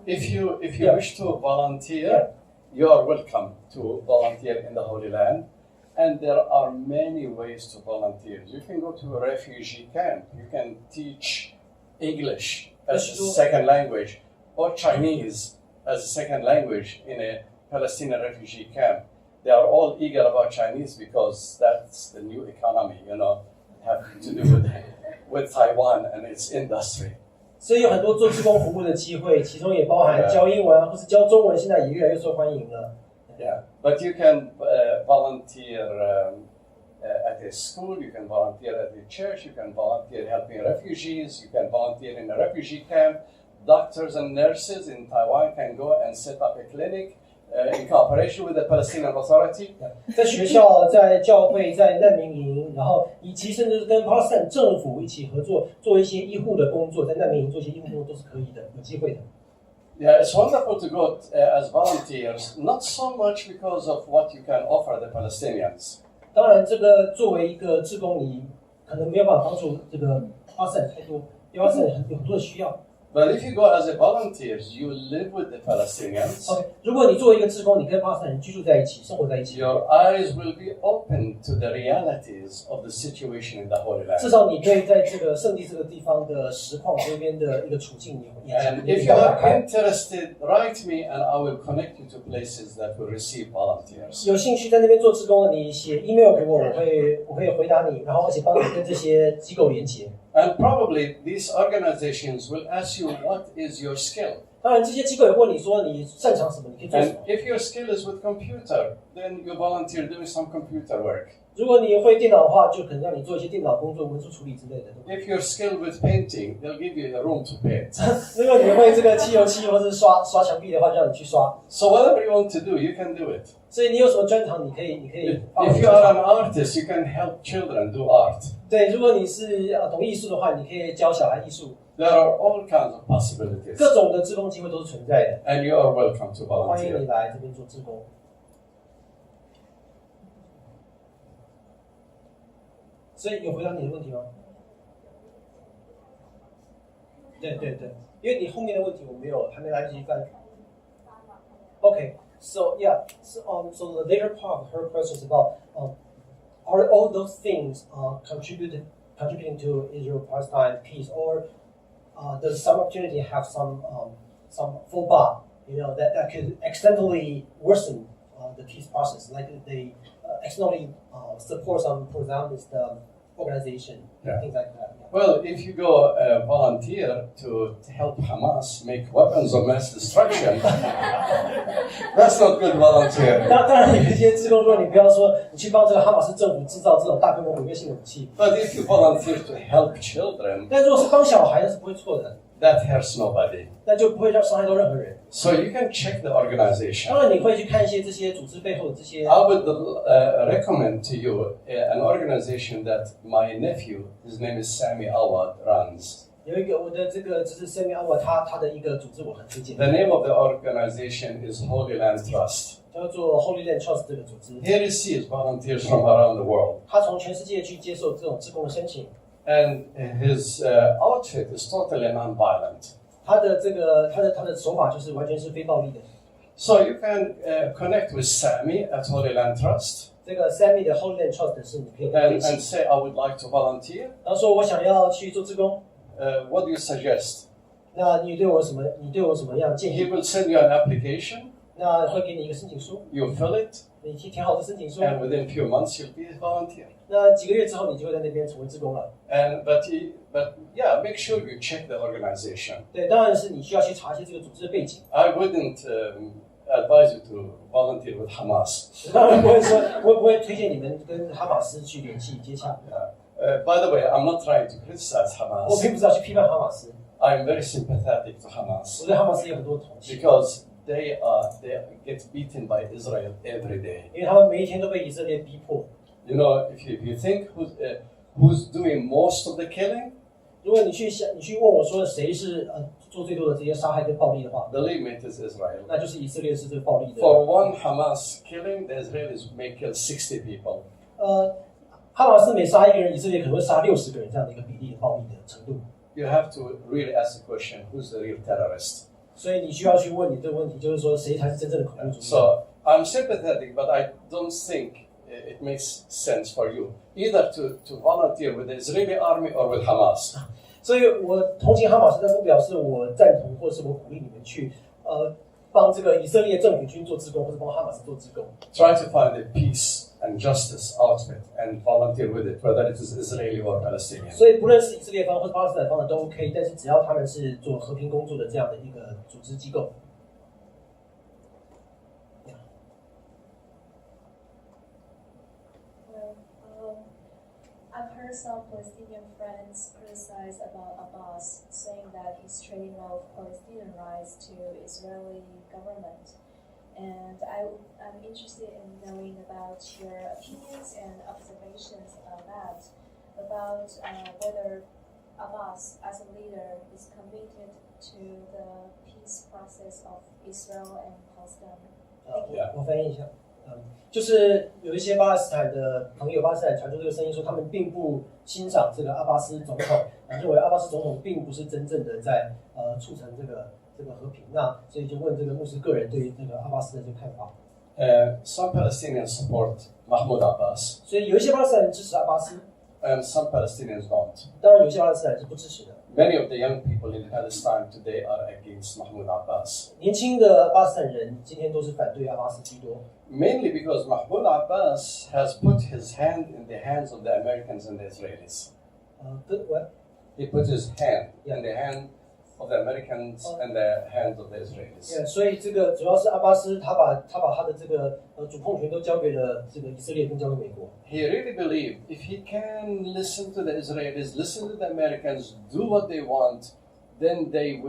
If you wish to volunteer, you are welcome to volunteer in the Holy Land, and there are many ways to volunteer. You can go to a refugee camp. You can teach English as a second language, or Chinese as a second language in a Palestinian refugee camp. They are all eager about Chinese because that's the new economy, having to do with Taiwan and its industry. 所以有很多做志工服务的机会，其中也包含教英文或是教中文，现在也越来越受欢迎了。Yeah, but you can volunteer at a school, you can volunteer at a church, you can volunteer helping refugees, you can volunteer in a refugee camp. Doctors and nurses in Taiwan can go and set up a clinic in cooperation with the Palestinian Authority. 在学校、在教会、在难民营，然后以及甚至是跟巴勒斯坦政府一起合作，做一些医护的工作，在难民营做一些医护工作都是可以的，有机会的。Yeah, it's wonderful to go as volunteers, not so much because of what you can offer the Palestinians. 当然，这个作为一个志工，你可能没有办法帮助这个巴勒斯坦太多，因为巴勒斯坦有很多的需要。But if you go as a volunteer, you live with the Palestinians. Okay. 如果你作为一个志工，你跟巴勒斯坦人居住在一起，生活在一起， Your eyes will be open to the realities of the situation in the Holy Land. 至少你可以在这个圣地这个地方的实况这边的一个处境，你 And if you are interested, write me and I will connect you to places that will receive volunteers. 有兴趣在那边做志工的，你写 email 给我，我会回答你，然后而且帮你跟这些机构连结。And probably these organizations will ask you what is your skill. 当然，这些机构也问你说你擅长什么，你可以做什 And 么。 if your skill is with computer, then you volunteer doing some computer work. 如果你会电脑的话，就可能让你做一些电脑工作、文书处理之类的。If you're skilled with painting, they'll give you a room to paint. 如果你会这个漆油漆或者刷墙壁的话，就让你去刷。So whatever you want to do, you can do it. 所以你有什么专长，你可以 If you are an artist, you can help children do art. 对，如果你是懂艺术的话，你可以教小孩艺术。 There are all kinds of possibilities. 各种的志工机会都是存在的。 And you are welcome to 欢迎你 volunteer. 来这边做志工。所以有回答你的问题吗？对，因为你后面的问题我还没来得及翻。Okay, so yeah, so the later part of her question is about are all those things contributing to Israel-Palestine peace, or does some opportunity have some faux pas, that could accidentally worsen the peace process, like they accidentally support some pro-Zionist organization, Yeah. things like that. Yeah. Well, if you go volunteer to help Hamas make weapons of mass destruction, that's not good volunteer. 当然有一些志工说，你不要说你去帮这个哈马斯政府制造这种大规模毁灭性的武器， But if you volunteer to help children, 但如果是帮小孩，那是不会错的， that hurts nobody. 那就不会让伤害到任何人。 So you can check the organization. 当然你会去看一些这些组织背后的这些。 I would recommend to you an organization that my nephew, his name is Sami Awad, runs. 有一个我的这个就是 Sami Awad， 他的一个组织我很推荐。 The name of the organization is Holy Land Trust. 叫做 Holy Land Trust 这个组织， He receives volunteers from around the world. 他从全世界去接受这种志工的申请。 And his outfit is totally non-violent. 他的这个他的手法就是完全是非暴力的。 So you can connect with Sami at Holy Land Trust 这个 Sami 的 Holy Land Trust 是你可以跟他联 and 系， say, I would like to volunteer. 然后说我想要去做志工， What do you suggest? 那你对我什么样建 He 议？ will send you an application. 那会给你一个申请书， You fill it, 你去填好这申请书， and within a few months you'll be a volunteer. 那几个月之后你就会在那边成为志工了。But yeah, make sure you check the organization. 对，当然是你需要去查一些这个组织的背景。 I wouldn't advise you to volunteer with Hamas. 当然不会说，我不会推荐你们跟哈马斯去联系接洽。 By the way, I'm not trying to criticize 我 Hamas. 并不是要去批判哈马斯， I'm very sympathetic to Hamas 我对哈马斯有很多同情， because they get beaten by Israel every day. 因为他们每一天都被以色列逼迫。 You know, if you think who's doing most of the killing, 如果你去问我说谁是做最多的这些杀害跟暴力的话， believe me, it is Israel. 那就是以色列是这个暴力的。 For one Hamas killing, the Israelis may kill 60 people. 哈马斯每杀一个人，以色列可能会杀60个人，这样的一个比例的暴力的程度。 You have to really ask the question, who's the real terrorist? 所以你需要去问你这个问题，就是说谁才是真正的恐怖主义？ So I'm sympathetic, but I don't think it makes sense for you either to volunteer with the Israeli army or with Hamas. 所以我同情哈马斯，但不表示我赞同或是我鼓励你们去帮这个以色列政府军做志工，或者帮哈马斯做志工。 Try to find a peace and justice outfit and volunteer with it, whether it is Israeli or Palestinian. 所以不论是以色列方或者巴勒斯坦方的都 OK， 但是只要他们是做和平工作的这样的一个组织机构。I've heard some Palestinian friends criticize about Abbas, saying that he's trading off Palestinian rights to Israeli government. And I'm interested in knowing about your opinions and observations about that, about whether Abbas, as a leader, is committed to the peace process of Israel and Palestine. 我翻译一下，就是有一些巴勒斯坦的朋友，巴勒斯坦传出这个声音说，他们并不欣赏这个阿巴斯总统，认为阿巴斯总统并不是真正的在促成这个和平。那所以就问这个牧师个人对于这个阿巴斯的这个看法。Some Palestinians support Mahmoud Abbas, 所以有一些巴勒斯坦人支持阿巴斯， and some Palestinians don't. 当然有些巴勒斯坦人是不支持的。 Many of the young people in Palestine today are against Mahmoud Abbas, 年轻的巴勒斯坦人今天都是反对阿巴斯居多， mainly because Mahmoud Abbas has put his hand in the hands of the Americans and the Israelis. He put his hand in the hand of the Americans and the hands of the Israelis. 所以这个主要是阿巴斯他把他的这个主控权都交给了这个以色列跟交给美国。 He really believed if he can listen to the Israelis, listen to the Americans, do what they want, then he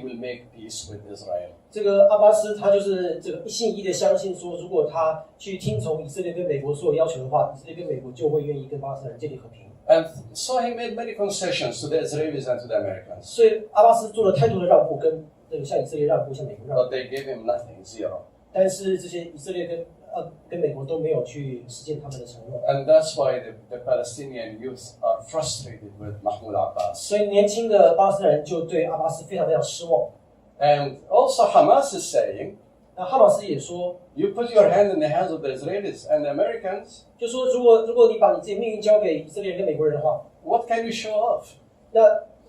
will make peace with Israel. 这个阿巴斯他就是这个一心一意的相信说，如果他去听从以色列跟美国所有要求的话，以色列跟美国就会愿意跟巴勒斯坦人建立和平。 And so he made many concessions to the Israelis and to the Americans. 所以阿巴斯做了太多的让步，跟向以色列让步，向美国让步。 But they gave him nothing, zero. 但是这些以色列跟美国都没有去实践他们的承诺。 And that's why the Palestinian youth are frustrated with Mahmoud Abbas. 所以年轻的巴勒斯坦人就对阿巴斯非常非常失望。 And also Hamas is saying, 那哈马斯也说， you put your hand in the hands of the Israelis and the Americans, 就说如果你把你自己的命运交给以色列人跟美国人的话， what can you show off? 那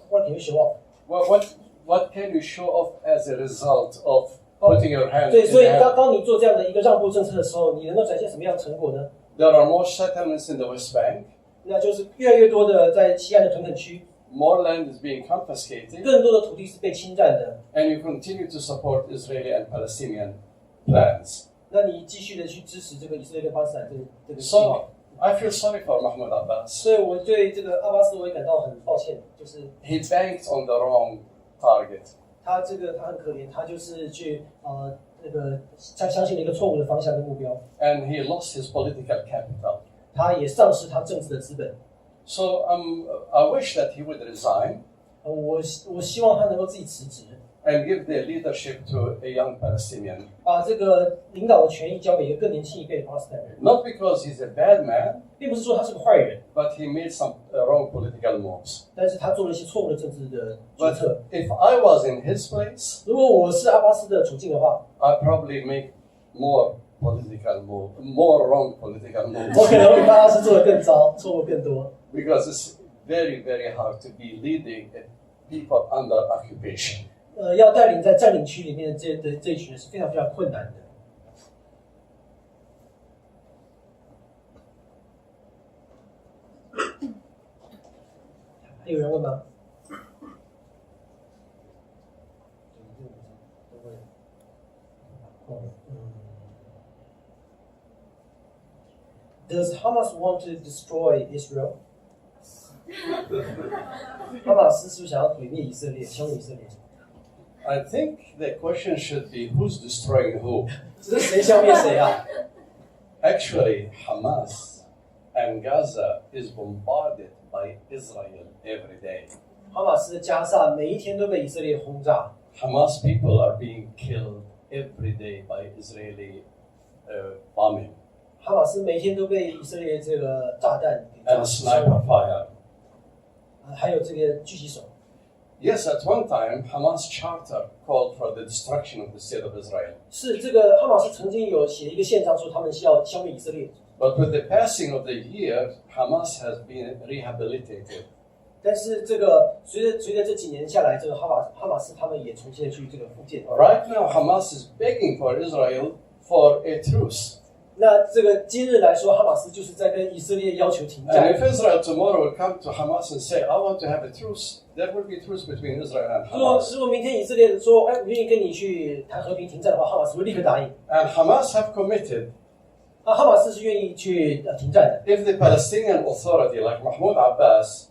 我肯定希望。 What can you show off as a result of putting your hand 对， in 所以 the hand? 当你做这样的一个让步政策的时候，你能够展现什么样的成果呢？ There are more settlements in the West Bank. 那就是越来越多的在西岸的屯垦区， more land is being confiscated, 更多的土地是被侵占的。 and you continue to support Israeli and Palestinian plans. 那你继续的去支持这个以色列跟巴勒斯坦这个计划。 So I feel sorry for Mahmoud Abbas. 所以我对这个阿巴斯我也感到很抱歉，就是 He banked on the wrong target. 他很可怜，他就是去他相信了一个错误的方向跟目标， And he lost his political capital. 他也丧失他政治的资本。 So I wish that he would resign 我希望他能够自己辞职， and give the leadership to a young Palestinian. 把这个领导的权益交给一个更年轻一辈的巴勒斯坦人。 Not because he's a bad man, 并不是说他是个坏人， but he made some wrong political moves. 但是他做了一些错误的政治的决策。 But if I was in his place, 如果我是阿巴斯的处境的话， I'd probably make more political moves, more wrong political moves. 我可能会比阿巴斯做得更糟，错误更多。 Because it's very, very hard to be leading people under occupation. 要带领在占领区里面的这一群人是非常非常困难的。还有人问吗？Does Hamas want to destroy Israel? 哈马斯是不是想要毁灭以色列，消灭以色列？ I think the question should be who's destroying who. 这是谁消灭谁啊？ Actually, Hamas and Gaza is bombarded by Israel every day. 哈马斯的加萨每一天都被以色列轰炸， Hamas people are being killed every day by Israeli bombing 哈马斯每一天都被以色列这个炸弹给炸 and 死， sniper fire. 还有这个狙击手。 Yes, at one time, Hamas charter called for the destruction of the state of Israel. 是这个哈马斯曾经有写一个宪章说他们是要消灭以色列， But with the passing of the year, Hamas has been rehabilitated. 但是这个随着这几年下来，这个哈马斯他们也重新的去这个复建。 Right now, Hamas is begging for Israel for a truce. 那这个今日来说，哈马斯就是在跟以色列要求停 And 战。 if Israel tomorrow will come to Hamas and say, I want to have a truce, there will be a truce between Israel and 如果 Hamas. 明天以色列说，哎，我愿意跟你去谈和平停战的话，哈马斯会立刻答应。 And Hamas have committed, 哈马斯是愿意去停战的。 if the Palestinian Authority, like Mahmoud Abbas,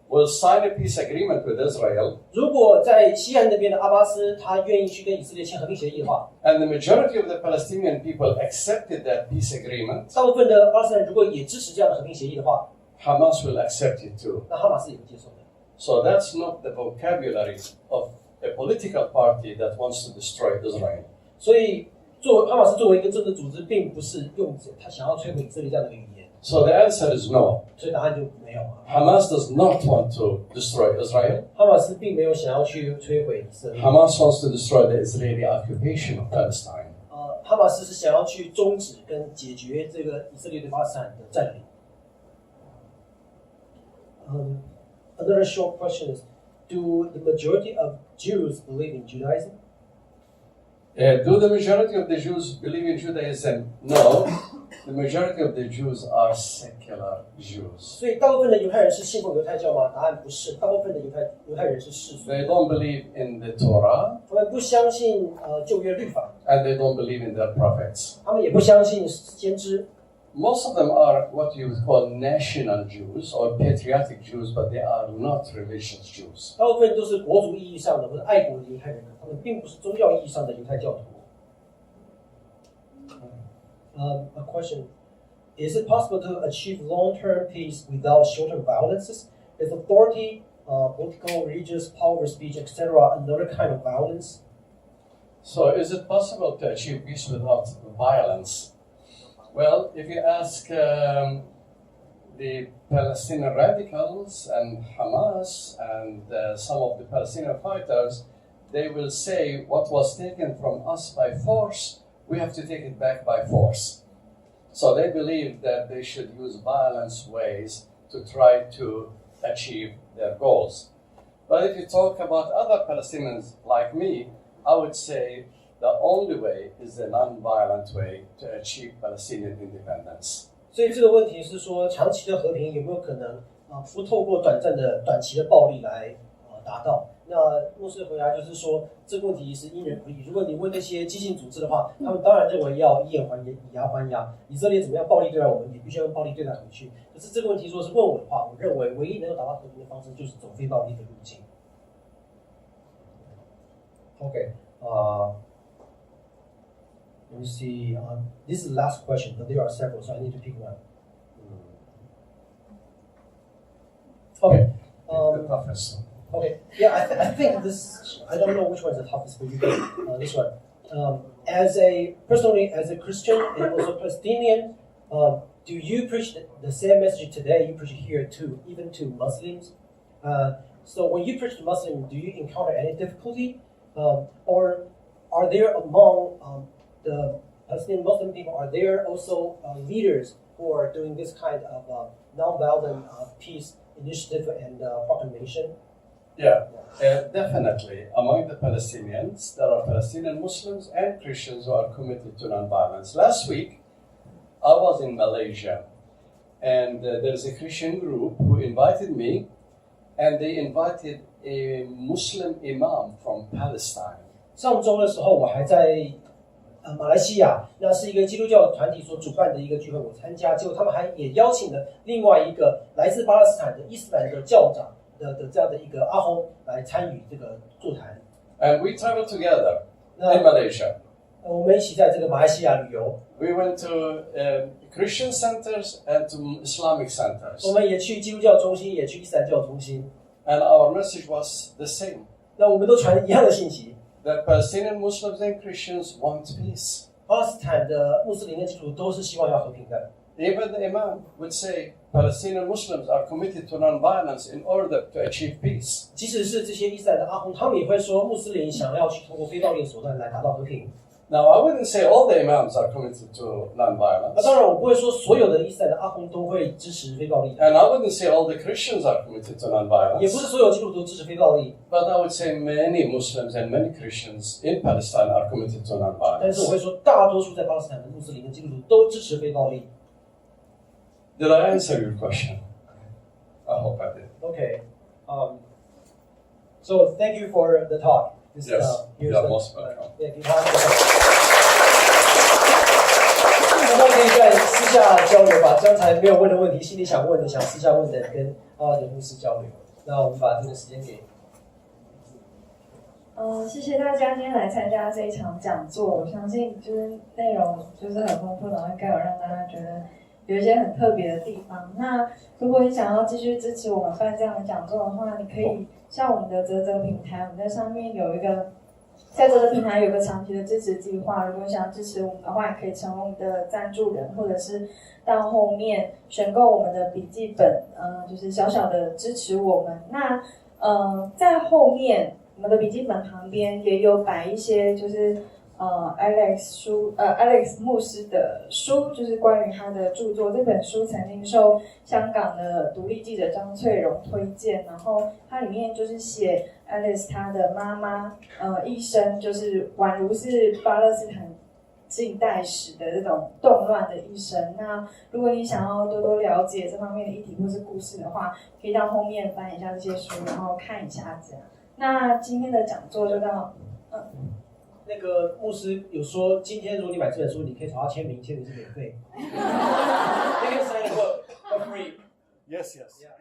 will sign a peace agreement with Israel, 如果在西岸那边的阿巴斯他愿意去跟以色列签和平协议的话， and the majority of the Palestinian people accepted that peace agreement, 大部分的巴勒斯坦人如果也支持这样的和平协议的话， Hamas will accept it too. 那哈马斯也会接受的。 So that's not the vocabulary of a political party that wants to destroy Israel. 所以，哈马斯作为一个政治组织，并不是用他想要摧毁以色列这样的一个语言， So the answer is no. 所以答案就没有啊。 Hamas does not want to destroy Israel. 哈马斯并没有想要去摧毁以色列。 Hamas wants to destroy the Israeli occupation of Palestine. 哈马斯是想要去终止跟解决这个以色列对巴勒斯坦的占领。Another short question is, do the majority of Jews believe in Judaism? Do the majority of the Jews believe in Judaism? No. The majority of the Jews are secular Jews. 所以大部分的犹太人是信奉犹太教吗？答案不是，大部分的犹太人是世俗， They don't believe in the Torah, 他们不相信旧约律法， and they don't believe in their prophets. 他们也不相信先知。 Most of them are what you would call national Jews or patriotic Jews, but they are not religious Jews. 大部分都是国族意义上的或者爱国的犹太人，他们并不是宗教意义上的犹太教徒。A question: Is it possible to achieve long-term peace without short-term violences? Is authority, political, religious, power, speech, etc., another kind of violence? So, is it possible to achieve peace without violence? Well, if you ask the Palestinian radicals and Hamas and some of the Palestinian fighters, they will say what was taken from us by force, we have to take it back by force. So they believe that they should use violence ways to try to achieve their goals. But if you talk about other Palestinians like me, I would say the only way is the non-violent way to achieve Palestinian independence. 所以这个问题是说，长期的和平有没有可能不透过短期的暴力来达到？那牧师回答就是说，这个问题是因人而异。如果你问那些激进组织的话，他们当然认为要以眼还眼，以牙还牙。以色列怎么样暴力对待我们，也必须要用暴力对待回去。可是这个问题，如果是问我的话，我认为唯一能够达到和平的方式就是走非暴力的路径。Okay. Let me see. This is the last question, but there are several, so I need to pick one. Okay. The toughest. Okay. Yeah, I think this. I don't know which one is the toughest for you. This one. Personally, as a Christian and also Palestinian, do you preach the same message today you preach here too, even to Muslims? So when you preach to Muslims, do you encounter any difficulty? Or are there among the Palestinian Muslim people, are there also leaders who are doing this kind of nonviolent peace initiative and proclamation? Yeah, definitely. Among the Palestinians, there are Palestinian Muslims and Christians who are committed to nonviolence. Last week, I was in Malaysia, and there's a Christian group who invited me, and they invited a Muslim imam from Palestine. 上周的时候，我还在马来西亚，那是一个基督教团体所主办的一个聚会，我参加。结果他们也邀请了另外一个来自巴勒斯坦的伊斯兰的教长的这样的一个阿訇来参与这个座谈。And we traveled together in Malaysia. 我们一起在这个马来西亚旅游。We went to Christian centers and to Islamic centers. 我们也去基督教中心，也去伊斯兰教中心。And our message was the same. 那我们都传一样的信息。That Palestinian Muslims and Christians want peace. 巴勒斯坦的穆斯林跟基督徒都是希望要和平的。Even the Imam would say Palestinian Muslims are committed to non-violence in order to achieve peace. 即使是这些伊斯兰的阿訇，他们也会说穆斯林想要去通过非暴力的手段来达到和平。Now, I wouldn't say all the Imams are committed to non-violence. 那当然，我不会说所有的伊斯兰的阿訇都会支持非暴力。And I wouldn't say all the Christians are committed to 也不 non-violence. 是所有基督徒都支持非暴力。 But I would say many Muslims and many Christians in Palestine are committed to 但是我 non-violence. 会说，大多数在巴勒斯坦的穆斯林跟基督徒都支持非暴力。Did I answer your question? I hope I did. Okay. So thank you for the talk. This, Yes, here's you're the, most welcome. 给他我们可以在私下交流，把刚才没有问的问题、心里想问的、想私下问的，跟阿德牧师交流。那我们把这个时间给。谢谢大家今天来参加这一场讲座。我相信就是内容就是很丰富，然后该有让大家觉得有一些很特别的地方。那如果你想要继续支持我们办这样的讲座的话，你可以像我们的嘖平台，我们在上面有一个，在嘖平台有一个长期的支持计划。如果想要支持我们的话，也可以成为我们的赞助人，或者是到后面选购我们的笔记本，就是小小的支持我们。那在后面我们的笔记本旁边也有摆一些就是Alex 牧师的书，就是关于他的著作。这本书曾经受香港的独立记者张翠蓉推荐，然后它里面就是写 Alex 他的妈妈一生就是宛如是巴勒斯坦近代史的这种动乱的一生。那如果你想要多多了解这方面的议题或是故事的话，可以到后面翻一下这些书，然后看一下这样。那今天的讲座就到那个牧师有说，今天如果你买这本书，你可以找他签名，签名是免费。You can sign it for free. Yes, yes. Yeah.